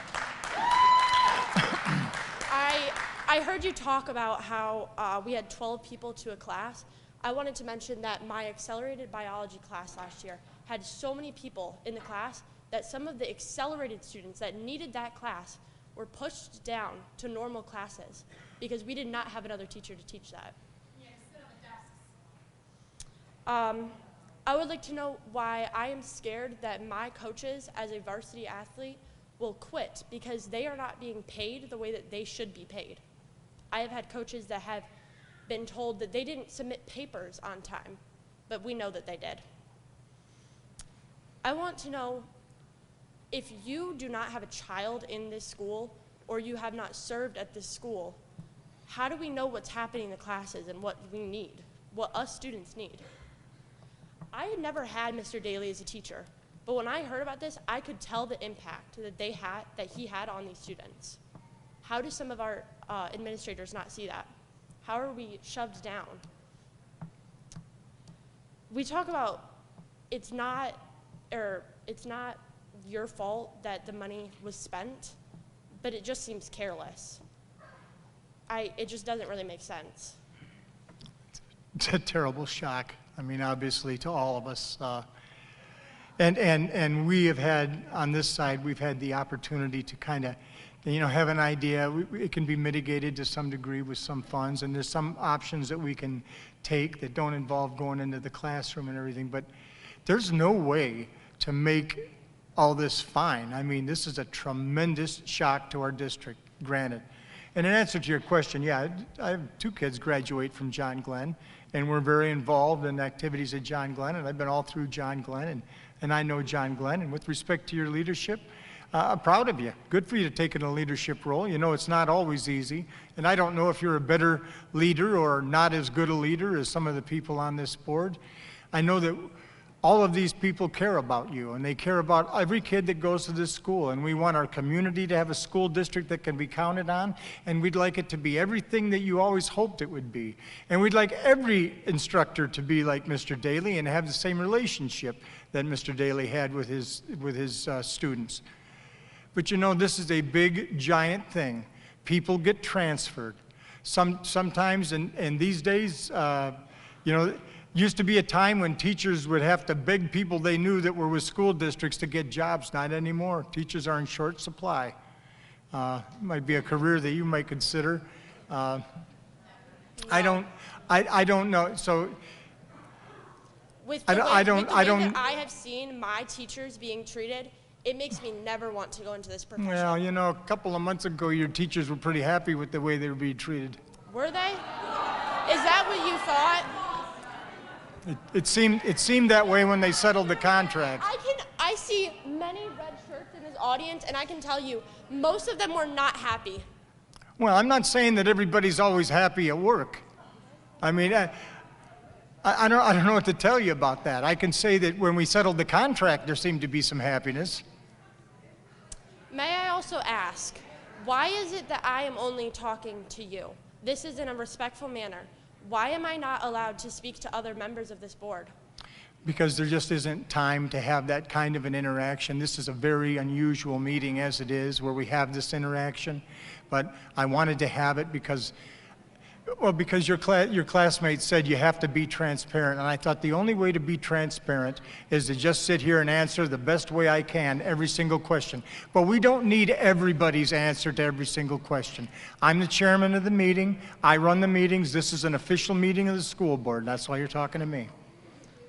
I heard you talk about how we had 12 people to a class. I wanted to mention that my accelerated biology class last year had so many people in the class that some of the accelerated students that needed that class were pushed down to normal classes because we did not have another teacher to teach that. I would like to know why I am scared that my coaches as a varsity athlete will quit because they are not being paid the way that they should be paid. I have had coaches that have been told that they didn't submit papers on time, but we know that they did. I want to know, if you do not have a child in this school or you have not served at this school, how do we know what's happening in the classes and what we need, what us students need? I had never had Mr. Daly as a teacher, but when I heard about this, I could tell the impact that he had on these students. How do some of our administrators not see that? How are we shoved down? We talk about it's not your fault that the money was spent, but it just seems careless. It just doesn't really make sense. It's a terrible shock. I mean, obviously, to all of us. And we have had, on this side, we've had the opportunity to kind of, have an idea. It can be mitigated to some degree with some funds, and there's some options that we can take that don't involve going into the classroom and everything, but there's no way to make all this fine. I mean, this is a tremendous shock to our district, granted. And in answer to your question, yeah, I have 2 kids graduate from John Glenn, and we're very involved in activities at John Glenn, and I've been all through John Glenn, and I know John Glenn. And with respect to your leadership, I'm proud of you. Good for you to take in a leadership role. It's not always easy, and I don't know if you're a better leader or not as good a leader as some of the people on this board. I know that all of these people care about you, and they care about every kid that goes to this school, and we want our community to have a school district that can be counted on, and we'd like it to be everything that you always hoped it would be. And we'd like every instructor to be like Mr. Daly and have the same relationship that Mr. Daly had with his students. But this is a big, giant thing. People get transferred. Sometimes, and these days, used to be a time when teachers would have to beg people they knew that were with school districts to get jobs. Not anymore. Teachers are in short supply. Might be a career that you might consider. I don't know. So With the way that I have seen my teachers being treated, it makes me never want to go into this profession. Well, a couple of months ago, your teachers were pretty happy with the way they were being treated. Were they? Is that what you thought? It seemed that way when they settled the contract. I see many red shirts in this audience, and I can tell you, most of them were not happy. Well, I'm not saying that everybody's always happy at work. I mean, I don't know what to tell you about that. I can say that when we settled the contract, there seemed to be some happiness. May I also ask, why is it that I am only talking to you? This is in a respectful manner. Why am I not allowed to speak to other members of this board? Because there just isn't time to have that kind of an interaction. This is a very unusual meeting as it is, where we have this interaction. But I wanted to have it because your classmates said you have to be transparent. And I thought the only way to be transparent is to just sit here and answer the best way I can every single question. But we don't need everybody's answer to every single question. I'm the chairman of the meeting. I run the meetings. This is an official meeting of the school board. That's why you're talking to me.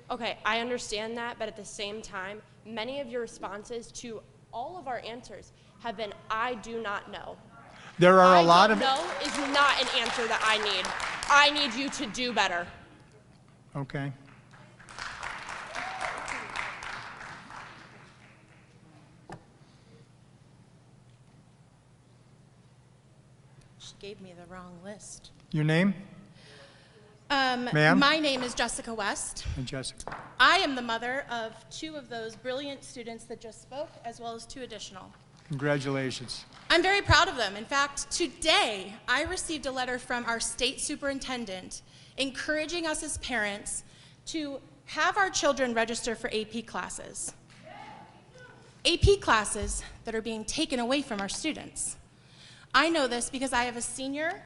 Okay, I understand that, but at the same time, many of your responses to all of our answers have been, I do not know. There are a lot of... I don't know is not an answer that I need. I need you to do better. Okay. She gave me the wrong list. Your name? Ma'am? My name is Jessica West. And Jessica. I am the mother of 2 of those brilliant students that just spoke, as well as 2 additional. Congratulations. I'm very proud of them. In fact, today I received a letter from our state superintendent encouraging us as parents to have our children register for AP classes. AP classes that are being taken away from our students. I know this because I have a senior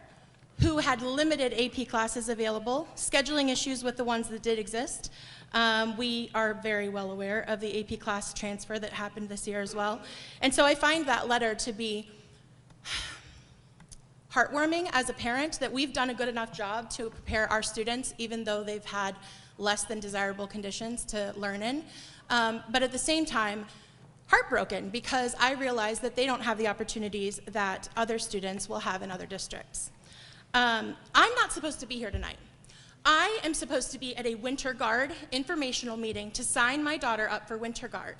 who had limited AP classes available, scheduling issues with the ones that did exist. We are very well aware of the AP class transfer that happened this year as well. And so I find that letter to be heartwarming as a parent that we've done a good enough job to prepare our students, even though they've had less than desirable conditions to learn in. But at the same time, heartbroken because I realize that they don't have the opportunities that other students will have in other districts. I'm not supposed to be here tonight. I am supposed to be at a Winter Guard informational meeting to sign my daughter up for Winter Guard.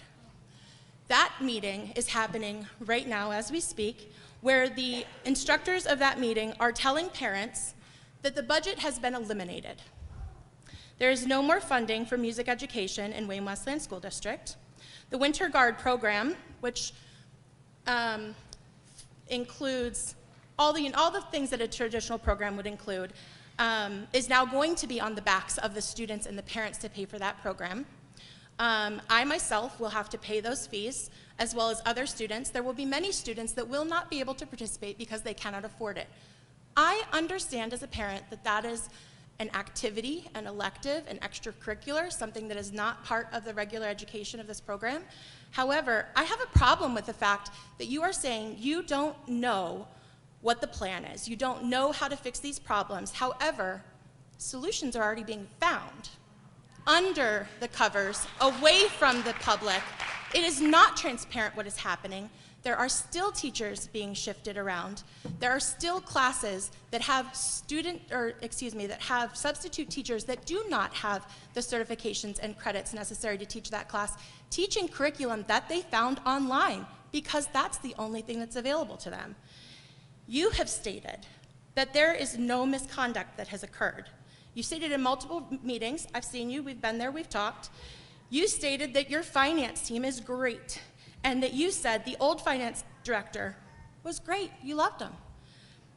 That meeting is happening right now as we speak, where the instructors of that meeting are telling parents that the budget has been eliminated. There is no more funding for music education in Wayne Westland School District. The Winter Guard program, which includes all the things that a traditional program would include, is now going to be on the backs of the students and the parents to pay for that program. I myself will have to pay those fees, as well as other students. There will be many students that will not be able to participate because they cannot afford it. I understand as a parent that that is an activity, an elective, an extracurricular, something that is not part of the regular education of this program. However, I have a problem with the fact that you are saying you don't know what the plan is. You don't know how to fix these problems. However, solutions are already being found under the covers, away from the public. It is not transparent what is happening. There are still teachers being shifted around. There are still classes that have that have substitute teachers that do not have the certifications and credits necessary to teach that class, teaching curriculum that they found online because that's the only thing that's available to them. You have stated that there is no misconduct that has occurred. You stated in multiple meetings, I've seen you, we've been there, we've talked. You stated that your finance team is great, and that you said the old finance director was great, you loved him.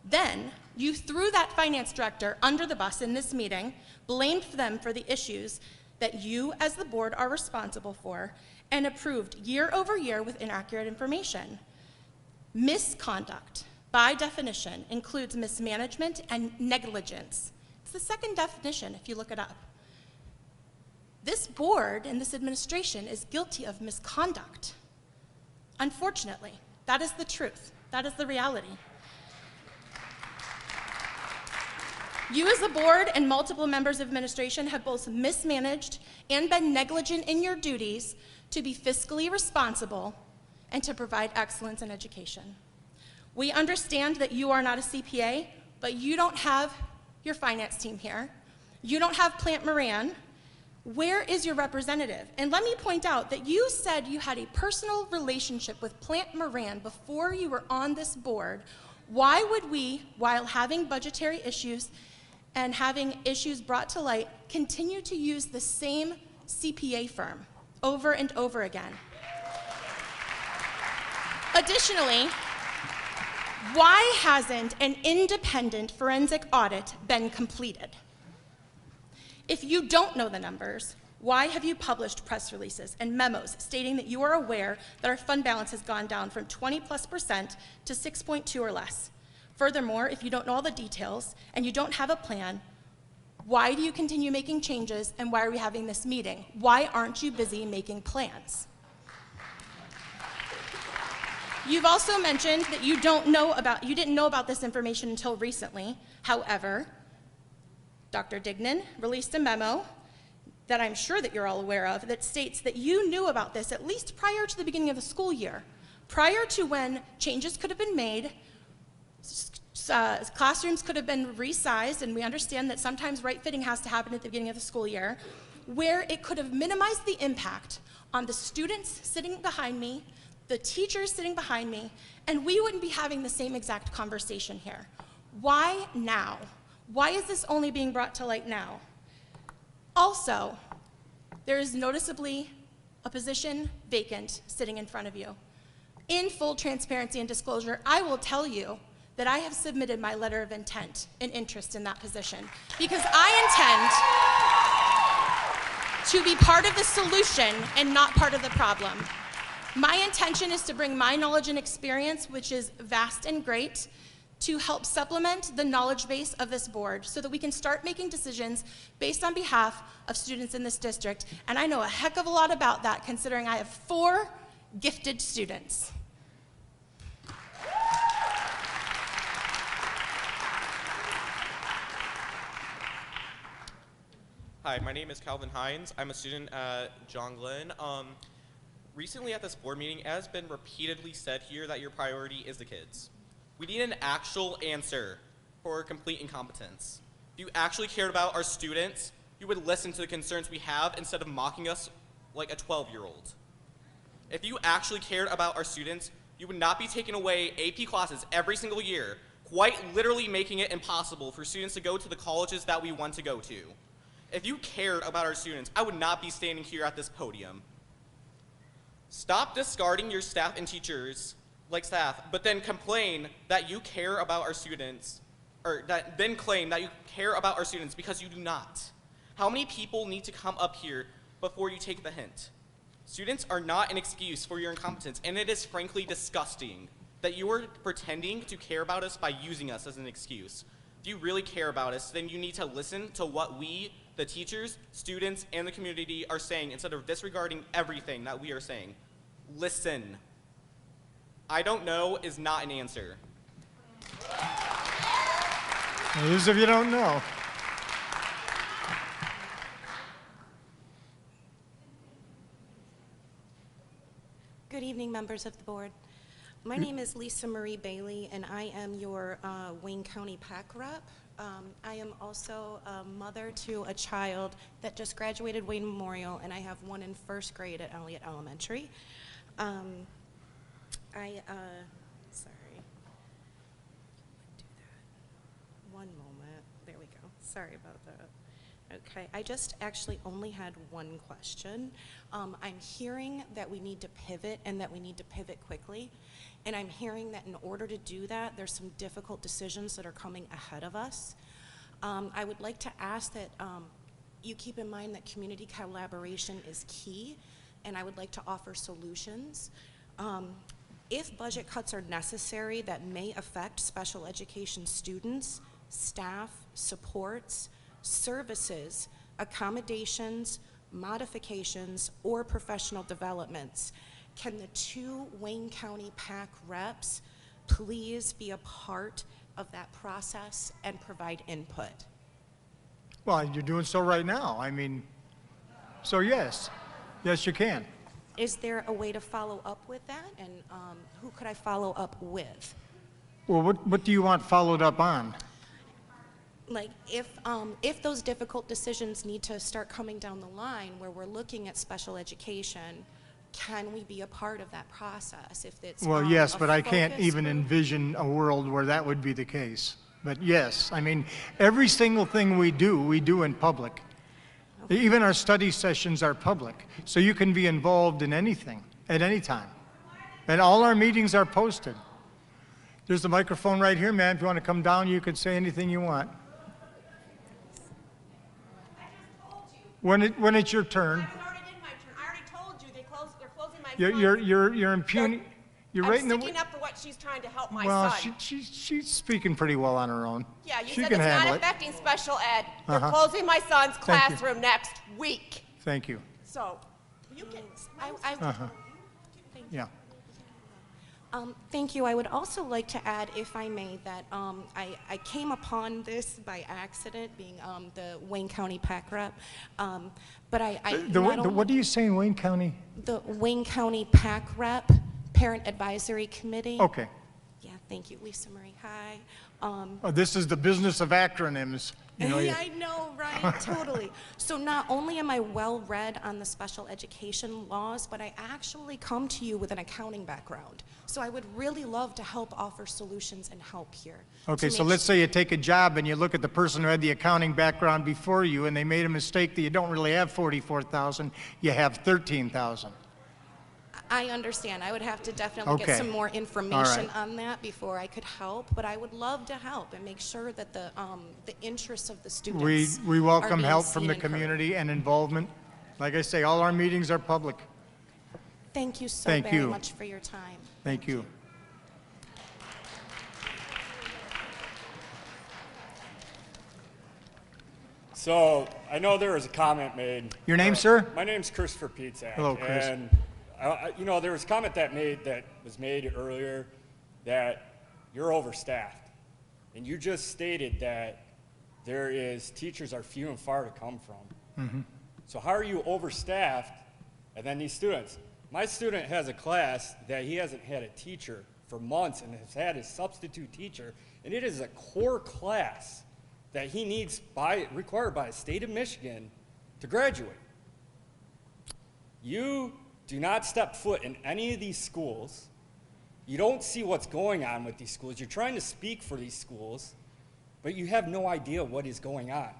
Then you threw that finance director under the bus in this meeting, blamed them for the issues that you as the board are responsible for, and approved year over year with inaccurate information. Misconduct, by definition, includes mismanagement and negligence. It's the second definition if you look it up. This board and this administration is guilty of misconduct. Unfortunately, that is the truth. That is the reality. You as a board and multiple members of administration have both mismanaged and been negligent in your duties to be fiscally responsible and to provide excellence in education. We understand that you are not a CPA, but you don't have your finance team here. You don't have Plant Moran. Where is your representative? And let me point out that you said you had a personal relationship with Plant Moran before you were on this board. Why would we, while having budgetary issues and having issues brought to light, continue to use the same CPA firm over and over again? Additionally, why hasn't an independent forensic audit been completed? If you don't know the numbers, why have you published press releases and memos stating that you are aware that our fund balance has gone down from 20+% to 6.2 or less? Furthermore, if you don't know all the details and you don't have a plan, why do you continue making changes and why are we having this meeting? Why aren't you busy making plans? You've also mentioned that you didn't know about this information until recently. However, Dr. Dignan released a memo that I'm sure that you're all aware of that states that you knew about this at least prior to the beginning of the school year, prior to when changes could have been made, classrooms could have been resized, and we understand that sometimes right fitting has to happen at the beginning of the school year, where it could have minimized the impact on the students sitting behind me, the teachers sitting behind me, and we wouldn't be having the same exact conversation here. Why now? Why is this only being brought to light now? Also, there is noticeably a position vacant sitting in front of you. In full transparency and disclosure, I will tell you that I have submitted my letter of intent and interest in that position because I intend to be part of the solution and not part of the problem. My intention is to bring my knowledge and experience, which is vast and great, to help supplement the knowledge base of this board so that we can start making decisions based on behalf of students in this district. And I know a heck of a lot about that considering I have 4 gifted students. Hi, my name is Calvin Hines. I'm a student at John Glenn. Recently at this board meeting, it has been repeatedly said here that your priority is the kids. We need an actual answer for complete incompetence. If you actually cared about our students, you would listen to the concerns we have instead of mocking us like a 12-year-old. If you actually cared about our students, you would not be taking away AP classes every single year, quite literally making it impossible for students to go to the colleges that we want to go to. If you cared about our students, I would not be standing here at this podium. Stop discarding your staff and teachers like staff, but then complain that you care about our students, or then claim that you care about our students because you do not. How many people need to come up here before you take the hint? Students are not an excuse for your incompetence, and it is frankly disgusting that you are pretending to care about us by using us as an excuse. If you really care about us, then you need to listen to what we, the teachers, students, and the community are saying instead of disregarding everything that we are saying. Listen. I don't know is not an answer. Those of you don't know. Good evening, members of the board. My name is Lisa Marie Bailey, and I am your Wayne County PAC rep. I am also a mother to a child that just graduated Wayne Memorial, and I have one in first grade at Elliott Elementary. Sorry. Do that. One moment. There we go. Sorry about that. Okay, I just actually only had one question. I'm hearing that we need to pivot and that we need to pivot quickly. And I'm hearing that in order to do that, there's some difficult decisions that are coming ahead of us. I would like to ask that you keep in mind that community collaboration is key, and I would like to offer solutions. If budget cuts are necessary that may affect special education students, staff, supports, services, accommodations, modifications, or professional developments, can the two Wayne County PAC reps please be a part of that process and provide input? Well, you're doing so right now. I mean, so yes. Yes, you can. Is there a way to follow up with that? And who could I follow up with? Well, what do you want followed up on? Like, if those difficult decisions need to start coming down the line where we're looking at special education, can we be a part of that process? If it's Well, yes, a but I can't focus even group? envision a world where that would be the case. But yes, I mean, every single thing we do in public. Even our study sessions are public, so you can be involved in anything at any time. And all our meetings are posted. There's the microphone right here, man. If you want to come down, you can say anything you want. When it's your turn. I already did my turn. I already told you they're closing my You're impugning. You're right in the way. I'm sticking up for what she's trying to help my Well, son. she's speaking pretty well on her own. Yeah, you she said can it's handle not it. affecting special ed. They're Uh-huh. closing my son's Thank you. classroom next week. Thank you. So, you can. Uh-huh. Yeah. Thank you. I would also like to add, if I may, that I came upon this by accident, being the Wayne County PAC rep. But What do you say in Wayne County? The Wayne County PAC rep, Parent Advisory Committee. Okay. Yeah, thank you. Lisa Marie, hi. Oh, this is the business of acronyms. You know, I know, right? Totally. So not only am I well-read on the special education laws, but I actually come to you with an accounting background. So I would really love to help offer solutions and help here. Okay, to so make let's say you take a job and you look at the person who had the accounting background before you and they made a mistake that you don't really have 44,000, you have 13,000. I understand. I would have to definitely Okay. get some more information right. on that before I could help, but I would love to help and make sure that the interests of the students We are welcome being help from seen the and heard. community and involvement. Like I say, all our meetings are public. Thank you so Thank very you. much for your time. Thank you. So I know there was a comment made. Your name, sir? My name's Christopher Pietzak. Hello, Chris. And you know, there was a comment that was made earlier that you're overstaffed, and you just stated that teachers are few and far to come from. So how are you overstaffed? And then these students, my student has a class that he hasn't had a teacher for months and has had his substitute teacher, and it is a core class that he needs required by the state of Michigan to graduate. You do not step foot in any of these schools. You don't see what's going on with these schools. You're trying to speak for these schools, but you have no idea what is going on.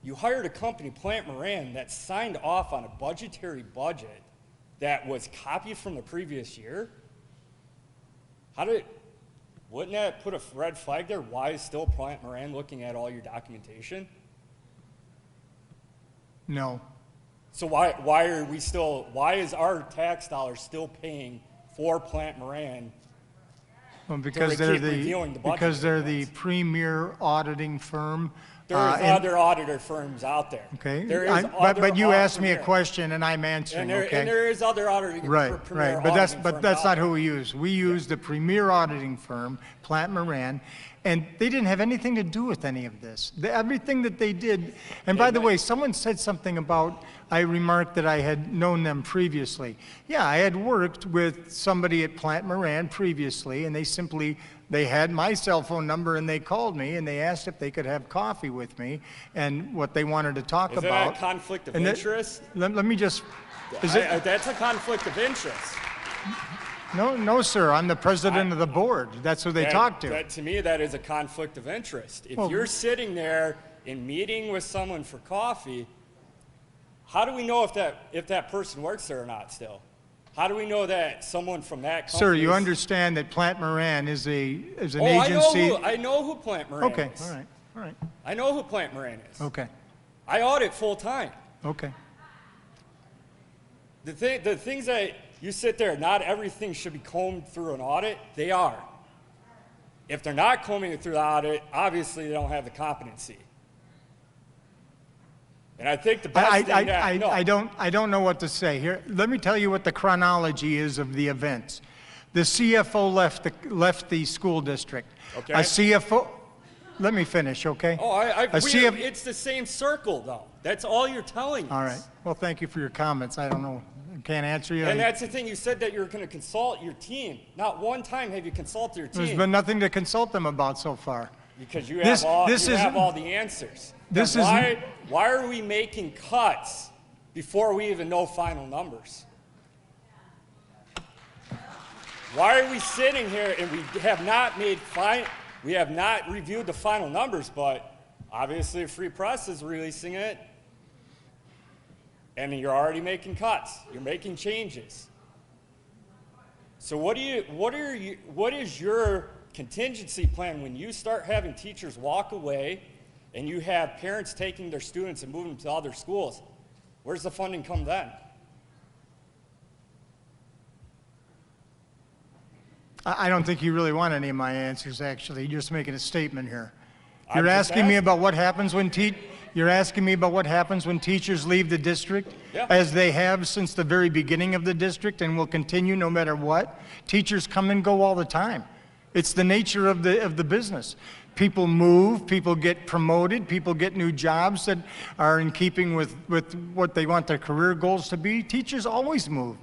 You hired a company, Plant Moran, that signed off on a budgetary budget that was copied from the previous year. Wouldn't that put a red flag there? Why is still Plant Moran looking at all your documentation? No. So why is our tax dollars still paying for Plant Moran? Well, because Till they they're keep reviewing the budget the premier auditing firm. There's and- other auditor firms out there. Okay, There is but you asked me a Premier. question and I'm answering, And okay? there is other auditing Right, premier right, but auditing firms that's out not there. who we use. We use the premier auditing firm, Plant Moran, and they didn't have anything to do with any of this. Everything that they did, and by the way, someone said something about, I remarked that I had known them previously. Yeah, I had worked with somebody at Plant Moran previously, and they had my cell phone number and they called me and they asked if they could have coffee with me and what they wanted to talk Is about. that a conflict of And that- interest? Let me just, is it? That's a conflict of interest. No, sir, I'm the president of the board. That's who they talk to. To me, that is a conflict of interest. If Well- you're sitting there in meeting with someone for coffee, how do we know if that person works there or not still? How do we know that someone from that company Sir, you is- understand that Plant Moran is an Oh, agency? I know who Plant Moran Okay, is. all right. I know who Plant Moran is. Okay, I audit full time. okay. The things that you sit there, not everything should be combed through an audit. They are. If they're not combing it through the audit, obviously they don't have the competency. And I think the best thing that no. I don't know what to say here. Let me tell you what the chronology is of the events. The CFO left the school district. Okay. A CFO, let me finish, okay? Oh, CFO it's the same circle, though. That's all you're telling us. All right. Well, thank you for your comments. I don't know. I can't answer you. And that's the thing. You said that you were going to consult your team. Not one time have you consulted your team. There's been nothing to consult them about so far. Because you have all the answers. This Then is why are we making cuts before we even know final numbers? Why are we sitting here and we have not reviewed the final numbers, but obviously Free Press is releasing it, and you're already making cuts. You're making changes. So what is your contingency plan when you start having teachers walk away and you have parents taking their students and moving them to other schools? Where's the funding come then? I don't think you really want any of my answers, actually. You're just making a statement here. I'm You're just asking me asking. about what happens when you're asking me about what happens when teachers leave the district, Yeah. as they have since the very beginning of the district and will continue no matter what. Teachers come and go all the time. It's the nature of the business. People move, people get promoted, people get new jobs that are in keeping with what they want their career goals to be. Teachers always move.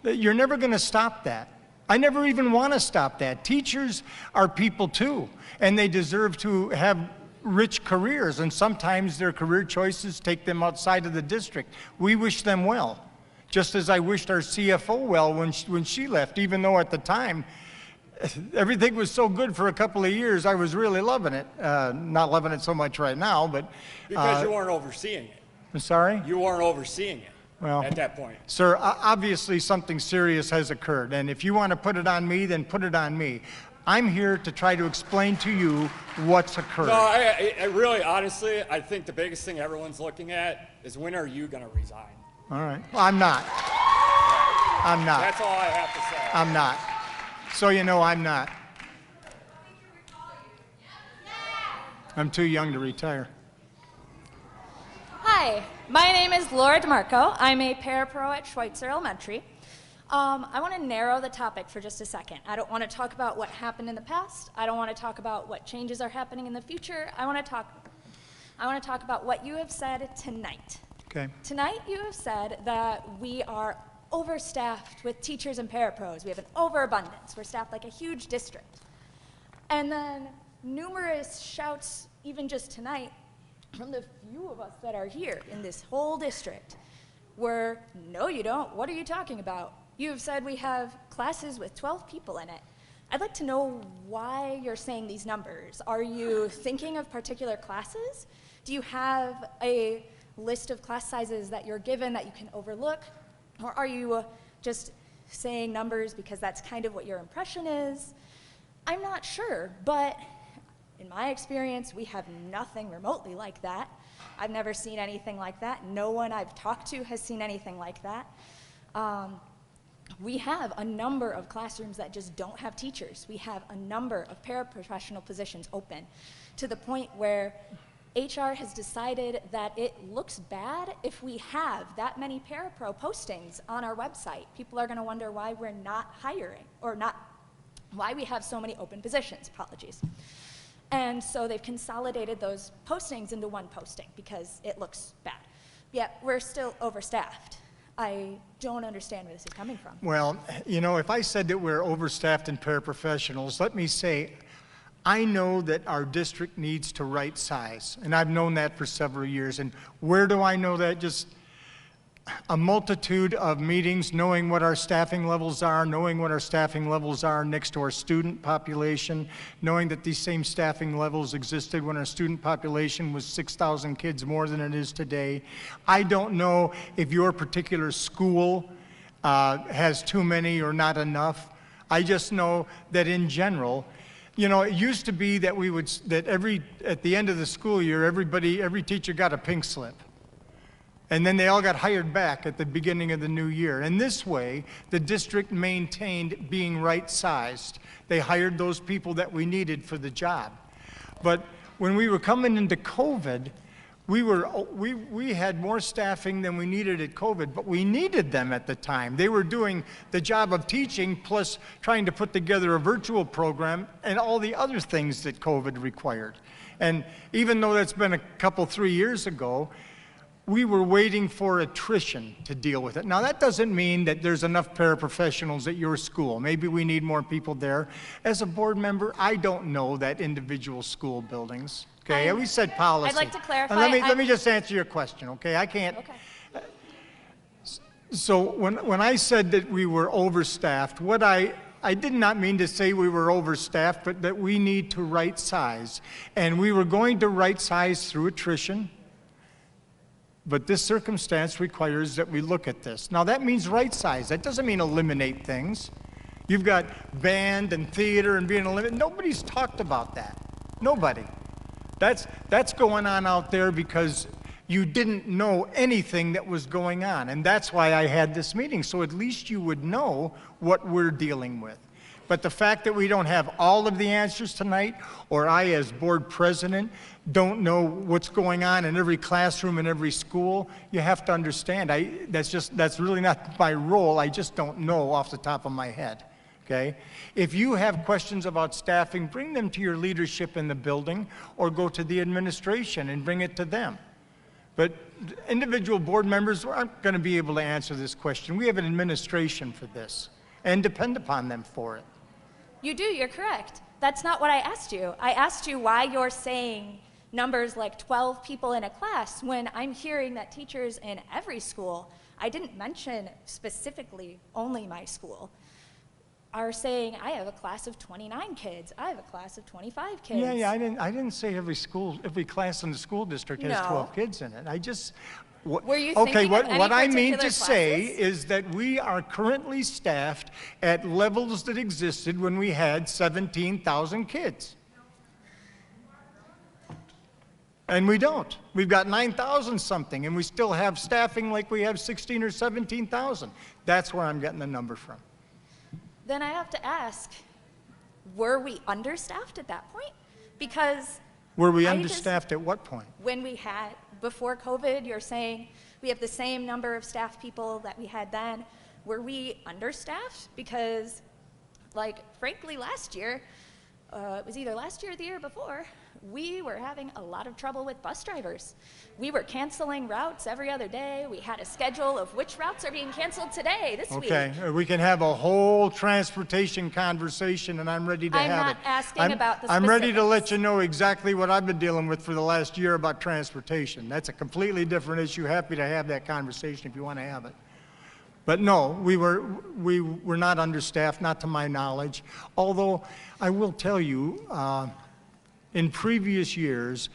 You're never going to stop that. I never even want to stop that. Teachers are people too, and they deserve to have rich careers, and sometimes their career choices take them outside of the district. We wish them well, just as I wished our CFO well when she left, even though at the time everything was so good for a couple of years. I was really loving it. Not loving it so much right now, but Because you weren't overseeing it. I'm sorry? You weren't overseeing it at that point. Sir, obviously something serious has occurred, and if you want to put it on me, then put it on me. I'm here to try to explain to you what's occurred. No, I really, honestly, I think the biggest thing everyone's looking at is when are you going to resign? All right. Well, I'm not. I'm not. That's all I have to say. I'm not. So you know I'm not. I'm too young to retire. Hi, my name is Laura DeMarco. I'm a parapro at Schweitzer Elementary. I want to narrow the topic for just a second. I don't want to talk about what happened in the past. I don't want to talk about what changes are happening in the future. I want to talk I want to talk about what you have said tonight. Okay. Tonight, you have said that we are overstaffed with teachers and parapros. We have an overabundance. We're staffed like a huge district. And then numerous shouts, even just tonight, from the few of us that are here in this whole district, were, no, you don't. What are you talking about? You have said we have classes with 12 people in it. I'd like to know why you're saying these numbers. Are you thinking of particular classes? Do you have a list of class sizes that you're given that you can overlook? Or are you just saying numbers because that's kind of what your impression is? I'm not sure, but in my experience, we have nothing remotely like that. I've never seen anything like that. No one I've talked to has seen anything like that. We have a number of classrooms that just don't have teachers. We have a number of paraprofessional positions open, to the point where HR has decided that it looks bad if we have that many parapro postings on our website. People are going to wonder why we're not hiring, or why we have so many open positions, apologies. And so they've consolidated those postings into one posting because it looks bad. Yet we're still overstaffed. I don't understand where this is coming from. Well, you know, if I said that we're overstaffed in paraprofessionals, let me say, I know that our district needs to right size, and I've known that for several years. And where do I know that? Just a multitude of meetings, knowing what our staffing levels are, knowing what our staffing levels are next to our student population, knowing that these same staffing levels existed when our student population was 6,000 kids more than it is today. I don't know if your particular school has too many or not enough. I just know that in general, you know, it used to be that at the end of the school year, every teacher got a pink slip. And then they all got hired back at the beginning of the new year. And this way, the district maintained being right-sized. They hired those people that we needed for the job. But when we were coming into COVID, we had more staffing than we needed at COVID, but we needed them at the time. They were doing the job of teaching plus trying to put together a virtual program and all the other things that COVID required. And even though that's been 3 years ago, we were waiting for attrition to deal with it. Now, that doesn't mean that there's enough paraprofessionals at your school. Maybe we need more people there. As a board member, I don't know that individual school buildings. Okay, we said policy. I'd like to clarify. Let me just answer your question, okay? I can't. Okay. So when I said that we were overstaffed, I did not mean to say we were overstaffed, but that we need to right size. And we were going to right size through attrition. But this circumstance requires that we look at this. Now, that means right size. That doesn't mean eliminate things. You've got band and theater and being eliminated. Nobody's talked about that. Nobody. That's going on out there because you didn't know anything that was going on. And that's why I had this meeting, so at least you would know what we're dealing with. But the fact that we don't have all of the answers tonight, or I as board president don't know what's going on in every classroom in every school, you have to understand, that's really not my role. I just don't know off the top of my head, okay? If you have questions about staffing, bring them to your leadership in the building, or go to the administration and bring it to them. But individual board members aren't going to be able to answer this question. We have an administration for this, and depend upon them for it. You do, you're correct. That's not what I asked you. I asked you why you're saying numbers like 12 people in a class when I'm hearing that teachers in every school, I didn't mention specifically only my school, are saying I have a class of 29 kids, I have a class of 25 kids. Yeah, I didn't say every class in the school district has 12 kids in it. I just, Were you thinking of any what I mean to particular say classes? is that we are currently staffed at levels that existed when we had 17,000 kids. And we don't. We've got 9,000 something, and we still have staffing like we have 16 or 17,000. That's where I'm getting the number from. Then I have to ask, were we understaffed at that point? Because Were we understaffed at what point? when we had, before COVID, you're saying we have the same number of staff people that we had then. Were we understaffed? Because, like, frankly, last year, it was either last year or the year before, we were having a lot of trouble with bus drivers. We were canceling routes every other day. We had a schedule of which routes are being canceled today, this week. Okay, we can have a whole transportation conversation, and I'm ready to I'm have not it. asking about the I'm ready to specifics. let you know exactly what I've been dealing with for the last year about transportation. That's a completely different issue. Happy to have that conversation if you want to have it. But no, we were not understaffed, not to my knowledge. Although I will tell you, in previous years,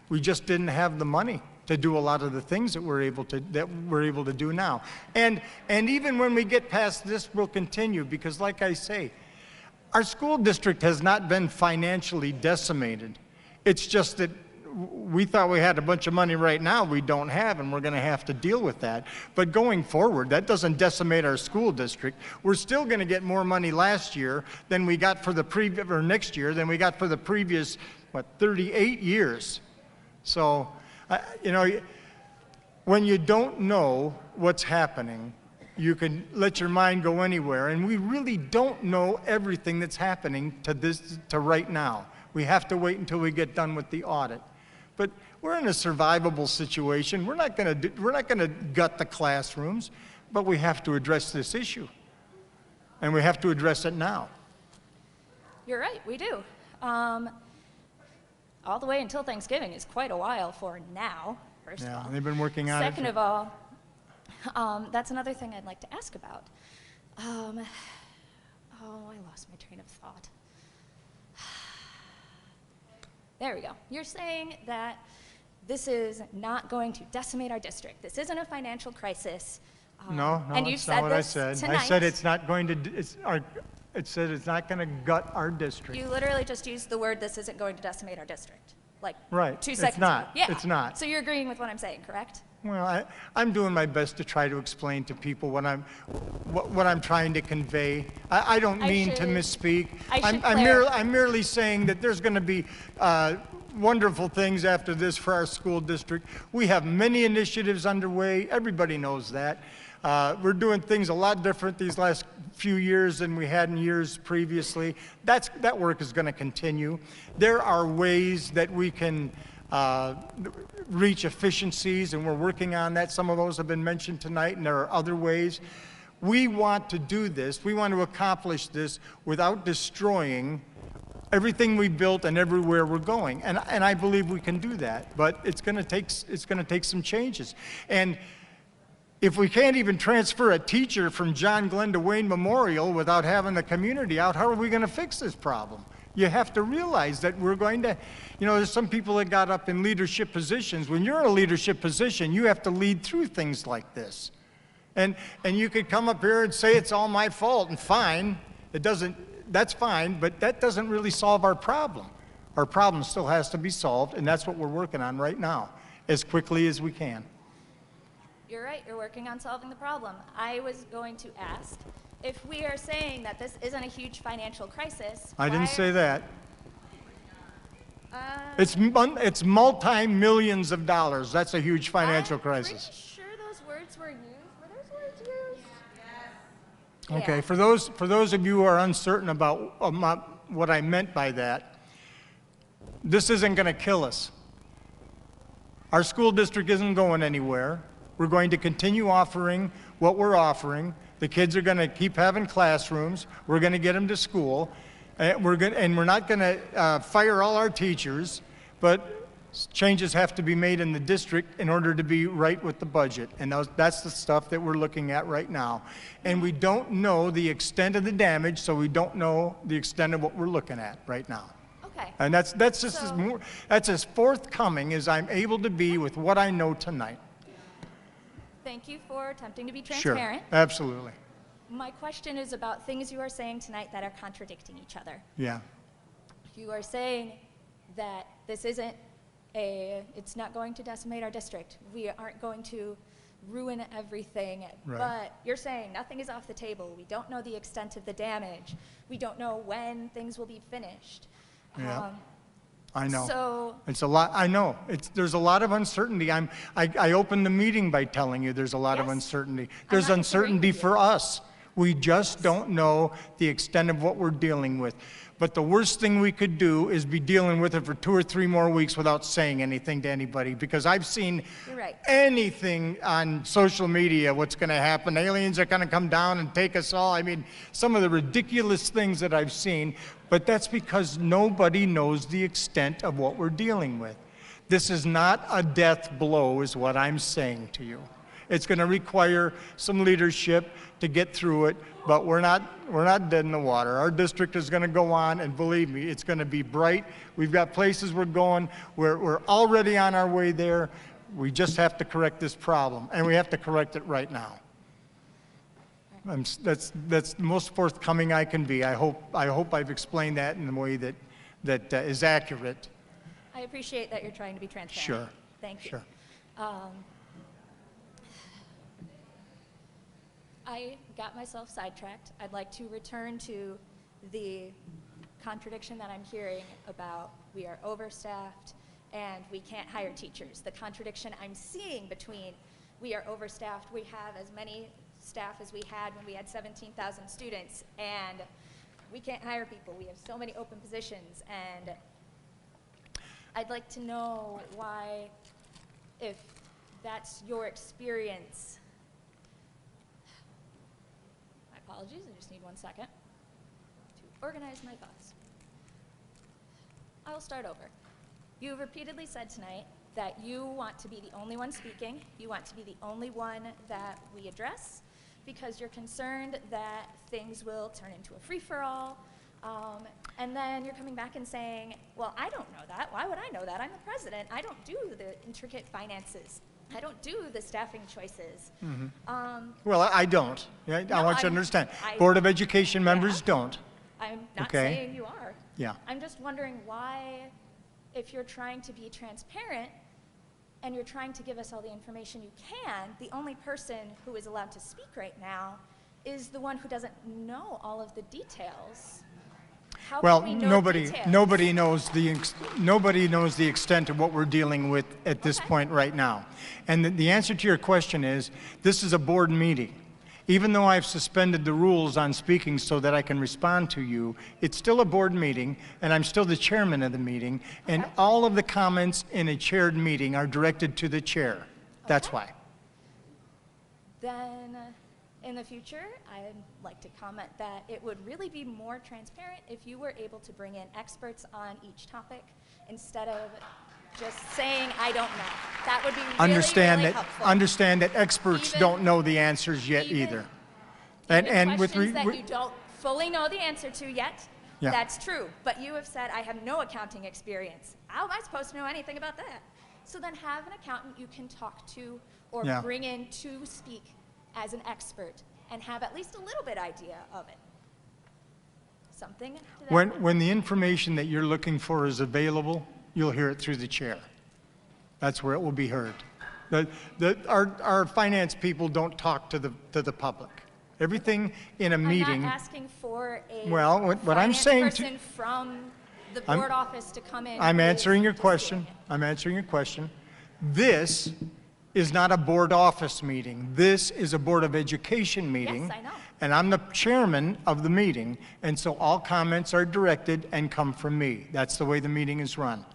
we just didn't have the money to do a lot of the things that we're able to do now. And even when we get past this, we'll continue, because like I say, our school district has not been financially decimated. It's just that we thought we had a bunch of money right now we don't have, and we're going to have to deal with that. But going forward, that doesn't decimate our school district. We're still going to get more money last year than we got for the or next year than we got for the previous, 38 years. So, you know, when you don't know what's happening, you can let your mind go anywhere, and we really don't know everything that's happening to right now. We have to wait until we get done with the audit. But we're in a survivable situation. We're not going to gut the classrooms, but we have to address this issue, and we have to address it now. You're right, we do. All the way until Thanksgiving is quite a while for now, first of all. They've been working on it. Second of all, that's another thing I'd like to ask about. Oh, I lost my train of thought. There we go. You're saying that this is not going to decimate our district. This isn't a financial crisis. No, and you've that's said not what I this said. tonight. I said it's not going to, it said it's not going to gut our district. You literally just used the word, this isn't going to decimate our district. Like Right. 2 It's seconds not. ago. Yeah. It's not. So you're agreeing with what I'm saying, correct? Well, I'm doing my best to try to explain to people what I'm trying to convey. I don't mean to misspeak. I'm merely saying that there's going to be wonderful things after this for our school district. We have many initiatives underway. Everybody knows that. We're doing things a lot different these last few years than we had in years previously. That work is going to continue. There are ways that we can reach efficiencies, and we're working on that. Some of those have been mentioned tonight, and there are other ways. We want to do this. We want to accomplish this without destroying everything we built and everywhere we're going. And I believe we can do that, but it's going to take some changes. And if we can't even transfer a teacher from John Glenn to Wayne Memorial without having the community out, how are we going to fix this problem? You have to realize that we're going to, you know, there's some people that got up in leadership positions. When you're in a leadership position, you have to lead through things like this. And you could come up here and say it's all my fault, and fine, that's fine, but that doesn't really solve our problem. Our problem still has to be solved, and that's what we're working on right now, as quickly as we can. You're right, you're working on solving the problem. I was going to ask, if we are saying that this isn't a huge financial crisis, I didn't say that. It's multi-millions of dollars. That's a huge financial crisis. I'm pretty sure those words were used. Were those words used? Yes. Okay, Yeah. for those of you who are uncertain about what I meant by that, this isn't going to kill us. Our school district isn't going anywhere. We're going to continue offering what we're offering. The kids are going to keep having classrooms. We're going to get them to school. And we're not going to fire all our teachers, but changes have to be made in the district in order to be right with the budget. And that's the stuff that we're looking at right now. And we don't know the extent of the damage, so we don't know the extent of what we're looking at right now. Okay. And that's as forthcoming as I'm able to be with what I know tonight. Thank you for attempting to be transparent. Sure, absolutely. My question is about things you are saying tonight that are contradicting each other. Yeah. You are saying that this isn't it's not going to decimate our district. We aren't going to ruin everything. Right. But you're saying nothing is off the table. We don't know the extent of the damage. We don't know when things will be finished. Yeah. I know. So it's a lot. I know. There's a lot of uncertainty. I opened the meeting by telling you there's a lot of uncertainty. There's uncertainty for us. We just don't know the extent of what we're dealing with. But the worst thing we could do is be dealing with it for 2 or 3 more weeks without saying anything to anybody, because I've seen You're right. anything on social media, what's going to happen. Aliens are going to come down and take us all. I mean, some of the ridiculous things that I've seen, but that's because nobody knows the extent of what we're dealing with. This is not a death blow, is what I'm saying to you. It's going to require some leadership to get through it, but we're not dead in the water. Our district is going to go on, and believe me, it's going to be bright. We've got places we're going. We're already on our way there. We just have to correct this problem, and we have to correct it right now. That's the most forthcoming I can be. I hope I've explained that in a way that is accurate. I appreciate that you're trying to be transparent. Sure. Thank you. Sure. I got myself sidetracked. I'd like to return to the contradiction that I'm hearing about we are overstaffed and we can't hire teachers. The contradiction I'm seeing between we are overstaffed, we have as many staff as we had when we had 17,000 students, and we can't hire people. We have so many open positions, and I'd like to know why, if that's your experience. My apologies, I just need 1 second to organize my thoughts. I will start over. You have repeatedly said tonight that you want to be the only one speaking, you want to be the only one that we address, because you're concerned that things will turn into a free-for-all, and then you're coming back and saying, well, I don't know that. Why would I know that? I'm the president. I don't do the intricate finances. I don't do the staffing choices. Well, I don't. I No, want you to I'm- understand. I- Board of Education members don't. I'm not Okay. saying you are. Yeah. I'm just wondering why, if you're trying to be transparent and you're trying to give us all the information you can, the only person who is allowed to speak right now is the one who doesn't know all of the details. How Well, can we know nobody details? nobody knows the extent of what we're dealing with at this point right now. And the answer to your question is, this is a board meeting. Even though I've suspended the rules on speaking so that I can respond to you, it's still a board meeting, and I'm still the chairman of the meeting, and all of the comments in a chaired meeting are directed to the chair. That's why. Then, in the future, I'd like to comment that it would really be more transparent if you were able to bring in experts on each topic instead of just saying, I don't know. That would be really, Understand really that helpful. understand that experts Even- don't know the answers yet even- either. Even with questions that you don't fully know the answer to yet, Yeah. that's true. But you have said, I have no accounting experience. How am I supposed to know anything about that? So then have an accountant you can talk to or Yeah. bring in to speak as an expert and have at least a little bit idea of it. Something to that When the information that you're looking for is available, you'll hear it through the chair. That's where it will be heard. Our finance people don't talk to the public. Everything in a meeting. I'm not asking for a Well, what I'm finance saying person from the I'm- board office to come in. I'm who is answering your just question. I'm answering your question. This is not a board office meeting. This is a Board of Education meeting. Yes, I know. And I'm the chairman of the meeting, and so all comments are directed and come from me. That's the way the meeting is run.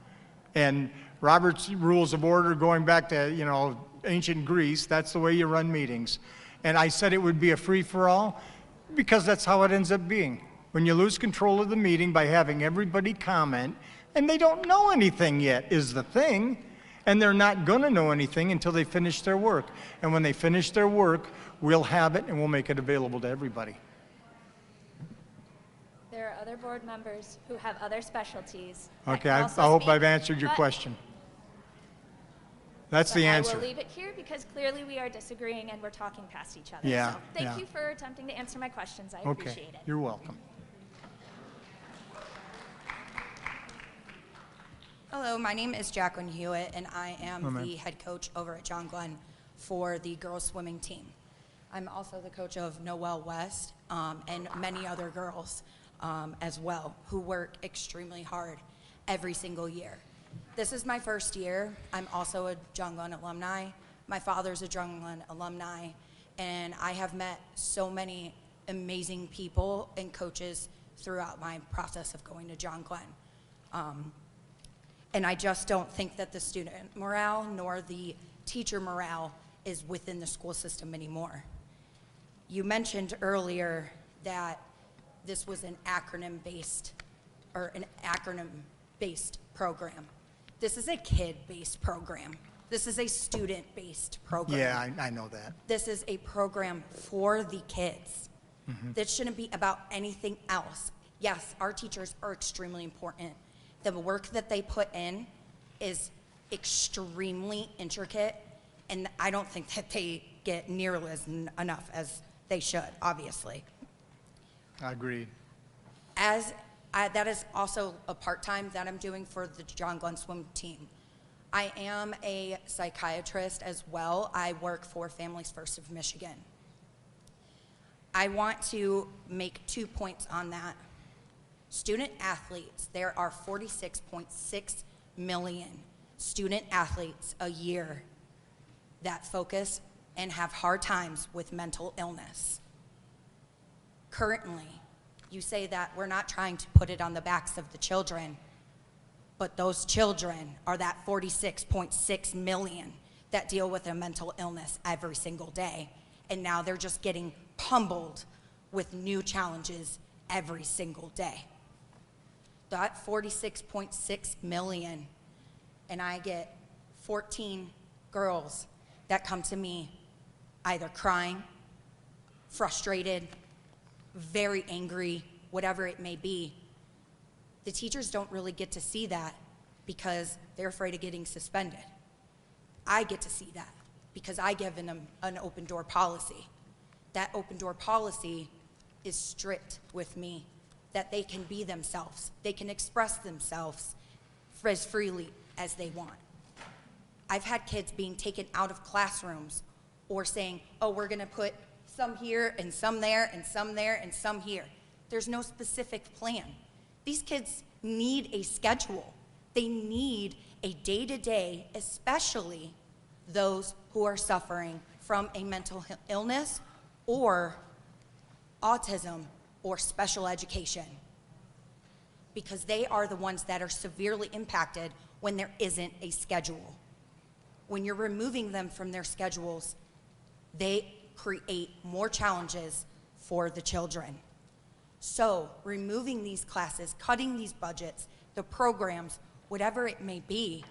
And Robert's Rules of Order, going back to, ancient Greece, that's the way you run meetings. And I said it would be a free-for-all because that's how it ends up being. When you lose control of the meeting by having everybody comment, and they don't know anything yet is the thing, and they're not going to know anything until they finish their work. And when they finish their work, we'll have it and we'll make it available to everybody. There are other board members who have other specialties. Okay, I hope I've answered your question. That's the answer. I will leave it here because clearly we are disagreeing and we're talking past each other. Yeah, So thank yeah. you for attempting to answer my questions. I Okay, appreciate it. you're welcome. Hello, my name is Jacqueline Hewitt, and I am Hello, ma'am. the head coach over at John Glenn for the girls swimming team. I'm also the coach of Noelle West and many other girls as well who work extremely hard every single year. This is my first year. I'm also a John Glenn alumni. My father's a John Glenn alumni, and I have met so many amazing people and coaches throughout my process of going to John Glenn. And I just don't think that the student morale nor the teacher morale is within the school system anymore. You mentioned earlier that this was an acronym-based program. This is a kid-based program. This is a student-based program. Yeah, I know that. This is a program for the kids. That shouldn't be about anything else. Yes, our teachers are extremely important. The work that they put in is extremely intricate, and I don't think that they get nearly enough as they should, obviously. I agree. That is also a part-time that I'm doing for the John Glenn swim team. I am a psychiatrist as well. I work for Families First of Michigan. I want to make 2 points on that. Student athletes, there are 46.6 million student athletes a year that focus and have hard times with mental illness. Currently, you say that we're not trying to put it on the backs of the children, but those children are that 46.6 million that deal with a mental illness every single day. And now they're just getting pummeled with new challenges every single day. That 46.6 million, and I get 14 girls that come to me either crying, frustrated, very angry, whatever it may be. The teachers don't really get to see that because they're afraid of getting suspended. I get to see that because I give them an open door policy. That open door policy is strict with me, that they can be themselves. They can express themselves as freely as they want. I've had kids being taken out of classrooms or saying, oh, we're gonna put some here and some there and some there and some here. There's no specific plan. These kids need a schedule. They need a day-to-day, especially those who are suffering from a mental illness or autism or special education, because they are the ones that are severely impacted when there isn't a schedule. When you're removing them from their schedules, they create more challenges for the children. So removing these classes, cutting these budgets, the programs, whatever it may be,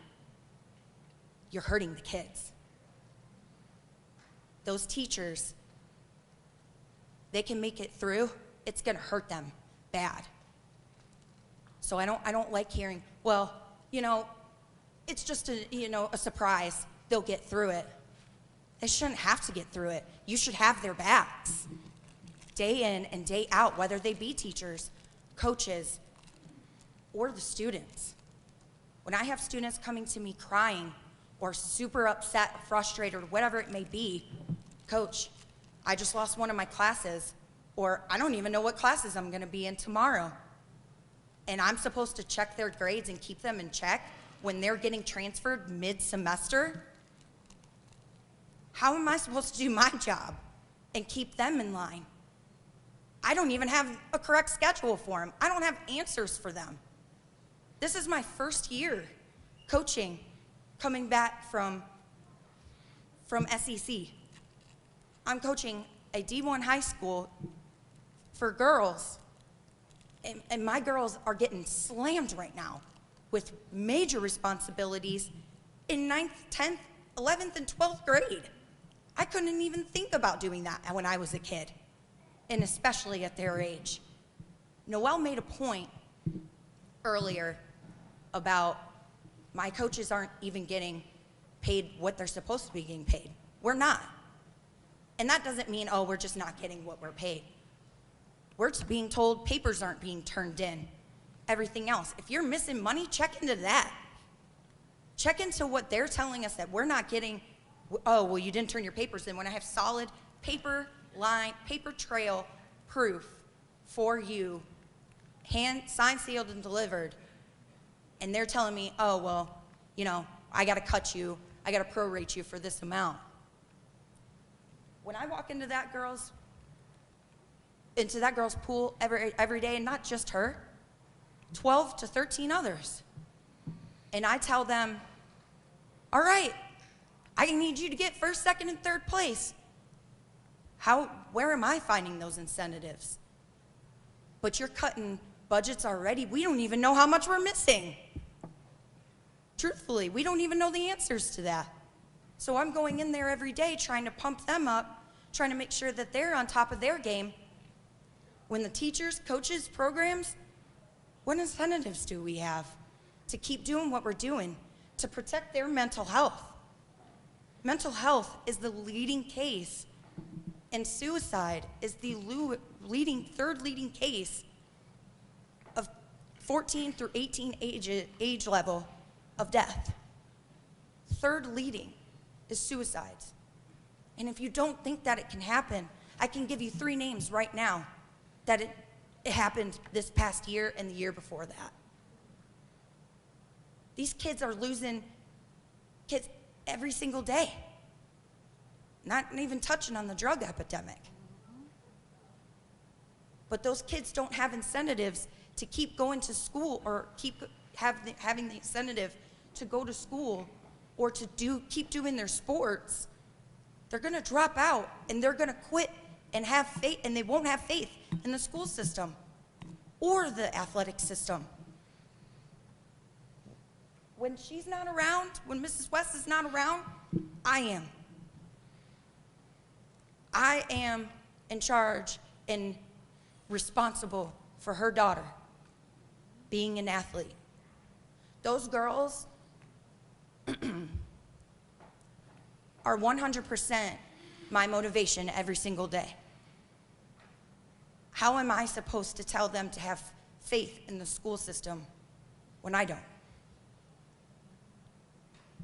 you're hurting the kids. Those teachers, they can make it through, it's gonna hurt them bad. So I don't like hearing, well, you know, it's just a surprise, they'll get through it. They shouldn't have to get through it. You should have their backs, day in and day out, whether they be teachers, coaches, or the students. When I have students coming to me crying or super upset, frustrated, or whatever it may be, coach, I just lost one of my classes, or I don't even know what classes I'm gonna be in tomorrow. And I'm supposed to check their grades and keep them in check when they're getting transferred mid-semester? How am I supposed to do my job and keep them in line? I don't even have a correct schedule for them. I don't have answers for them. This is my first year coaching, coming back from SEC. I'm coaching a D1 high school for girls, and my girls are getting slammed right now with major responsibilities in 9th, 10th, 11th, and 12th grade. I couldn't even think about doing that when I was a kid, and especially at their age. Noelle made a point earlier about my coaches aren't even getting paid what they're supposed to be getting paid. We're not. And that doesn't mean, oh, we're just not getting what we're paid. We're just being told papers aren't being turned in, everything else. If you're missing money, check into that. Check into what they're telling us that we're not getting. Oh, well, you didn't turn your papers in. When I have solid paper trail proof for you, signed, sealed, and delivered, and they're telling me, oh, well, you know, I got to cut you, I got to prorate you for this amount. When I walk into that girl's into that girl's pool every day, and not just her, 12 to 13 others. And I tell them, all right, I need you to get first, second, and third place. Where am I finding those incentives? But you're cutting budgets already. We don't even know how much we're missing. Truthfully, we don't even know the answers to that. So I'm going in there every day trying to pump them up, trying to make sure that they're on top of their game. When the teachers, coaches, programs, what incentives do we have to keep doing what we're doing to protect their mental health? Mental health is the leading case, and suicide is the third leading case of 14 through 18 age level of death. Third leading is suicides. And if you don't think that it can happen, I can give you 3 names right now that it happened this past year and the year before that. These kids are losing kids every single day. Not even touching on the drug epidemic. But those kids don't have incentives to keep going to school or keep having the incentive to go to school or to keep doing their sports. They're gonna drop out and they're gonna quit and have faith, and they won't have faith in the school system or the athletic system. When she's not around, when Mrs. West is not around, I am. I am in charge and responsible for her daughter being an athlete. Those girls are 100% my motivation every single day. How am I supposed to tell them to have faith in the school system when I don't?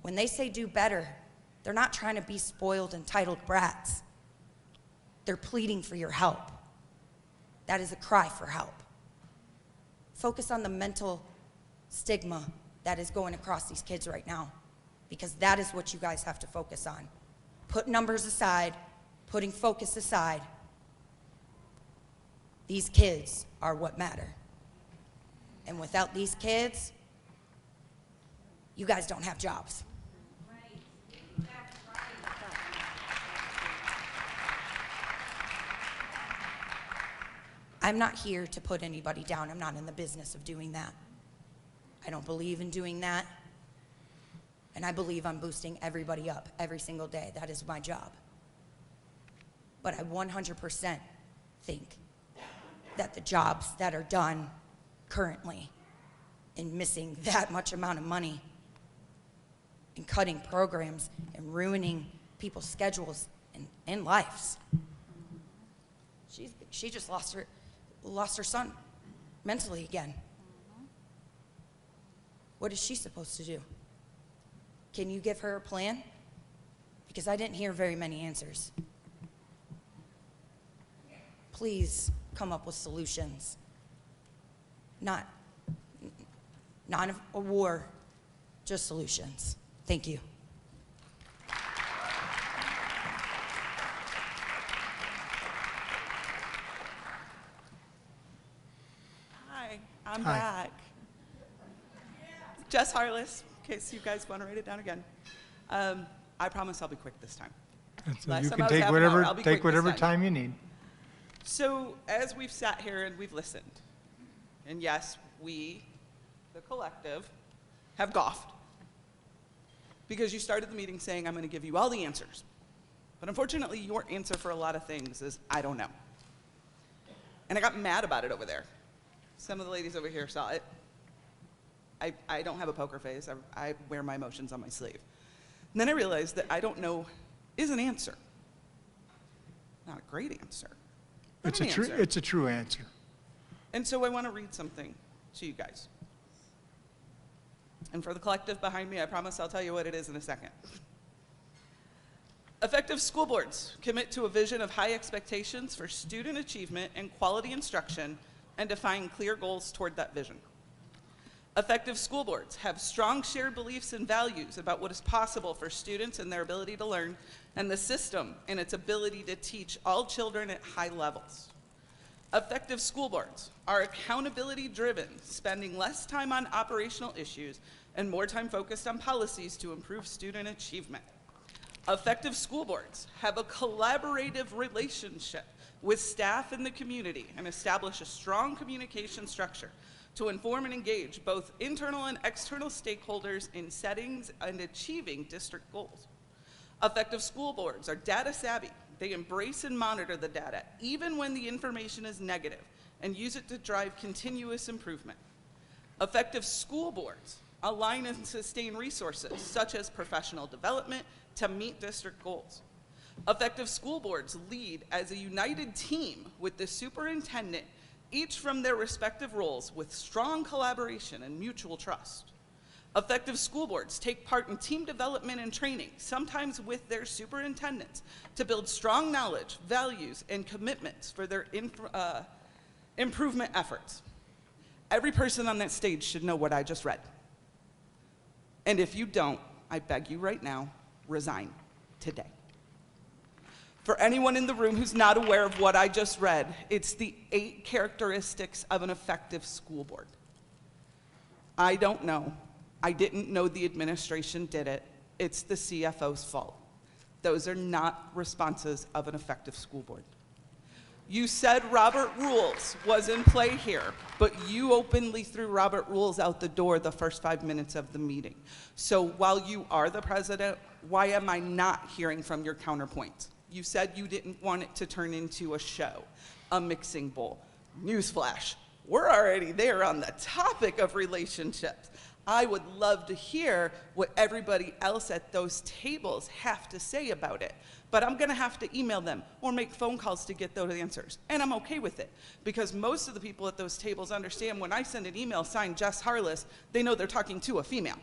When they say do better, they're not trying to be spoiled, entitled brats. They're pleading for your help. That is a cry for help. Focus on the mental stigma that is going across these kids right now, because that is what you guys have to focus on. Put numbers aside, putting focus aside. These kids are what matter. And without these kids, you guys don't have jobs. I'm not here to put anybody down. I'm not in the business of doing that. I don't believe in doing that. And I believe I'm boosting everybody up every single day. That is my job. But I 100% think that the jobs that are done currently in missing that much amount of money and cutting programs and ruining people's schedules and lives. She just lost her son mentally again. What is she supposed to do? Can you give her a plan? Because I didn't hear very many answers. Please come up with solutions. Not a war, just solutions. Thank you. Hi, I'm back. Jess Harless, in case you guys want to write it down again. I promise I'll be quick this time. So Last you time can I was take half an hour, whatever, I'll be quick this whatever time. time you need. So as we've sat here and we've listened, and yes, we, the collective, have golfed. Because you started the meeting saying, I'm going to give you all the answers. But unfortunately, your answer for a lot of things is, I don't know. And I got mad about it over there. Some of the ladies over here saw it. I don't have a poker face. I wear my emotions on my sleeve. And then I realized that I don't know is an answer. Not a great answer. But an answer. It's a true answer. And so I want to read something to you guys. And for the collective behind me, I promise I'll tell you what it is in a second. Effective school boards commit to a vision of high expectations for student achievement and quality instruction and define clear goals toward that vision. Effective school boards have strong shared beliefs and values about what is possible for students and their ability to learn, and the system and its ability to teach all children at high levels. Effective school boards are accountability driven, spending less time on operational issues and more time focused on policies to improve student achievement. Effective school boards have a collaborative relationship with staff and the community and establish a strong communication structure to inform and engage both internal and external stakeholders in settings and achieving district goals. Effective school boards are data savvy. They embrace and monitor the data, even when the information is negative, and use it to drive continuous improvement. Effective school boards align and sustain resources, such as professional development, to meet district goals. Effective school boards lead as a united team with the superintendent, each from their respective roles with strong collaboration and mutual trust. Effective school boards take part in team development and training, sometimes with their superintendents, to build strong knowledge, values, and commitments for their improvement efforts. Every person on that stage should know what I just read. And if you don't, I beg you right now, resign today. For anyone in the room who's not aware of what I just read, it's the 8 characteristics of an effective school board. I don't know. I didn't know the administration did it. It's the CFO's fault. Those are not responses of an effective school board. You said Robert Rules was in play here, but you openly threw Robert Rules out the door the first 5 minutes of the meeting. So while you are the president, why am I not hearing from your counterpoints? You said you didn't want it to turn into a show, a mixing bowl. Newsflash, we're already there on the topic of relationships. I would love to hear what everybody else at those tables have to say about it. But I'm gonna have to email them or make phone calls to get those answers. And I'm okay with it, because most of the people at those tables understand when I send an email signed Jess Harless, they know they're talking to a female.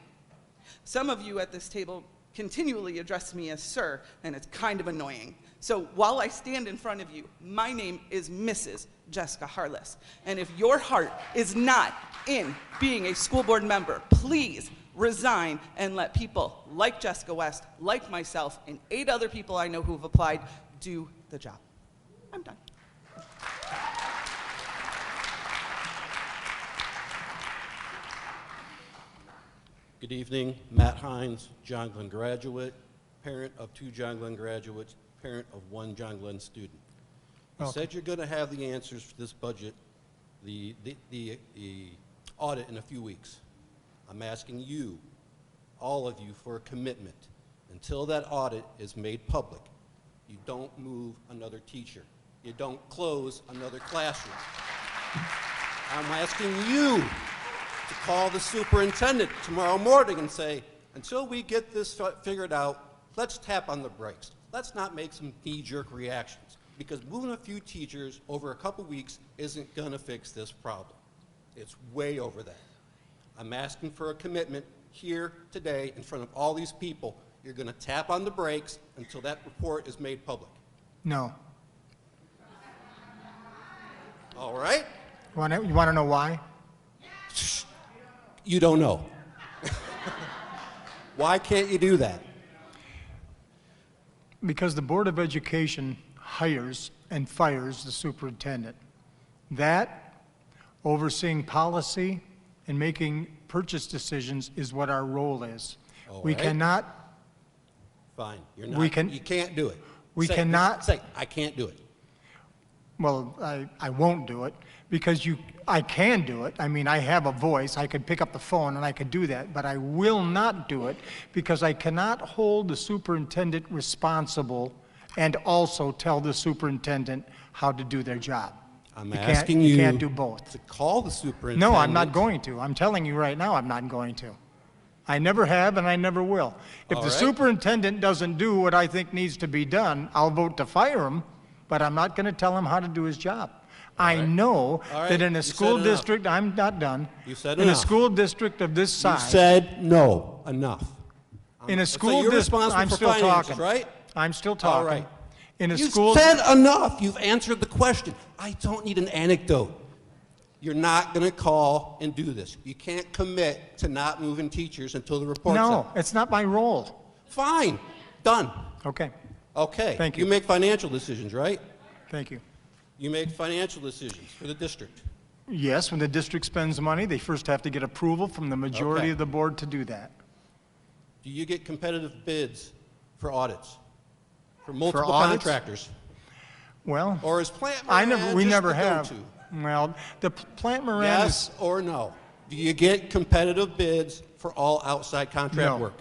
Some of you at this table continually address me as sir, and it's kind of annoying. So while I stand in front of you, my name is Mrs. Jessica Harless. And if your heart is not in being a school board member, please resign and let people like Jessica West, like myself, and 8 other people I know who have applied do the job. I'm done. Good evening, Matt Hines, John Glenn graduate, parent of 2 John Glenn graduates, parent of 1 John Glenn student. You said you're going to have the answers for this budget, the audit in a few weeks. I'm asking you, all of you, for a commitment. Until that audit is made public, you don't move another teacher. You don't close another classroom. I'm asking you to call the superintendent tomorrow morning and say, until we get this figured out, let's tap on the brakes. Let's not make some knee-jerk reactions, because moving a few teachers over a couple weeks isn't going to fix this problem. It's way over that. I'm asking for a commitment here today in front of all these people. You're going to tap on the brakes until that report is made public. No. All right? You want to know why? You don't know. Why can't you do that? Because the Board of Education hires and fires the superintendent. That, overseeing policy and making purchase decisions, is what our role is. All We right. cannot, Fine. You're not, you can't do it. we Say- cannot, Say, I can't do it. well, I won't do it, because I can do it. I mean, I have a voice, I could pick up the phone and I could do that, but I will not do it, because I cannot hold the superintendent responsible and also tell the superintendent how to do their job. I'm You asking you you can't do both. to call the superintendent. No, I'm not going to. I'm telling you right now, I'm not going to. I never have, and I never will. If All the right. superintendent doesn't do what I think needs to be done, I'll vote to fire him, but I'm not going to tell him how to do his job. I know All right. that in a You said school enough. district, I'm not done. You said In a enough. school district of this You size. said no. Enough. In a So school you're district, responsible I'm for still finances, talking. right? I'm still talking. All right. In a You school. said enough. You've answered the question. I don't need an anecdote. You're not going to call and do this. You can't commit to not moving teachers until the report's No, out. it's not my role. Fine. Done. Okay. Okay. Thank you. You make financial decisions, right? Thank you. You make financial decisions for the district. Yes, when the district spends money, they first have to get approval from the majority Okay. of the board to do that. Do you get competitive bids for audits? For multiple audits? contractors? Well, Or is Plant we Moran never just the have. go-to? Well, the Plant Moran Yes or no? Do you get competitive bids for all outside contract No. work?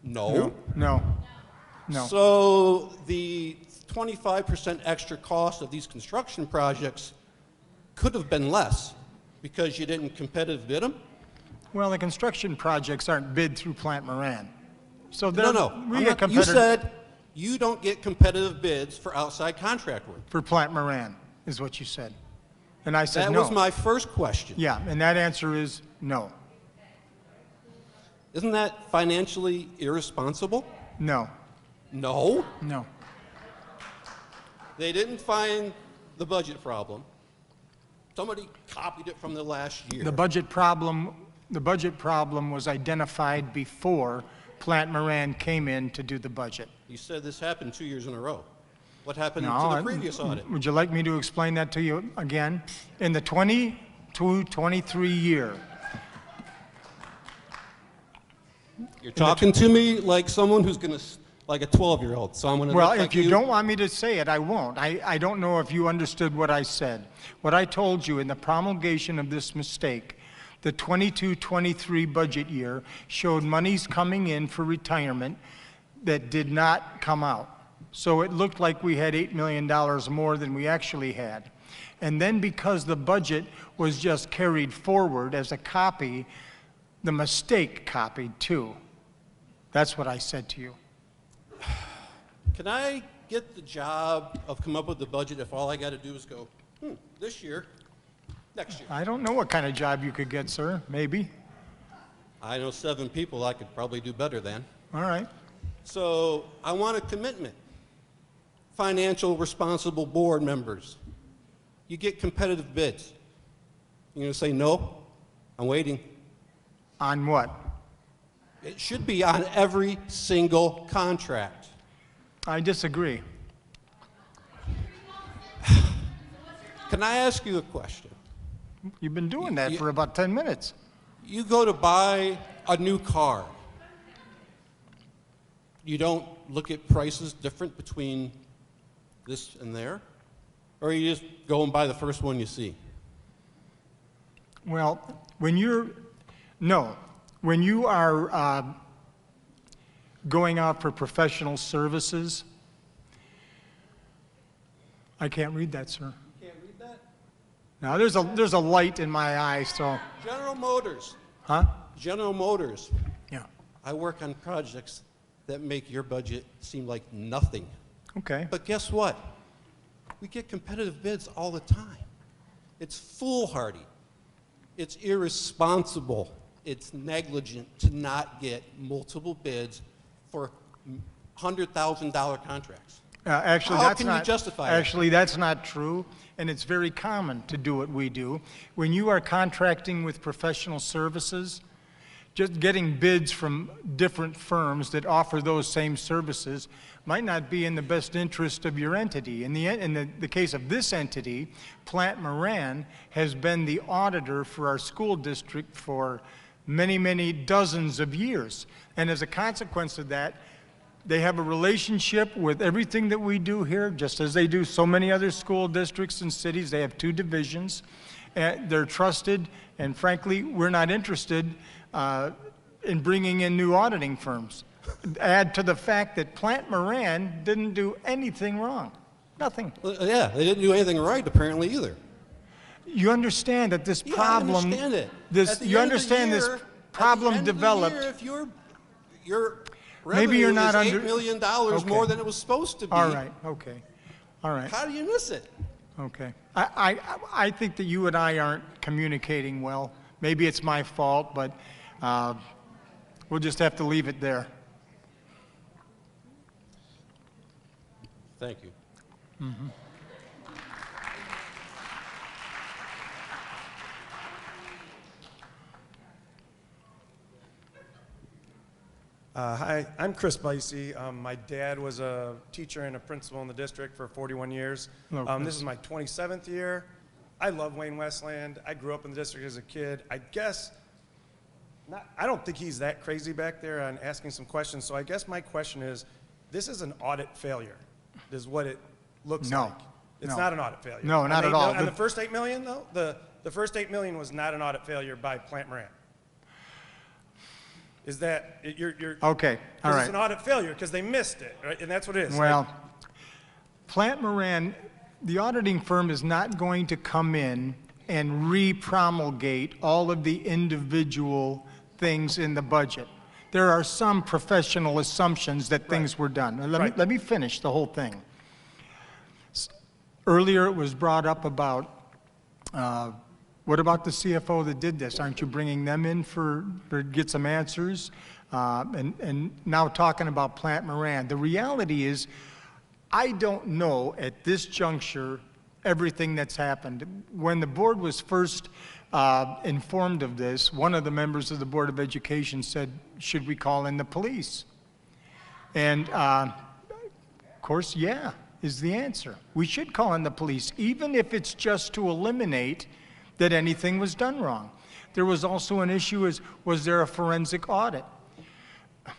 No, no, no. So the 25% extra cost of these construction projects could have been less because you didn't competitive bid them? Well, the construction projects aren't bid through Plant Moran. So they're, No, no. we I'm get not- you competitive said you don't get competitive bids for outside contract work. for Plant Moran, is what you said. And I said That no. was my first question. Yeah, and that answer is no. Isn't that financially irresponsible? No. No. No. They didn't find the budget problem. Somebody copied it from the last year. The budget problem was identified before Plant Moran came in to do the budget. You said this happened 2 years in a row. What happened No, to the previous audit? Would you like me to explain that to you again? In the 22-23 year, You're talking to me like someone who's going to, like a 12-year-old, so I'm going to well, look like if you don't want me to say it, I won't. I don't know if you understood what I said. What I told you in the promulgation of this mistake, the 22-23 budget year showed monies coming in for retirement that did not come out. So it looked like we had $8 million more than we actually had. And then because the budget was just carried forward as a copy, the mistake copied too. That's what I said to you. Can I get the job of come up with the budget if all I got to do is go, this year, next year? I don't know what kind of job you could get, sir. Maybe. I know 7 people I could probably do better than. All right. So I want a commitment. Financial responsible board members. You get competitive bids. You're going to say no? I'm waiting. On what? It should be on every single contract. I disagree. Can I ask you a question? You've been doing that for about 10 minutes. You go to buy a new car. You don't look at prices different between this and there? Or you just go and buy the first one you see? Well, when you are going out for professional services, I can't read that, sir. You can't read that? Now, there's a light in my eye, so. General Motors. Huh? General Motors. Yeah. I work on projects that make your budget seem like nothing. Okay. But guess what? We get competitive bids all the time. It's foolhardy. It's irresponsible. It's negligent to not get multiple bids for $100,000 contracts. Actually, How that's can not, you justify that? Actually, that's not true, and it's very common to do what we do. When you are contracting with professional services, just getting bids from different firms that offer those same services might not be in the best interest of your entity. In the case of this entity, Plant Moran has been the auditor for our school district for many, many dozens of years. And as a consequence of that, they have a relationship with everything that we do here, just as they do so many other school districts and cities. They have 2 divisions. They're trusted, and frankly, we're not interested in bringing in new auditing firms. Add to the fact that Plant Moran didn't do anything wrong. Nothing. Well, yeah, they didn't do anything right, apparently, either. You understand that this problem... I understand it. You understand this problem developed... If your maybe you're not revenue is $8 million Okay. more than it was supposed to be. All right, okay. All right. How do you miss it? Okay. I think that you and I aren't communicating well. Maybe it's my fault, but we'll just have to leave it there. Thank you. Mm-hmm. Hi, I'm Chris Bicey. My dad was a teacher and a principal in the district for 41 years. Hello, Chris. This is my 27th year. I love Wayne Westland. I grew up in the district as a kid. I guess, I don't think he's that crazy back there on asking some questions. So I guess my question is, this is an audit failure, is what it looks like. It's not an audit failure. No, not at all. And the first $8 million, though, the first $8 million was not an audit failure by Plant Moran. Is that, you're Okay, all It's right. an audit failure because they missed it, right? And that's what it is. Well, Plant Moran, the auditing firm is not going to come in and re-promulgate all of the individual things in the budget. There are some professional assumptions that things were done. Let me finish the whole thing. Earlier it was brought up about, what about the CFO that did this? Aren't you bringing them in to get some answers? And now talking about Plant Moran. The reality is, I don't know at this juncture everything that's happened. When the board was first informed of this, one of the members of the Board of Education said, should we call in the police? And of course, yeah, is the answer. We should call in the police, even if it's just to eliminate that anything was done wrong. There was also an issue is, was there a forensic audit?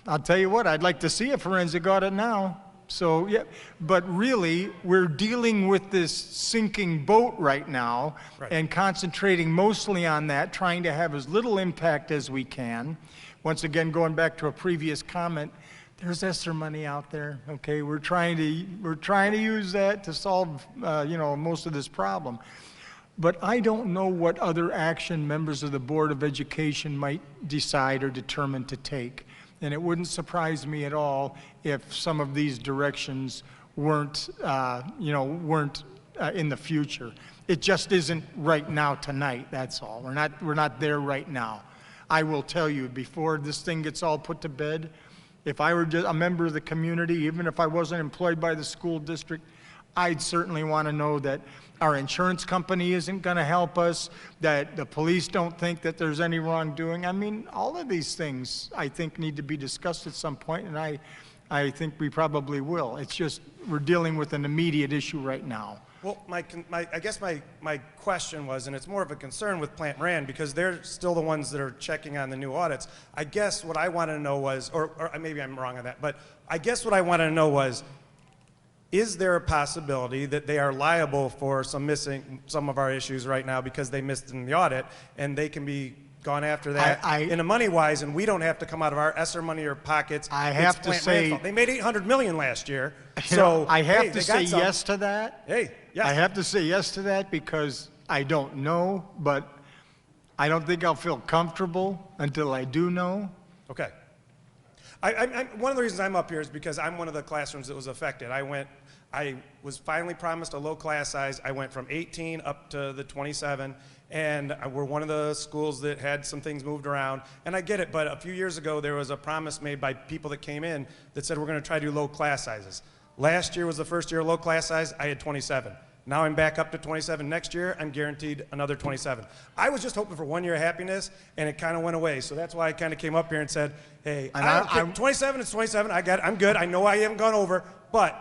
I'll tell you what, I'd like to see a forensic audit now. So, yeah, but really, we're dealing with this sinking boat right now and concentrating mostly on that, trying to have as little impact as we can. Once again, going back to a previous comment, there's ESSER money out there, okay? We're trying to use that to solve, most of this problem. But I don't know what other action members of the Board of Education might decide or determine to take. And it wouldn't surprise me at all if some of these directions weren't in the future. It just isn't right now tonight, that's all. We're not there right now. I will tell you, before this thing gets all put to bed, if I were just a member of the community, even if I wasn't employed by the school district, I'd certainly want to know that our insurance company isn't going to help us, that the police don't think that there's any wrongdoing. I mean, all of these things, I think, need to be discussed at some point, and I think we probably will. It's just we're dealing with an immediate issue right now. Well, I guess my question was, and it's more of a concern with Plant Moran because they're still the ones that are checking on the new audits. I guess what I wanted to know was, or maybe I'm wrong on that, but I guess what I wanted to know was, is there a possibility that they are liable for some of our issues right now because they missed in the audit, and they can be gone after that in a money-wise, and we don't have to come out of our ESSER money or pockets? I have to say, they made $800 million last year, so I have to say yes to that. Hey, yes. I have to say yes to that because I don't know, but I don't think I'll feel comfortable until I do know. Okay. One of the reasons I'm up here is because I'm one of the classrooms that was affected. I was finally promised a low class size. I went from 18 up to the 27, and we're one of the schools that had some things moved around. And I get it, but a few years ago, there was a promise made by people that came in that said we're going to try to do low class sizes. Last year was the first year of low class size. I had 27. Now I'm back up to 27. Next year, I'm guaranteed another 27. I was just hoping for 1 year of happiness, and it kind of went away. So that's why I kind of came up here and said, hey, I'm 27, it's 27. I got it. I'm good. I know I haven't gone over, but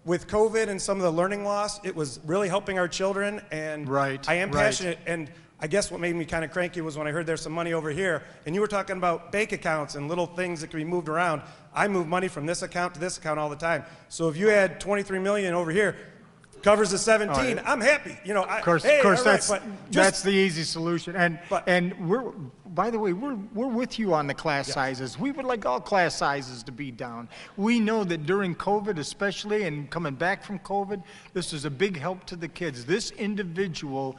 with COVID and some of the learning loss, it was really helping our children, and I am passionate. And I guess what made me kind of cranky was when I heard there's some money over here, and you were talking about bank accounts and little things that can be moved around. I move money from this account to this account all the time. So if you had 23 million over here, covers the 17, I'm happy. Of course, that's the easy solution. And we're, by the way, we're with you on the class sizes. We would like all class sizes to be down. We know that during COVID especially, and coming back from COVID, this is a big help to the kids. This individual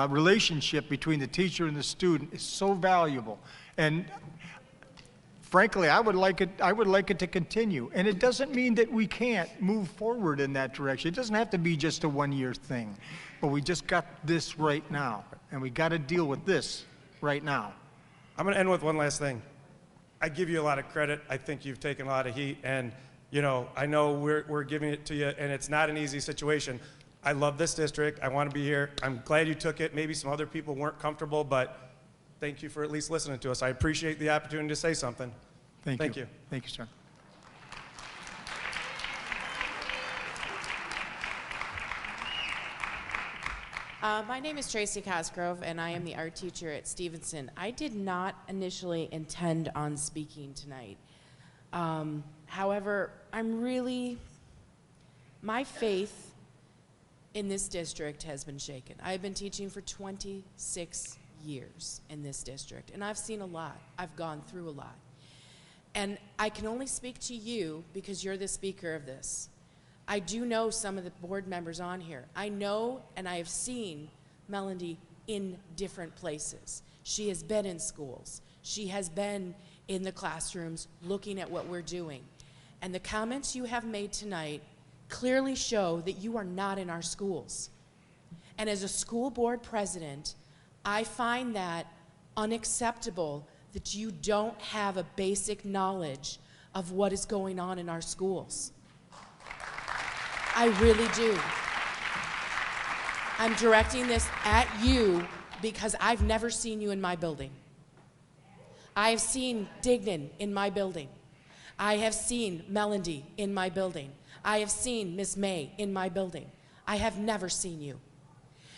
relationship between the teacher and the student is so valuable. And frankly, I would like it to continue. And it doesn't mean that we can't move forward in that direction. It doesn't have to be just a one-year thing. But we just got this right now, and we got to deal with this right now. I'm going to end with one last thing. I give you a lot of credit. I think you've taken a lot of heat, and I know we're giving it to you, and it's not an easy situation. I love this district. I want to be here. I'm glad you took it. Maybe some other people weren't comfortable, but thank you for at least listening to us. I appreciate the opportunity to say something. Thank you. Thank you. Thank you, sir. My name is Tracy Cosgrove, and I am the art teacher at Stevenson. I did not initially intend on speaking tonight. However, my faith in this district has been shaken. I've been teaching for 26 years in this district, and I've seen a lot. I've gone through a lot. And I can only speak to you because you're the speaker of this. I do know some of the board members on here. I know and I have seen Melody in different places. She has been in schools. She has been in the classrooms looking at what we're doing. And the comments you have made tonight clearly show that you are not in our schools. And as a school board president, I find that unacceptable that you don't have a basic knowledge of what is going on in our schools. I really do. I'm directing this at you because I've never seen you in my building. I've seen Dignan in my building. I have seen Melody in my building. I have seen Miss May in my building. I have never seen you.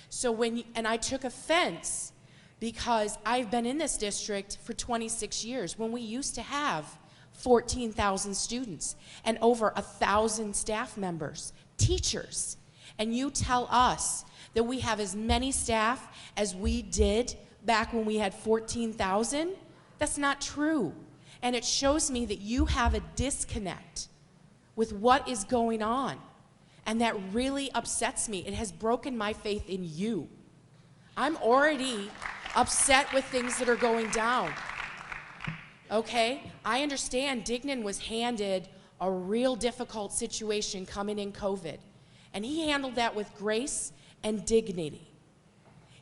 So and I took offense because I've been in this district for 26 years when we used to have 14,000 students and over 1,000 staff members, teachers. And you tell us that we have as many staff as we did back when we had 14,000? That's not true. And it shows me that you have a disconnect with what is going on. And that really upsets me. It has broken my faith in you. I'm already upset with things that are going down. Okay? I understand Dignan was handed a real difficult situation coming in COVID. And he handled that with grace and dignity.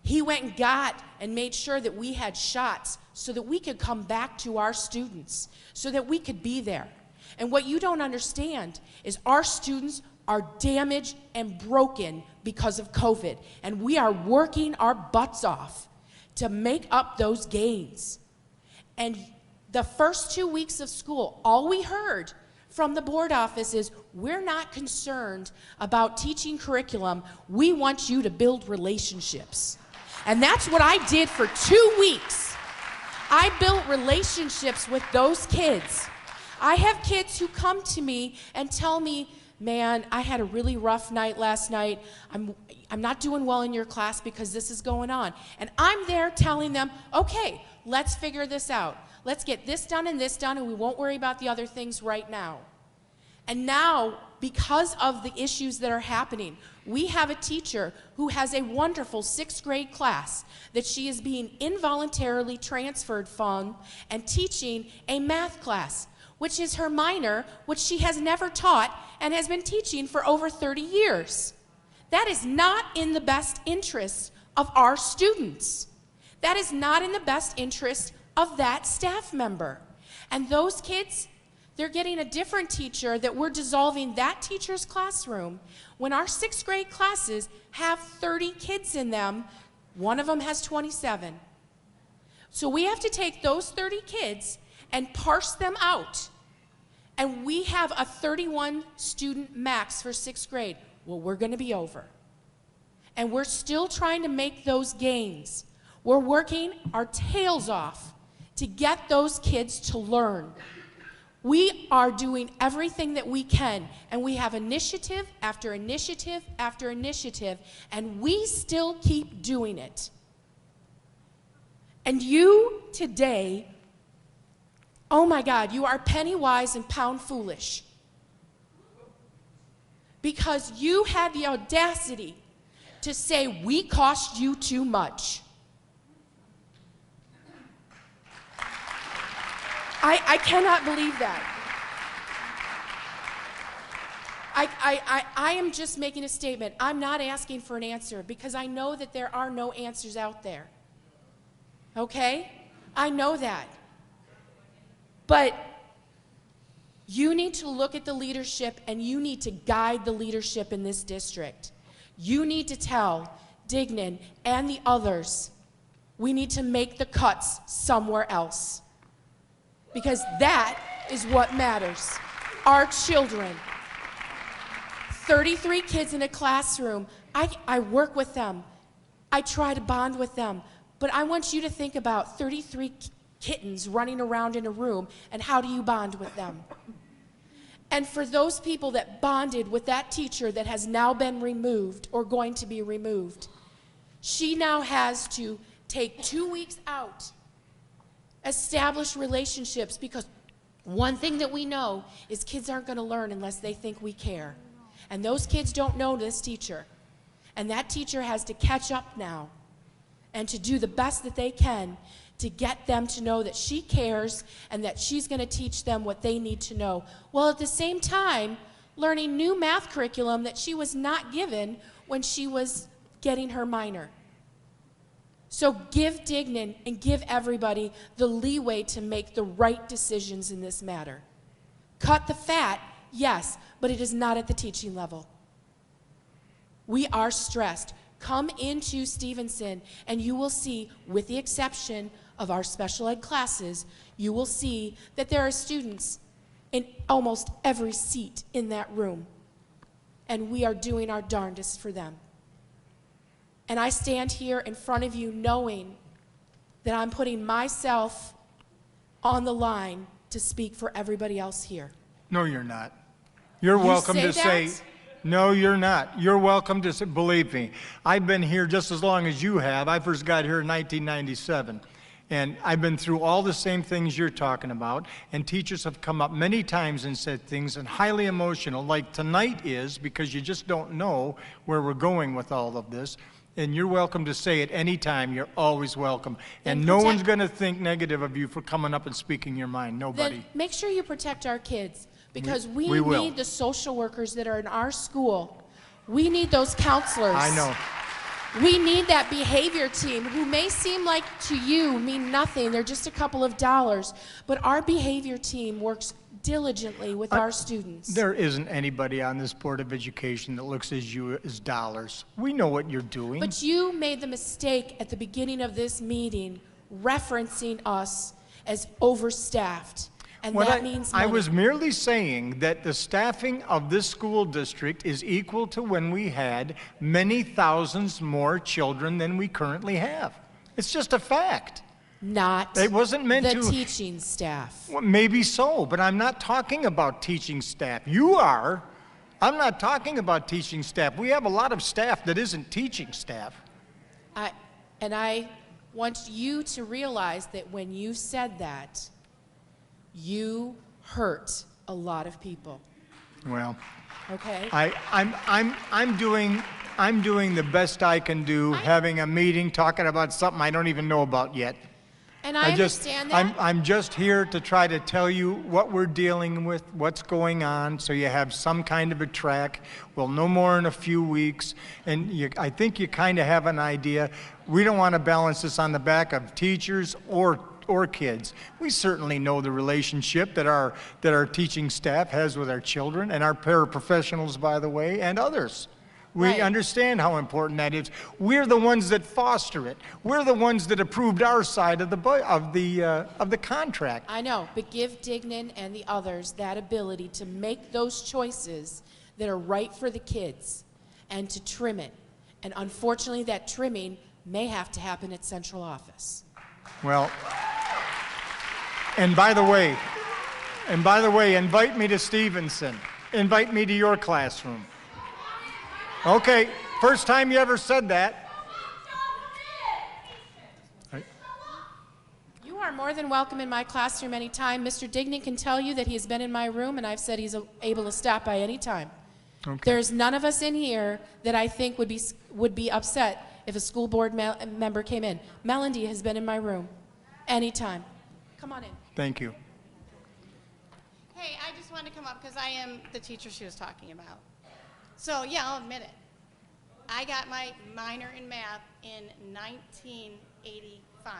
He went and got and made sure that we had shots so that we could come back to our students, so that we could be there. And what you don't understand is our students are damaged and broken because of COVID. And we are working our butts off to make up those gains. And the first 2 weeks of school, all we heard from the board office is, we're not concerned about teaching curriculum. We want you to build relationships. And that's what I did for 2 weeks. I built relationships with those kids. I have kids who come to me and tell me, man, I had a really rough night last night. I'm not doing well in your class because this is going on. And I'm there telling them, okay, let's figure this out. Let's get this done, and we won't worry about the other things right now. And now, because of the issues that are happening, we have a teacher who has a wonderful 6th grade class that she is being involuntarily transferred from and teaching a math class, which is her minor, which she has never taught and has been teaching for over 30 years. That is not in the best interest of our students. That is not in the best interest of that staff member. And those kids, they're getting a different teacher that we're dissolving that teacher's classroom when our 6th grade classes have 30 kids in them. One of them has 27. So we have to take those 30 kids and parse them out. And we have a 31 student max for 6th grade. Well, we're going to be over. And we're still trying to make those gains. We're working our tails off to get those kids to learn. We are doing everything that we can, and we have initiative after initiative after initiative, and we still keep doing it. And you today, oh my God, you are penny wise and pound foolish. Because you had the audacity to say we cost you too much. I cannot believe that. I am just making a statement. I'm not asking for an answer because I know that there are no answers out there. Okay? I know that. But you need to look at the leadership and you need to guide the leadership in this district. You need to tell Dignan and the others, we need to make the cuts somewhere else. Because that is what matters. Our children. 33 kids in a classroom. I work with them. I try to bond with them. But I want you to think about 33 kittens running around in a room, and how do you bond with them? And for those people that bonded with that teacher that has now been removed or going to be removed, she now has to take 2 weeks out, establish relationships, because one thing that we know is kids aren't going to learn unless they think we care. And those kids don't know this teacher. And that teacher has to catch up now and to do the best that they can to get them to know that she cares and that she's going to teach them what they need to know, while at the same time learning new math curriculum that she was not given when she was getting her minor. So give Dignan and give everybody the leeway to make the right decisions in this matter. Cut the fat, yes, but it is not at the teaching level. We are stressed. Come into Stevenson and you will see, with the exception of our special ed classes, you will see that there are students in almost every seat in that room. And we are doing our darndest for them. And I stand here in front of you knowing that I'm putting myself on the line to speak for everybody else here. No, you're not. You're welcome to say, no, you're not. You're welcome to say, believe me, I've been here just as long as you have. I first got here in 1997. And I've been through all the same things you're talking about. And teachers have come up many times and said things, and highly emotional, like tonight is, because you just don't know where we're going with all of this. And you're welcome to say it anytime. You're always welcome. And no one's going to think negative of you for coming up and speaking your mind. Nobody. Then make sure you protect our kids, because we will. need the social workers that are in our school. We need those counselors. I know. We need that behavior team who may seem like to you mean nothing. They're just a couple of dollars. But our behavior team works diligently with our students. There isn't anybody on this Board of Education that looks at you as dollars. We know what you're doing. But you made the mistake at the beginning of this meeting referencing us as overstaffed. And that means money. I was merely saying that the staffing of this school district is equal to when we had many thousands more children than we currently have. It's just a fact. Not it wasn't meant the to, teaching staff. Well, maybe so, but I'm not talking about teaching staff. You are. I'm not talking about teaching staff. We have a lot of staff that isn't teaching staff. I want you to realize that when you said that, you hurt a lot of people. Well, okay. I'm doing the best I can do, having a meeting, talking about something I don't even know about yet. And I understand that. I'm just here to try to tell you what we're dealing with, what's going on, so you have some kind of a track. We'll know more in a few weeks, and I think you kind of have an idea. We don't want to balance this on the back of teachers or kids. We certainly know the relationship that our teaching staff has with our children, and our paraprofessionals, by the way, and others. We understand how important that is. We're the ones that foster it. We're the ones that approved our side of the contract. I know, but give Dignan and the others that ability to make those choices that are right for the kids and to trim it. And unfortunately, that trimming may have to happen at central office. Well, and by the way, invite me to Stevenson. Invite me to your classroom. Okay, first time you ever said that. You are more than welcome in my classroom anytime. Mr. Dignan can tell you that he has been in my room, and I've said he's able to stop by any time. Okay. There's none of us in here that I think would be upset if a school board member came in. Melody has been in my room anytime. Come on in. Thank you. Hey, I just wanted to come up because I am the teacher she was talking about. So, yeah, I'll admit it. I got my minor in math in 1985.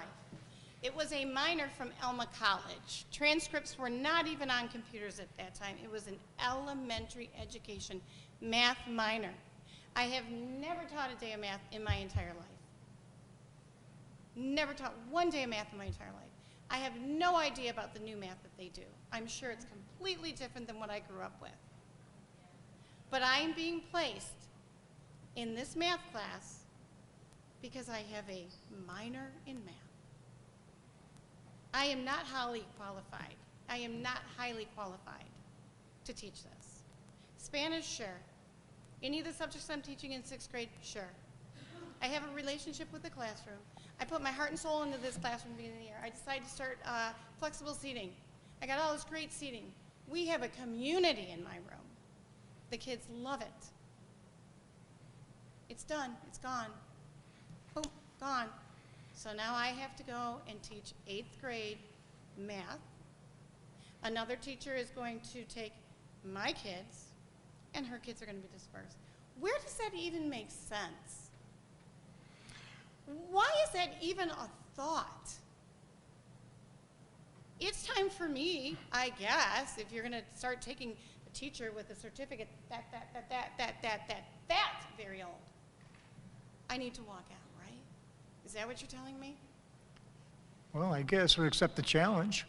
It was a minor from Elma College. Transcripts were not even on computers at that time. It was an elementary education math minor. I have never taught a day of math in my entire life. Never taught one day of math in my entire life. I have no idea about the new math that they do. I'm sure it's completely different than what I grew up with. But I am being placed in this math class because I have a minor in math. I am not highly qualified. I am not highly qualified to teach this. Spanish, sure. Any of the subjects I'm teaching in 6th grade, sure. I have a relationship with the classroom. I put my heart and soul into this classroom at the beginning of the year. I decided to start flexible seating. I got all this great seating. We have a community in my room. The kids love it. It's done. It's gone. Boom, gone. So now I have to go and teach 8th grade math. Another teacher is going to take my kids, and her kids are going to be dispersed. Where does that even make sense? Why is that even a thought? It's time for me, I guess, if you're going to start taking a teacher with a certificate that's very old. I need to walk out, right? Is that what you're telling me? Well, I guess we accept the challenge.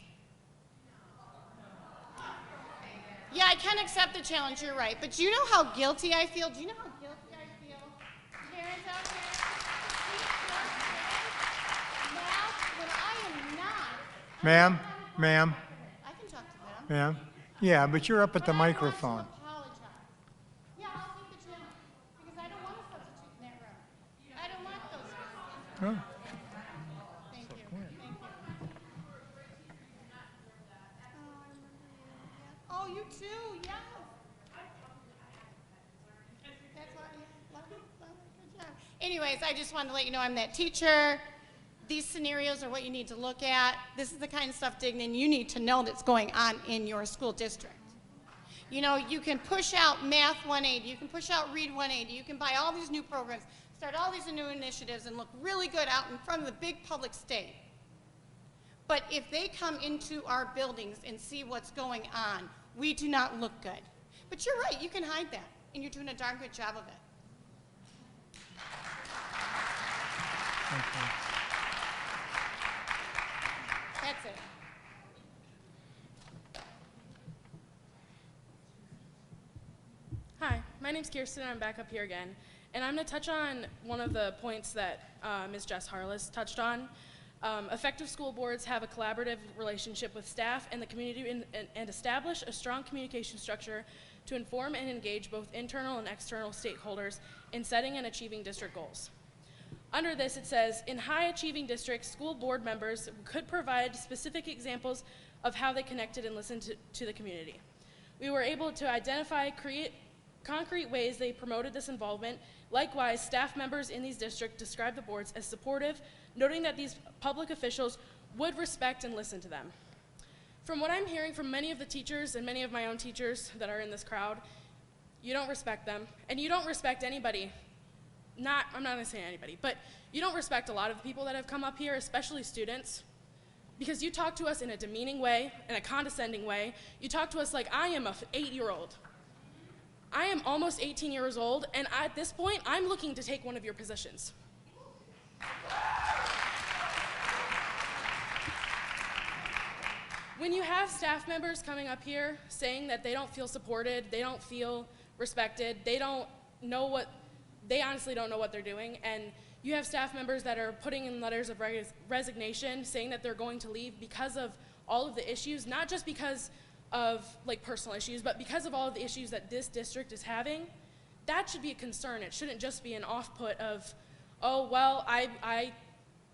Yeah, I can accept the challenge, you're right. But do you know how guilty I feel? Do you know how guilty I feel? Parents out there, math, when I am not. Ma'am, ma'am, I can talk to them. ma'am. Yeah, but you're up at the microphone. Apologize. Yeah, I'll take the challenge. Because I don't want a substitute in that room. I don't want those. Huh? Thank you. Thank you. Oh, you too, yes. That's why, love you, good job. Anyways, I just wanted to let you know I'm that teacher. These scenarios are what you need to look at. This is the kind of stuff, Dignan, you need to know that's going on in your school district. You know, you can push out Math 180, you can push out Read 180, you can buy all these new programs, start all these new initiatives and look really good out in front of the big public stage. But if they come into our buildings and see what's going on, we do not look good. But you're right, you can hide that, and you're doing a darn good job of it. That's it. Hi, my name's Kirsten, and I'm back up here again. And I'm going to touch on one of the points that Ms. Jess Harless touched on. Effective school boards have a collaborative relationship with staff and the community and establish a strong communication structure to inform and engage both internal and external stakeholders in setting and achieving district goals. Under this, it says, in high-achieving districts, school board members could provide specific examples of how they connected and listened to the community. We were able to identify concrete ways they promoted this involvement. Likewise, staff members in these districts described the boards as supportive, noting that these public officials would respect and listen to them. From what I'm hearing from many of the teachers and many of my own teachers that are in this crowd, you don't respect them, and you don't respect anybody. I'm not gonna say anybody, but you don't respect a lot of the people that have come up here, especially students, because you talk to us in a demeaning way, in a condescending way. You talk to us like I am an 8-year-old. I am almost 18 years old, and at this point, I'm looking to take one of your positions. When you have staff members coming up here saying that they don't feel supported, they don't feel respected, they honestly don't know what they're doing, and you have staff members that are putting in letters of resignation saying that they're going to leave because of all of the issues, not just because of like personal issues, but because of all of the issues that this district is having, that should be a concern. It shouldn't just be an off-put of, oh, well, I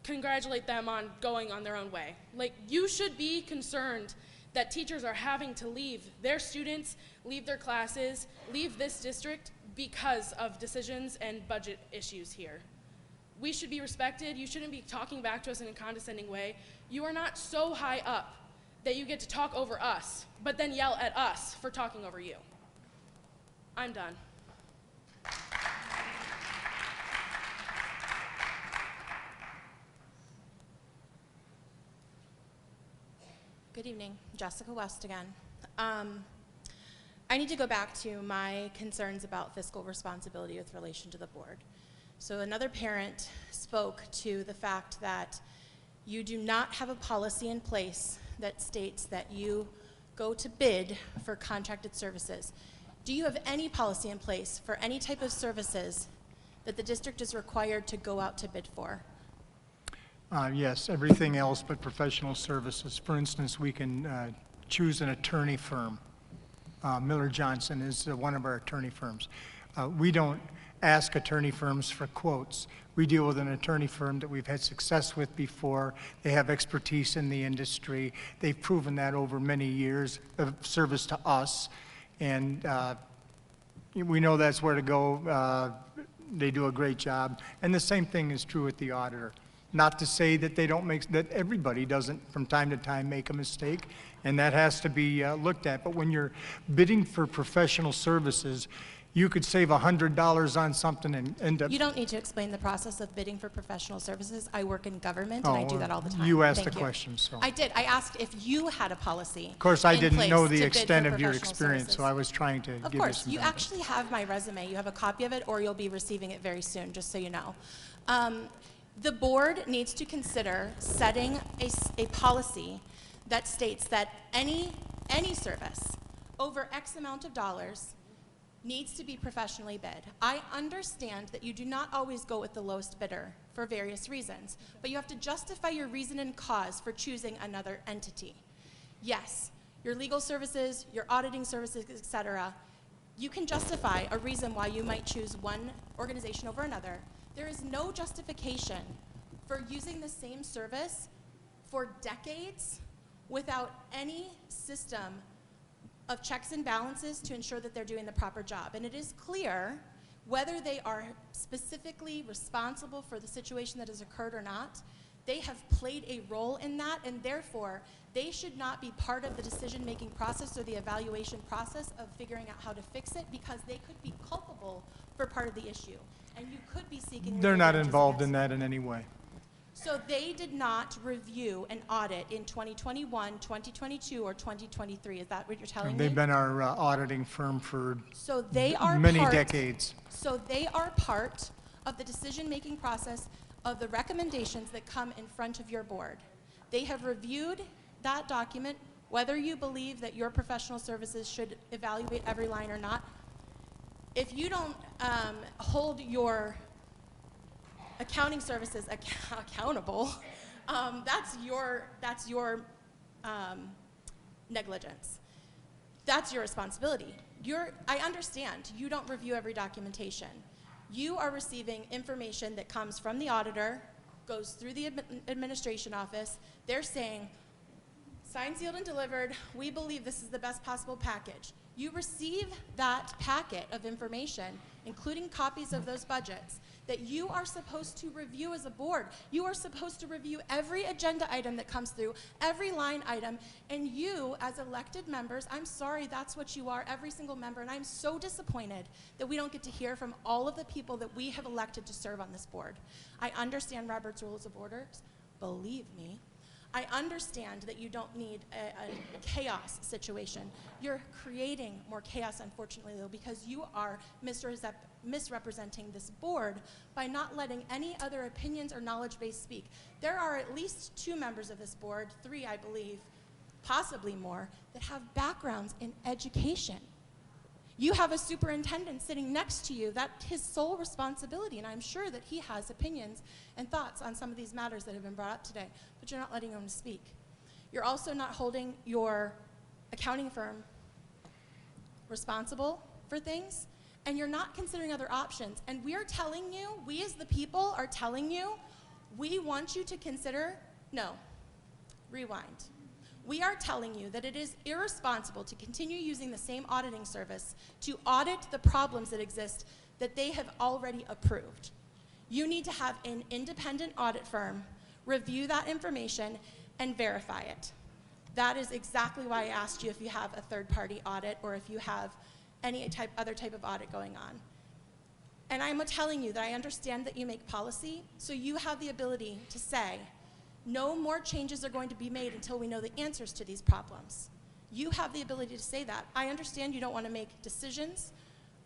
congratulate them on going on their own way. Like, you should be concerned that teachers are having to leave their students, leave their classes, leave this district because of decisions and budget issues here. We should be respected. You shouldn't be talking back to us in a condescending way. You are not so high up that you get to talk over us, but then yell at us for talking over you. I'm done. Good evening, Jessica West again. I need to go back to my concerns about fiscal responsibility with relation to the board. So another parent spoke to the fact that You do not have a policy in place that states that you go to bid for contracted services. Do you have any policy in place for any type of services that the district is required to go out to bid for? Yes, everything else but professional services. For instance, we can choose an attorney firm. Miller Johnson is one of our attorney firms. We don't ask attorney firms for quotes. We deal with an attorney firm that we've had success with before. They have expertise in the industry. They've proven that over many years of service to us. And we know that's where to go. They do a great job. And the same thing is true with the auditor. Not to say that they don't make, that everybody doesn't from time to time make a mistake, and that has to be looked at. But when you're bidding for professional services, you could save $100 on something and end up. You don't need to explain the process of bidding for professional services. I work in government, and I do that all the time. You asked Thank a question, so. I did. I asked if you had a policy. Of course, I in didn't place know the to bid extent for of your professional experience, services. so I was trying to Of give you course, some you benefit. actually have my resume. You have a copy of it, or you'll be receiving it very soon, just so you know. The board needs to consider setting a policy that states that any service over X amount of dollars needs to be professionally bid. I understand that you do not always go with the lowest bidder for various reasons, but you have to justify your reason and cause for choosing another entity. Yes, your legal services, your auditing services, etc., you can justify a reason why you might choose one organization over another. There is no justification for using the same service for decades without any system of checks and balances to ensure that they're doing the proper job. And it is clear whether they are specifically responsible for the situation that has occurred or not. They have played a role in that, and therefore they should not be part of the decision-making process or the evaluation process of figuring out how to fix it, because they could be culpable for part of the issue, and you could be seeking. They're not damages involved against in them. that in any way. So they did not review an audit in 2021, 2022, or 2023. Is that what you're telling me? They've been our auditing firm for So they are many part, decades. So they are part of the decision-making process of the recommendations that come in front of your board. They have reviewed that document, whether you believe that your professional services should evaluate every line or not. If you don't hold your accounting services accountable, that's your negligence. That's your responsibility. I understand you don't review every documentation. You are receiving information that comes from the auditor, goes through the administration office. They're saying, signed, sealed, and delivered, we believe this is the best possible package. You receive that packet of information, including copies of those budgets, that you are supposed to review as a board. You are supposed to review every agenda item that comes through, every line item, and you, as elected members, I'm sorry, that's what you are, every single member, and I'm so disappointed that we don't get to hear from all of the people that we have elected to serve on this board. I understand Robert's Rules of Order, believe me. I understand that you don't need a chaos situation. You're creating more chaos, unfortunately, though, because you are misrepresenting this board by not letting any other opinions or knowledge base speak. There are at least 2 members of this board, 3, I believe, possibly more, that have backgrounds in education. You have a superintendent sitting next to you. That's his sole responsibility, and I'm sure that he has opinions and thoughts on some of these matters that have been brought up today, but you're not letting him speak. You're also not holding your accounting firm responsible for things, and you're not considering other options. And we are telling you, we as the people are telling you, we want you to consider, no, rewind. We are telling you that it is irresponsible to continue using the same auditing service to audit the problems that exist that they have already approved. You need to have an independent audit firm review that information and verify it. That is exactly why I asked you if you have a third-party audit or if you have any other type of audit going on. And I'm telling you that I understand that you make policy, so you have the ability to say, no more changes are going to be made until we know the answers to these problems. You have the ability to say that. I understand you don't want to make decisions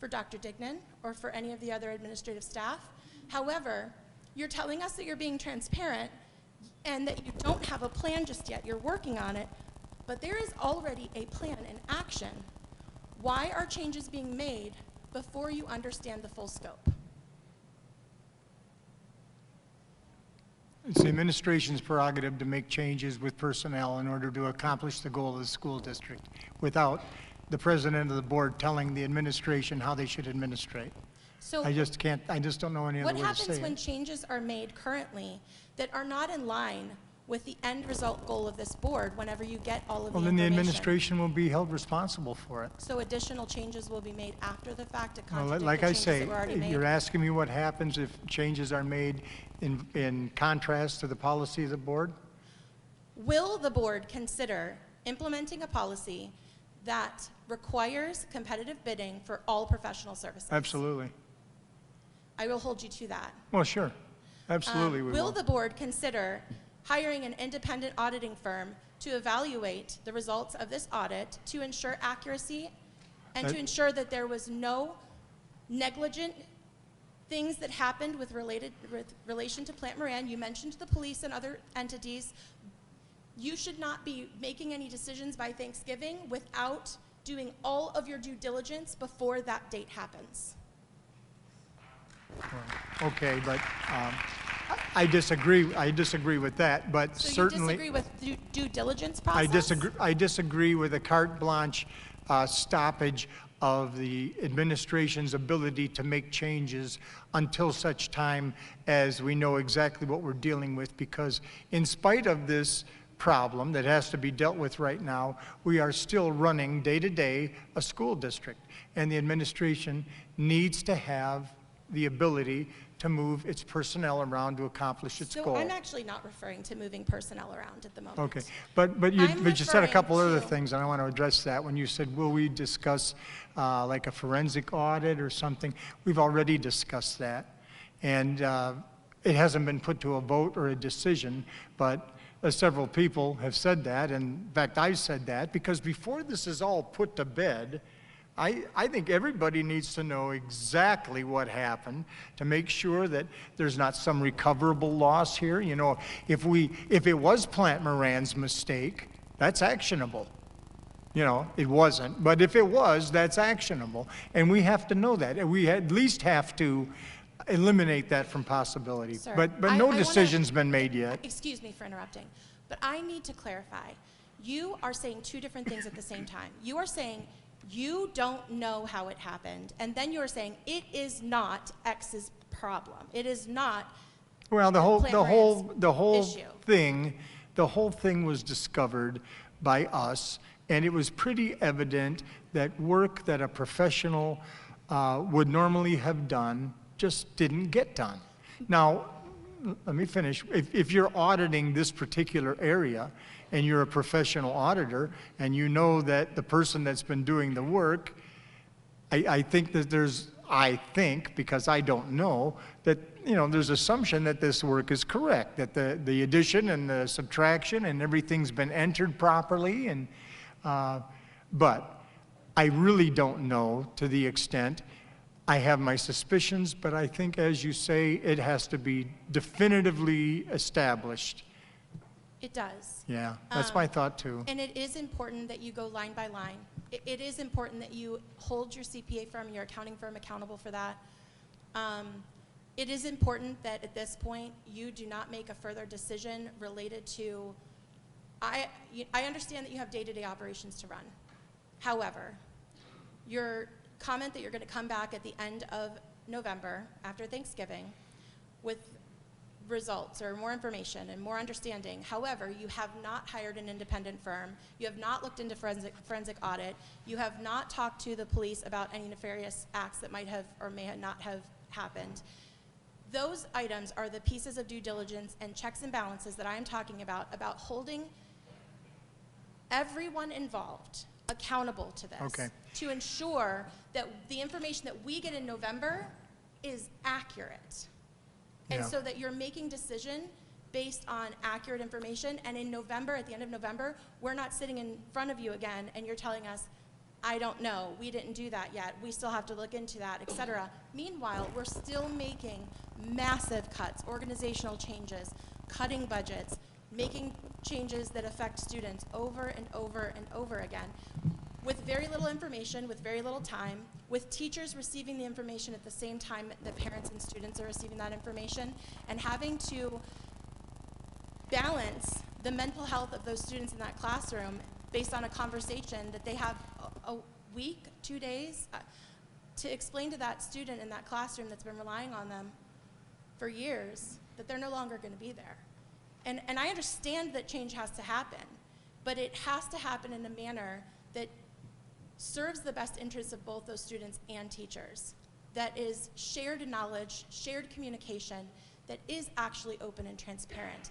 for Dr. Dignan or for any of the other administrative staff. However, you're telling us that you're being transparent, and that you don't have a plan just yet. You're working on it, but there is already a plan in action. Why are changes being made before you understand the full scope? It's the administration's prerogative to make changes with personnel in order to accomplish the goal of the school district without the president of the board telling the administration how they should administrate. So I just don't know any other what way to happens say when it. changes are made currently that are not in line with the end result goal of this board whenever you get all of Well, the then the information? administration will be held responsible for it. So additional changes will be made after the fact to Well, contradict like the I changes say, that were already made? you're asking me what happens if changes are made in contrast to the policy of the board? Will the board consider implementing a policy that requires competitive bidding for all professional services? Absolutely. I will hold you to that. Well, sure. Absolutely we Will will. the board consider hiring an independent auditing firm to evaluate the results of this audit to ensure accuracy and to ensure that there was no negligent things that happened with relation to Plant Moran? You mentioned the police and other entities. You should not be making any decisions by Thanksgiving without doing all of your due diligence before that date happens. Okay, but I disagree with that, but So certainly. you disagree with due diligence process? I disagree with a carte blanche stoppage of the administration's ability to make changes until such time as we know exactly what we're dealing with, because in spite of this problem that has to be dealt with right now, we are still running day to day a school district, and the administration needs to have the ability to move its personnel around to accomplish its So goal. I'm actually not referring to moving personnel around at the moment. Okay, but you said a couple referring other to- things, and I want to address that. When you said, will we discuss like a forensic audit or something? We've already discussed that, and it hasn't been put to a vote or a decision, but several people have said that, and in fact, I've said that, because before this is all put to bed, I think everybody needs to know exactly what happened to make sure that there's not some recoverable loss here. You know, if it was Plant Moran's mistake, that's actionable. You know, it wasn't, but if it was, that's actionable, and we have to know that, and we at least have to eliminate that from possibility. Sir, But I no wanna- decision's been made yet. Excuse me for interrupting, but I need to clarify. You are saying two different things at the same time. You are saying you don't know how it happened, and then you are saying it is not X's problem. It is not. Well, the whole issue. thing was discovered by us, and it was pretty evident that work that a professional would normally have done just didn't get done. Now, let me finish. If you're auditing this particular area and you're a professional auditor and you know that the person that's been doing the work, I think that because I don't know, that, you know, there's assumption that this work is correct, that the addition and the subtraction and everything's been entered properly, and but I really don't know to the extent. I have my suspicions, but I think, as you say, it has to be definitively established. It does. Yeah, that's my thought too. And it is important that you go line by line. It is important that you hold your CPA firm, your accounting firm accountable for that. It is important that at this point you do not make a further decision related to, I understand that you have day-to-day operations to run. However, your comment that you're going to come back at the end of November after Thanksgiving with results or more information and more understanding. However, you have not hired an independent firm. You have not looked into forensic audit. You have not talked to the police about any nefarious acts that might have or may not have happened. Those items are the pieces of due diligence and checks and balances that I am talking about holding everyone involved accountable to this. Okay. To ensure that the information that we get in November is accurate. And Yeah. so that you're making decision based on accurate information, and in November, at the end of November, we're not sitting in front of you again and you're telling us, I don't know, we didn't do that yet, we still have to look into that, et cetera. Meanwhile, we're still making massive cuts, organizational changes, cutting budgets, making changes that affect students over and over and over again, with very little information, with very little time, with teachers receiving the information at the same time that parents and students are receiving that information, and having to balance the mental health of those students in that classroom based on a conversation that they have a week, 2 days, to explain to that student in that classroom that's been relying on them for years that they're no longer going to be there. And I understand that change has to happen, but it has to happen in a manner that serves the best interests of both those students and teachers, that is shared knowledge, shared communication, that is actually open and transparent.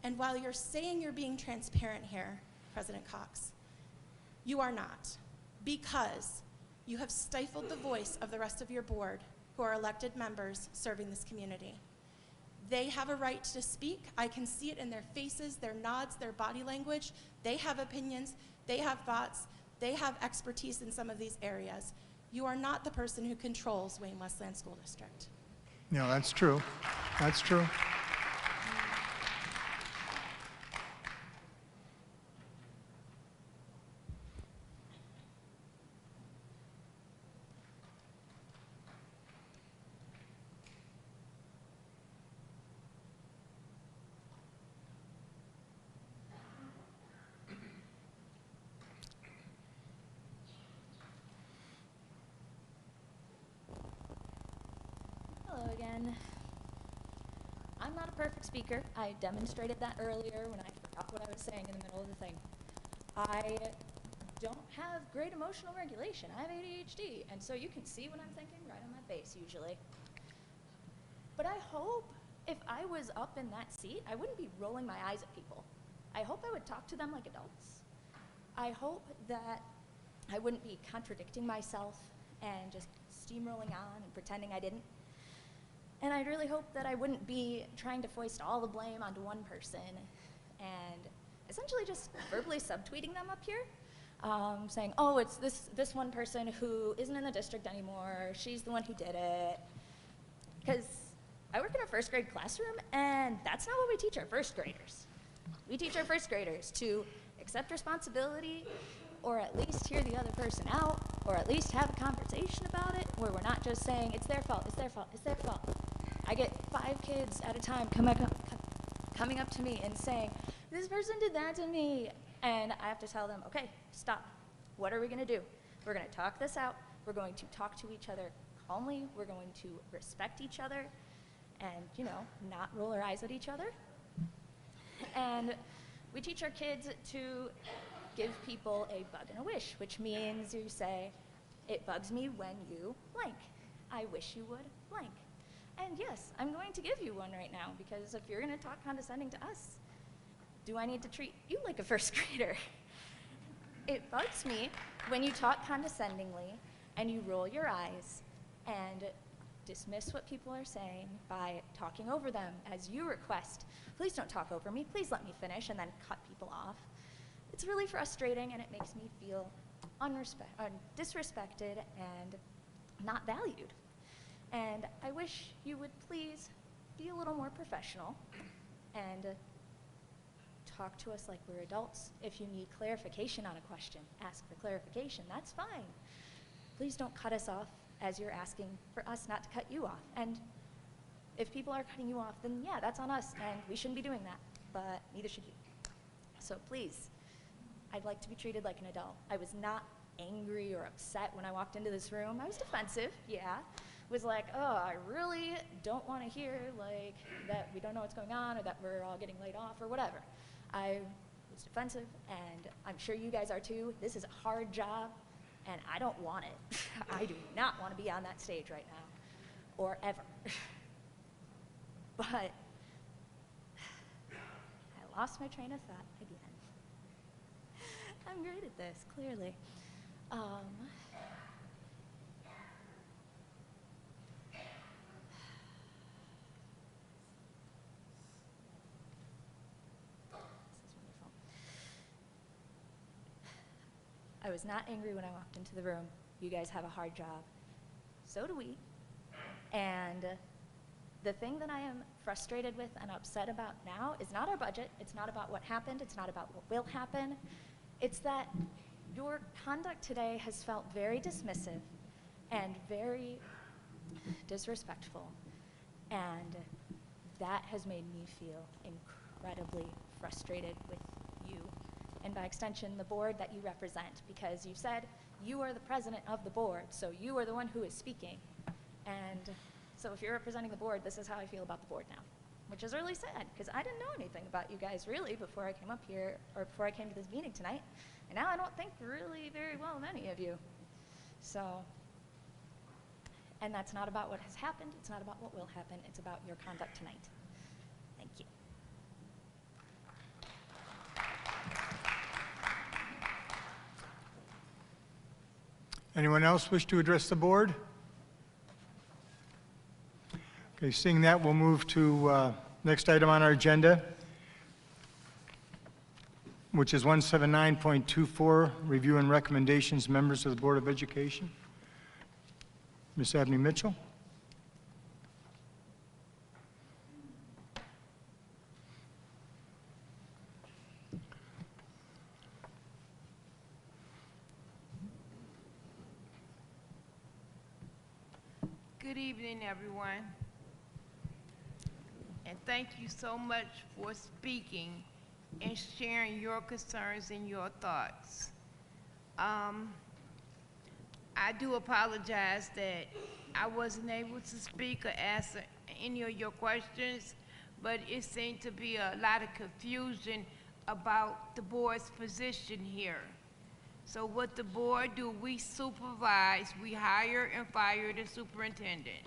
And while you're saying you're being transparent here, President Cox, you are not, because you have stifled the voice of the rest of your board, who are elected members serving this community. They have a right to speak. I can see it in their faces, their nods, their body language. They have opinions, they have thoughts, they have expertise in some of these areas. You are not the person who controls Wayne Westland School District. No, that's true. That's true. Hello again. I'm not a perfect speaker. I demonstrated that earlier when I forgot what I was saying in the middle of the thing. I don't have great emotional regulation. I have ADHD, and so you can see what I'm thinking right on my face usually. But I hope if I was up in that seat, I wouldn't be rolling my eyes at people. I hope I would talk to them like adults. I hope that I wouldn't be contradicting myself and just steamrolling on and pretending I didn't. And I really hope that I wouldn't be trying to foist all the blame onto one person and essentially just verbally subtweeting them up here, saying, oh, it's this one person who isn't in the district anymore, she's the one who did it. Because I work in a first grade classroom, and that's not what we teach our first graders. We teach our first graders to accept responsibility, or at least hear the other person out, or at least have a conversation about it, where we're not just saying, it's their fault, it's their fault, it's their fault. I get 5 kids at a time coming up to me and saying, this person did that to me. And I have to tell them, okay, stop. What are we gonna do? We're gonna talk this out. We're going to talk to each other calmly. We're going to respect each other and, you know, not roll our eyes at each other. And we teach our kids to give people a bug and a wish, which means you say, it bugs me when you blank. I wish you would blank. And yes, I'm going to give you one right now, because if you're going to talk condescending to us, do I need to treat you like a first grader? It bugs me when you talk condescendingly and you roll your eyes and dismiss what people are saying by talking over them as you request. Please don't talk over me, please let me finish, and then cut people off. It's really frustrating, and it makes me feel disrespected and not valued. And I wish you would please be a little more professional and talk to us like we're adults. If you need clarification on a question, ask for clarification. That's fine. Please don't cut us off as you're asking for us not to cut you off. And if people are cutting you off, then yeah, that's on us, and we shouldn't be doing that, but neither should you. So please, I'd like to be treated like an adult. I was not angry or upset when I walked into this room. I was defensive, yeah. Was like, oh, I really don't want to hear like that we don't know what's going on or that we're all getting laid off or whatever. I was defensive, and I'm sure you guys are too. This is a hard job, and I don't want it. I do not want to be on that stage right now, or ever. But I lost my train of thought again. I'm great at this, clearly. I was not angry when I walked into the room. You guys have a hard job. So do we. And the thing that I am frustrated with and upset about now is not our budget, it's not about what happened, it's not about what will happen. It's that your conduct today has felt very dismissive and very disrespectful, and that has made me feel incredibly frustrated with you, and by extension, the board that you represent, because you said you are the president of the board, so you are the one who is speaking. And so if you're representing the board, this is how I feel about the board now, which is really sad, because I didn't know anything about you guys really before I came up here, or before I came to this meeting tonight, and now I don't think really very well of any of you. So, and that's not about what has happened, it's not about what will happen, it's about your conduct tonight. Thank you. Anyone else wish to address the board? Okay, seeing that, we'll move to next item on our agenda, which is 179.24, review and recommendations, members of the Board of Education. Ms. Abney Mitchell. Good evening, everyone. And thank you so much for speaking and sharing your concerns and your thoughts. I do apologize that I wasn't able to speak or answer any of your questions, but it seemed to be a lot of confusion about the board's position here. So what the board do, we supervise, we hire and fire the superintendent.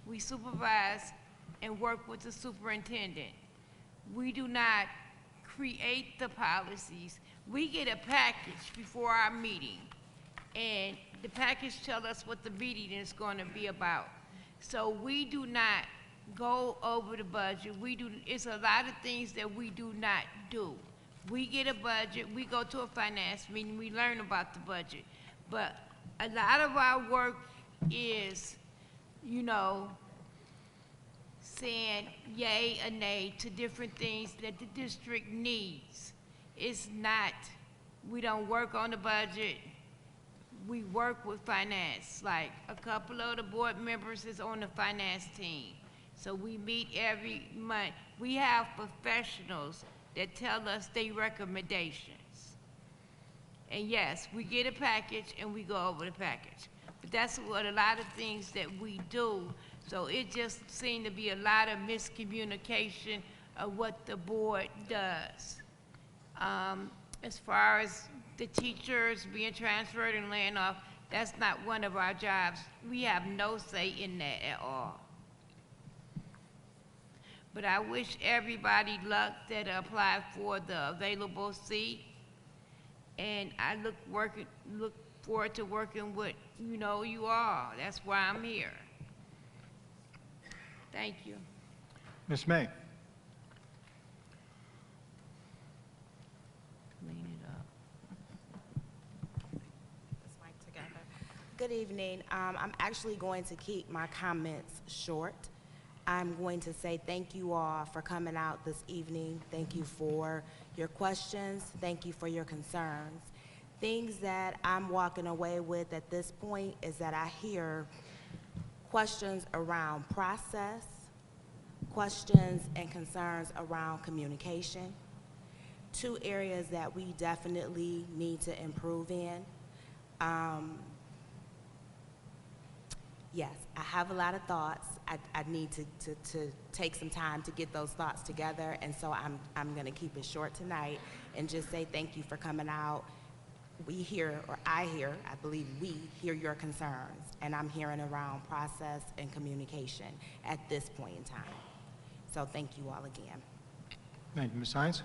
We supervise and work with the superintendent. We do not create the policies. We get a package before our meeting, and the package tells us what the meeting is going to be about. So we do not go over the budget. It's a lot of things that we do not do. We get a budget, we go to a finance meeting, we learn about the budget. But a lot of our work is, you know, saying yay or nay to different things that the district needs. It's not, we don't work on the budget, we work with finance. Like a couple of the board members is on the finance team. So we meet every month. We have professionals that tell us their recommendations. And yes, we get a package and we go over the package. But that's what a lot of things that we do. So it just seemed to be a lot of miscommunication of what the board does. As far as the teachers being transferred and laying off, that's not one of our jobs. We have no say in that at all. But I wish everybody luck that applied for the available seat. And I look forward to working with, you know, you all. That's why I'm here. Thank you. Ms. May. Clean it up. This mic together. Good evening. I'm actually going to keep my comments short. I'm going to say thank you all for coming out this evening. Thank you for your questions. Thank you for your concerns. Things that I'm walking away with at this point is that I hear questions around process, questions and concerns around communication, two areas that we definitely need to improve in. Yes, I have a lot of thoughts. I need to take some time to get those thoughts together, and so I'm going to keep it short tonight and just say thank you for coming out. We hear, or I believe we hear your concerns, and I'm hearing around process and communication at this point in time. So thank you all again. Thank you, Ms. Hines.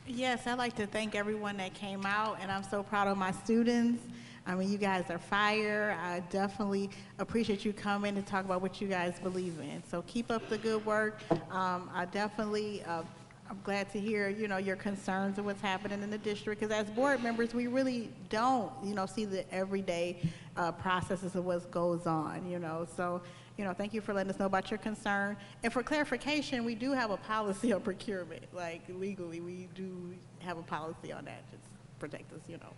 Yes, I'd like to thank everyone that came out, and I'm so proud of my students. I mean, you guys are fire. I definitely appreciate you coming to talk about what you guys believe in. So keep up the good work. I definitely I'm glad to hear, you know, your concerns of what's happening in the district, because as board members, we really don't, you know, see the everyday processes of what goes on, you know. So, you know, thank you for letting us know about your concern. And for clarification, we do have a policy on procurement. Like, legally, we do have a policy on that to protect us, you know,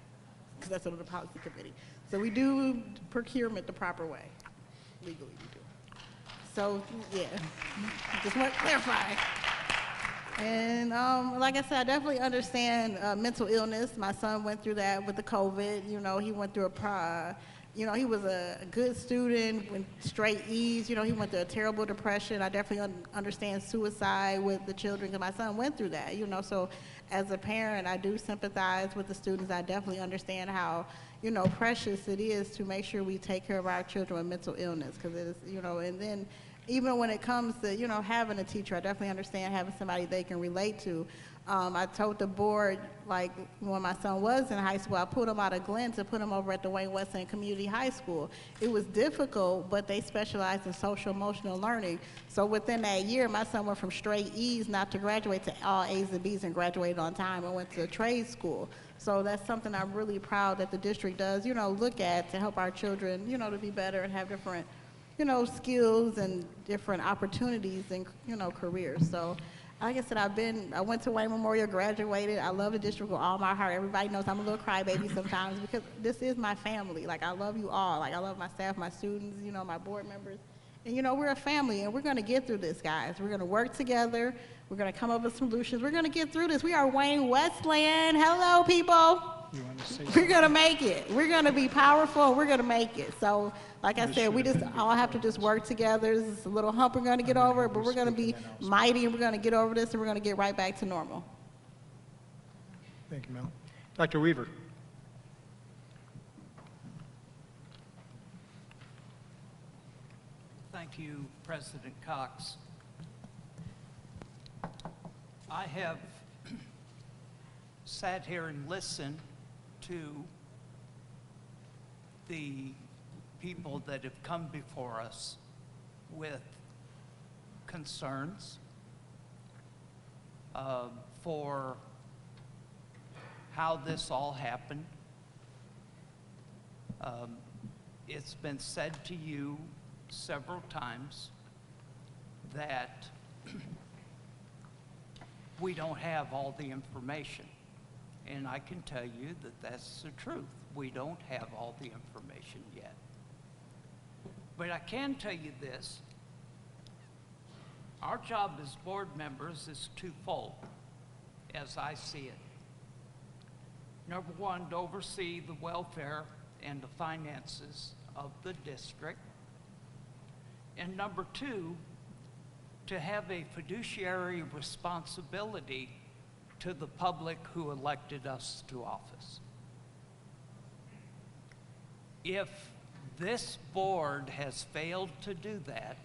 because that's under the policy committee. So we do procurement the proper way. Legally, we do. So, yeah, just want to clarify. And like I said, I definitely understand mental illness. My son went through that with the COVID. You know, he went through you know, he was a good student, went straight E's. You know, he went through a terrible depression. I definitely understand suicide with the children, because my son went through that, you know. So as a parent, I do sympathize with the students. I definitely understand how, you know, precious it is to make sure we take care of our children with mental illness, because it is, you know, and then even when it comes to, you know, having a teacher, I definitely understand having somebody they can relate to. I told the board, like, when my son was in high school, I pulled him out of Glenn to put him over at the Wayne Weston Community High School. It was difficult, but they specialized in social emotional learning. So within that year, my son went from straight E's not to graduate to all A's and B's and graduated on time and went to a trade school. So that's something I'm really proud that the district does, you know, look at to help our children, you know, to be better and have different, you know, skills and different opportunities and, you know, careers. So like I said, I went to Wayne Memorial, graduated. I love the district with all my heart. Everybody knows I'm a little crybaby sometimes, because this is my family. Like, I love you all. Like, I love my staff, my students, you know, my board members. And, you know, we're a family, and we're going to get through this, guys. We're going to work together. We're going to come up with solutions. We're going to get through this. We are Wayne Westland. Hello, people. We're going to make it. We're going to be powerful. We're going to make it. So, like I said, we just all have to just work together. This is a little hump we're going to get over, but we're going to be mighty, and we're going to get over this, and we're going to get right back to normal. Thank you, Mel. Dr. Weaver. Thank you, President Cox. I have sat here and listened to the people that have come before us with concerns for how this all happened. It's been said to you several times that we don't have all the information. And I can tell you that that's the truth. We don't have all the information yet. But I can tell you this. Our job as board members is twofold, as I see it. Number one, to oversee the welfare and the finances of the district. And number two, to have a fiduciary responsibility to the public who elected us to office. If this board has failed to do that,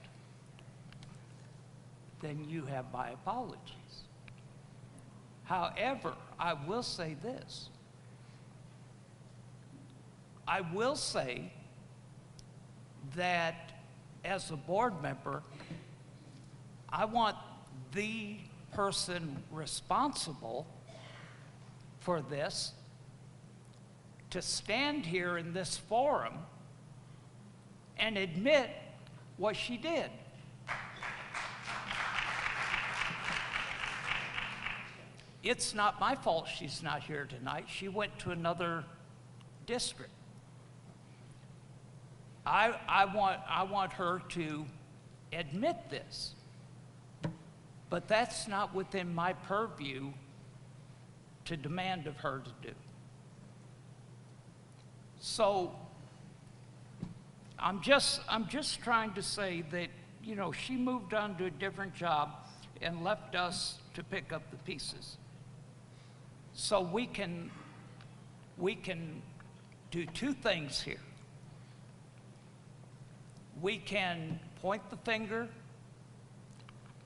then you have my apologies. However, I will say this. I will say that as a board member, I want the person responsible for this to stand here in this forum and admit what she did. It's not my fault she's not here tonight. She went to another district. I want her to admit this. But that's not within my purview to demand of her to do. So I'm just trying to say that, you know, she moved on to a different job and left us to pick up the pieces. So we can do two things here. We can point the finger,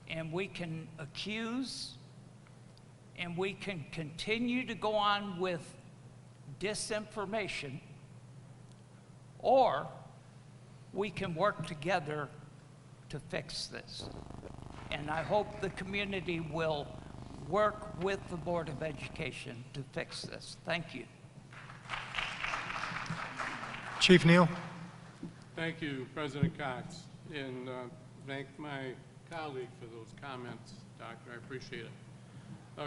and we can accuse, and we can continue to go on with disinformation, or we can work together to fix this. And I hope the community will work with the Board of Education to fix this. Thank you. Chief Neal. Thank you, President Cox, and thank my colleague for those comments, Doctor. I appreciate it.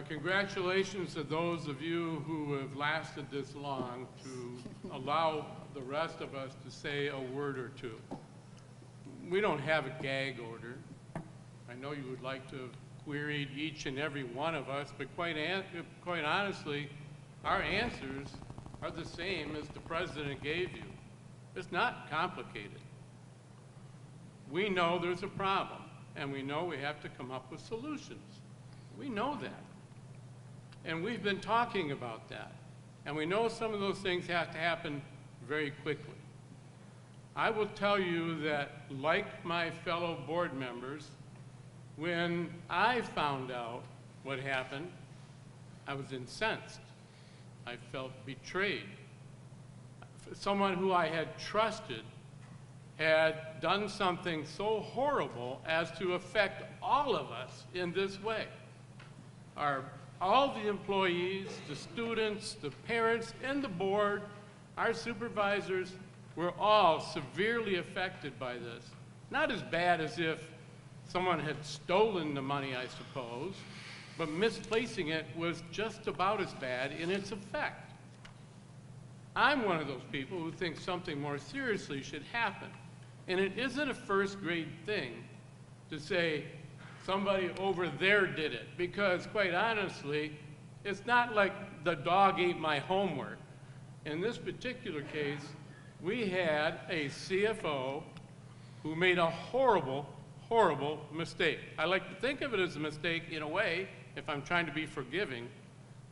Congratulations to those of you who have lasted this long to allow the rest of us to say a word or two. We don't have a gag order. I know you would like to have queried each and every one of us, but quite honestly, our answers are the same as the President gave you. It's not complicated. We know there's a problem, and we know we have to come up with solutions. We know that. And we've been talking about that. And we know some of those things have to happen very quickly. I will tell you that, like my fellow board members, when I found out what happened, I was incensed. I felt betrayed. Someone who I had trusted had done something so horrible as to affect all of us in this way. All the employees, the students, the parents, and the board, our supervisors, were all severely affected by this. Not as bad as if someone had stolen the money, I suppose, but misplacing it was just about as bad in its effect. I'm one of those people who thinks something more seriously should happen. And it isn't a first-grade thing to say somebody over there did it, because quite honestly, it's not like the dog ate my homework. In this particular case, we had a CFO who made a horrible, horrible mistake. I like to think of it as a mistake in a way, if I'm trying to be forgiving,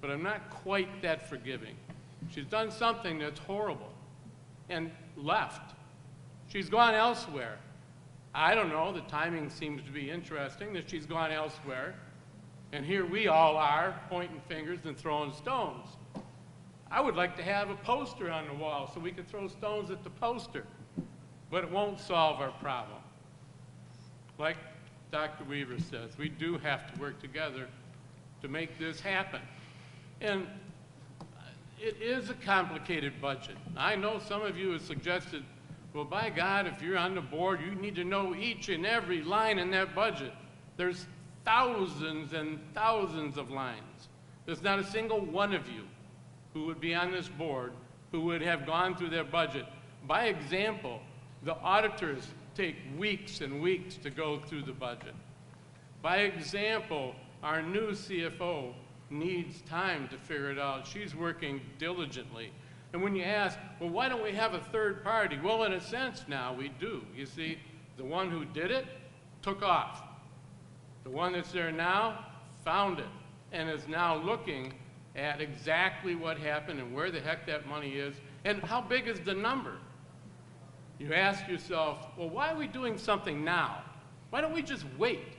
but I'm not quite that forgiving. She's done something that's horrible and left. She's gone elsewhere. I don't know, the timing seems to be interesting that she's gone elsewhere, and here we all are pointing fingers and throwing stones. I would like to have a poster on the wall so we could throw stones at the poster, but it won't solve our problem. Like Dr. Weaver says, we do have to work together to make this happen. And it is a complicated budget. I know some of you have suggested, well, by God, if you're on the board, you need to know each and every line in that budget. There's thousands and thousands of lines. There's not a single one of you who would be on this board who would have gone through their budget. By example, the auditors take weeks and weeks to go through the budget. By example, our new CFO needs time to figure it out. She's working diligently. And when you ask, well, why don't we have a third party? Well, in a sense now we do. You see, the one who did it took off. The one that's there now found it and is now looking at exactly what happened and where the heck that money is and how big is the number. You ask yourself, well, why are we doing something now? Why don't we just wait?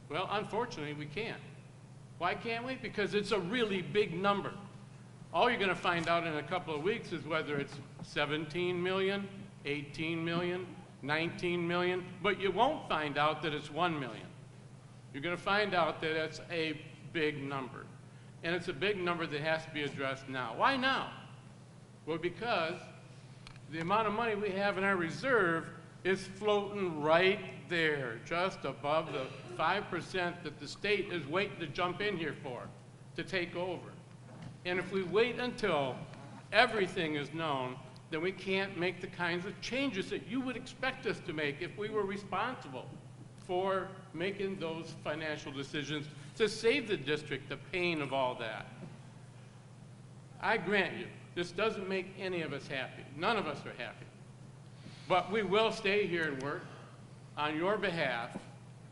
Well, unfortunately, we can't. Why can't we? Because it's a really big number. All you're going to find out in a couple of weeks is whether it's 17 million, 18 million, 19 million, but you won't find out that it's 1 million. You're going to find out that it's a big number. And it's a big number that has to be addressed now. Why now? Well, because the amount of money we have in our reserve is floating right there, just above the 5% that the state is waiting to jump in here for, to take over. And if we wait until everything is known, then we can't make the kinds of changes that you would expect us to make if we were responsible for making those financial decisions to save the district the pain of all that. I grant you, this doesn't make any of us happy. None of us are happy. But we will stay here and work on your behalf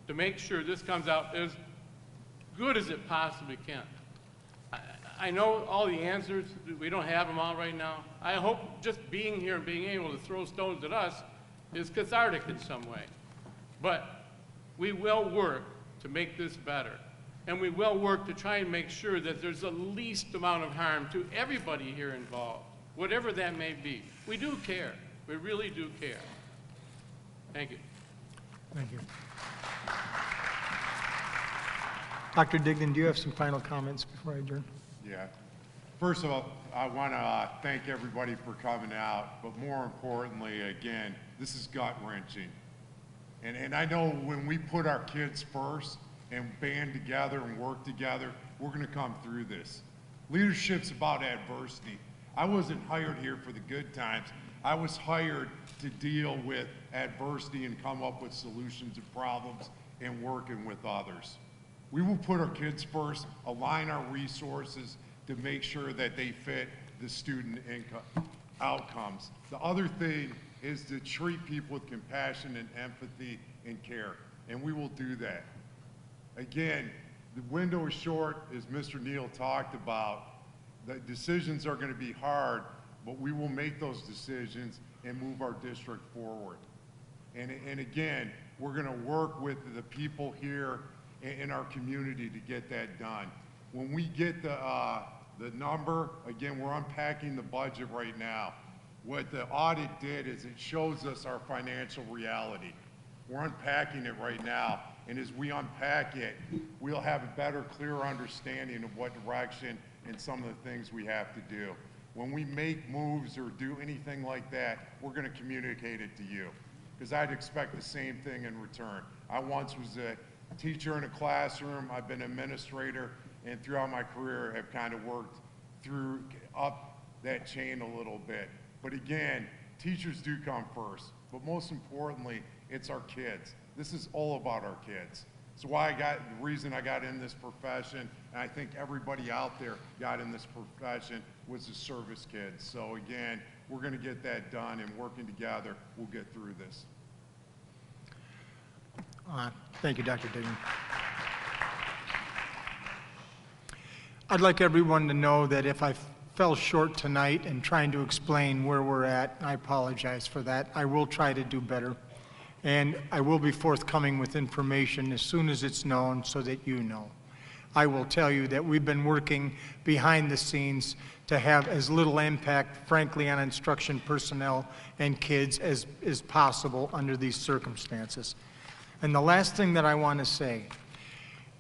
to make sure this comes out as good as it possibly can. I know all the answers, we don't have them all right now. I hope just being here and being able to throw stones at us is cathartic in some way. But we will work to make this better. And we will work to try and make sure that there's the least amount of harm to everybody here involved, whatever that may be. We do care. We really do care. Thank you. Thank you. Dr. Dignan, do you have some final comments before I adjourn? Yeah. First of all, I want to thank everybody for coming out, but more importantly, again, this is gut-wrenching. And I know when we put our kids first and band together and work together, we're going to come through this. Leadership's about adversity. I wasn't hired here for the good times. I was hired to deal with adversity and come up with solutions to problems and working with others. We will put our kids first, align our resources to make sure that they fit the student outcomes. The other thing is to treat people with compassion and empathy and care, and we will do that. Again, the window is short, as Mr. Neal talked about. The decisions are going to be hard, but we will make those decisions and move our district forward. And again, we're going to work with the people here in our community to get that done. When we get the number, again, we're unpacking the budget right now. What the audit did is it shows us our financial reality. We're unpacking it right now, and as we unpack it, we'll have a better, clearer understanding of what direction and some of the things we have to do. When we make moves or do anything like that, we're going to communicate it to you, because I'd expect the same thing in return. I once was a teacher in a classroom. I've been an administrator, and throughout my career have kind of worked through up that chain a little bit. But again, teachers do come first, but most importantly, it's our kids. This is all about our kids. So the reason I got in this profession, and I think everybody out there got in this profession, was to service kids. So again, we're going to get that done, and working together, we'll get through this. Thank you, Dr. Dignan. I'd like everyone to know that if I fell short tonight in trying to explain where we're at, I apologize for that. I will try to do better. And I will be forthcoming with information as soon as it's known so that you know. I will tell you that we've been working behind the scenes to have as little impact, frankly, on instruction personnel and kids as possible under these circumstances. And the last thing that I want to say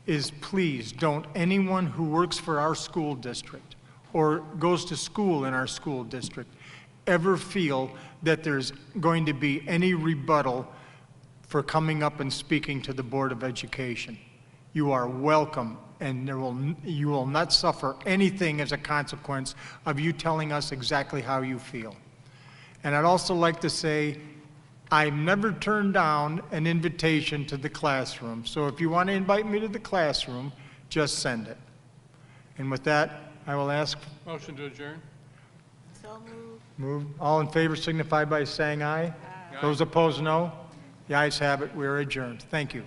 is, please don't anyone who works for our school district or goes to school in our school district ever feel that there's going to be any rebuttal for coming up and speaking to the Board of Education. You are welcome, and you will not suffer anything as a consequence of you telling us exactly how you feel. And I'd also like to say, I've never turned down an invitation to the classroom. So if you want to invite me to the classroom, just send it. And with that, I will ask. Motion to adjourn. So moved. Move. All in favor signify by saying aye. Those opposed, no. The ayes have it. We are adjourned. Thank you.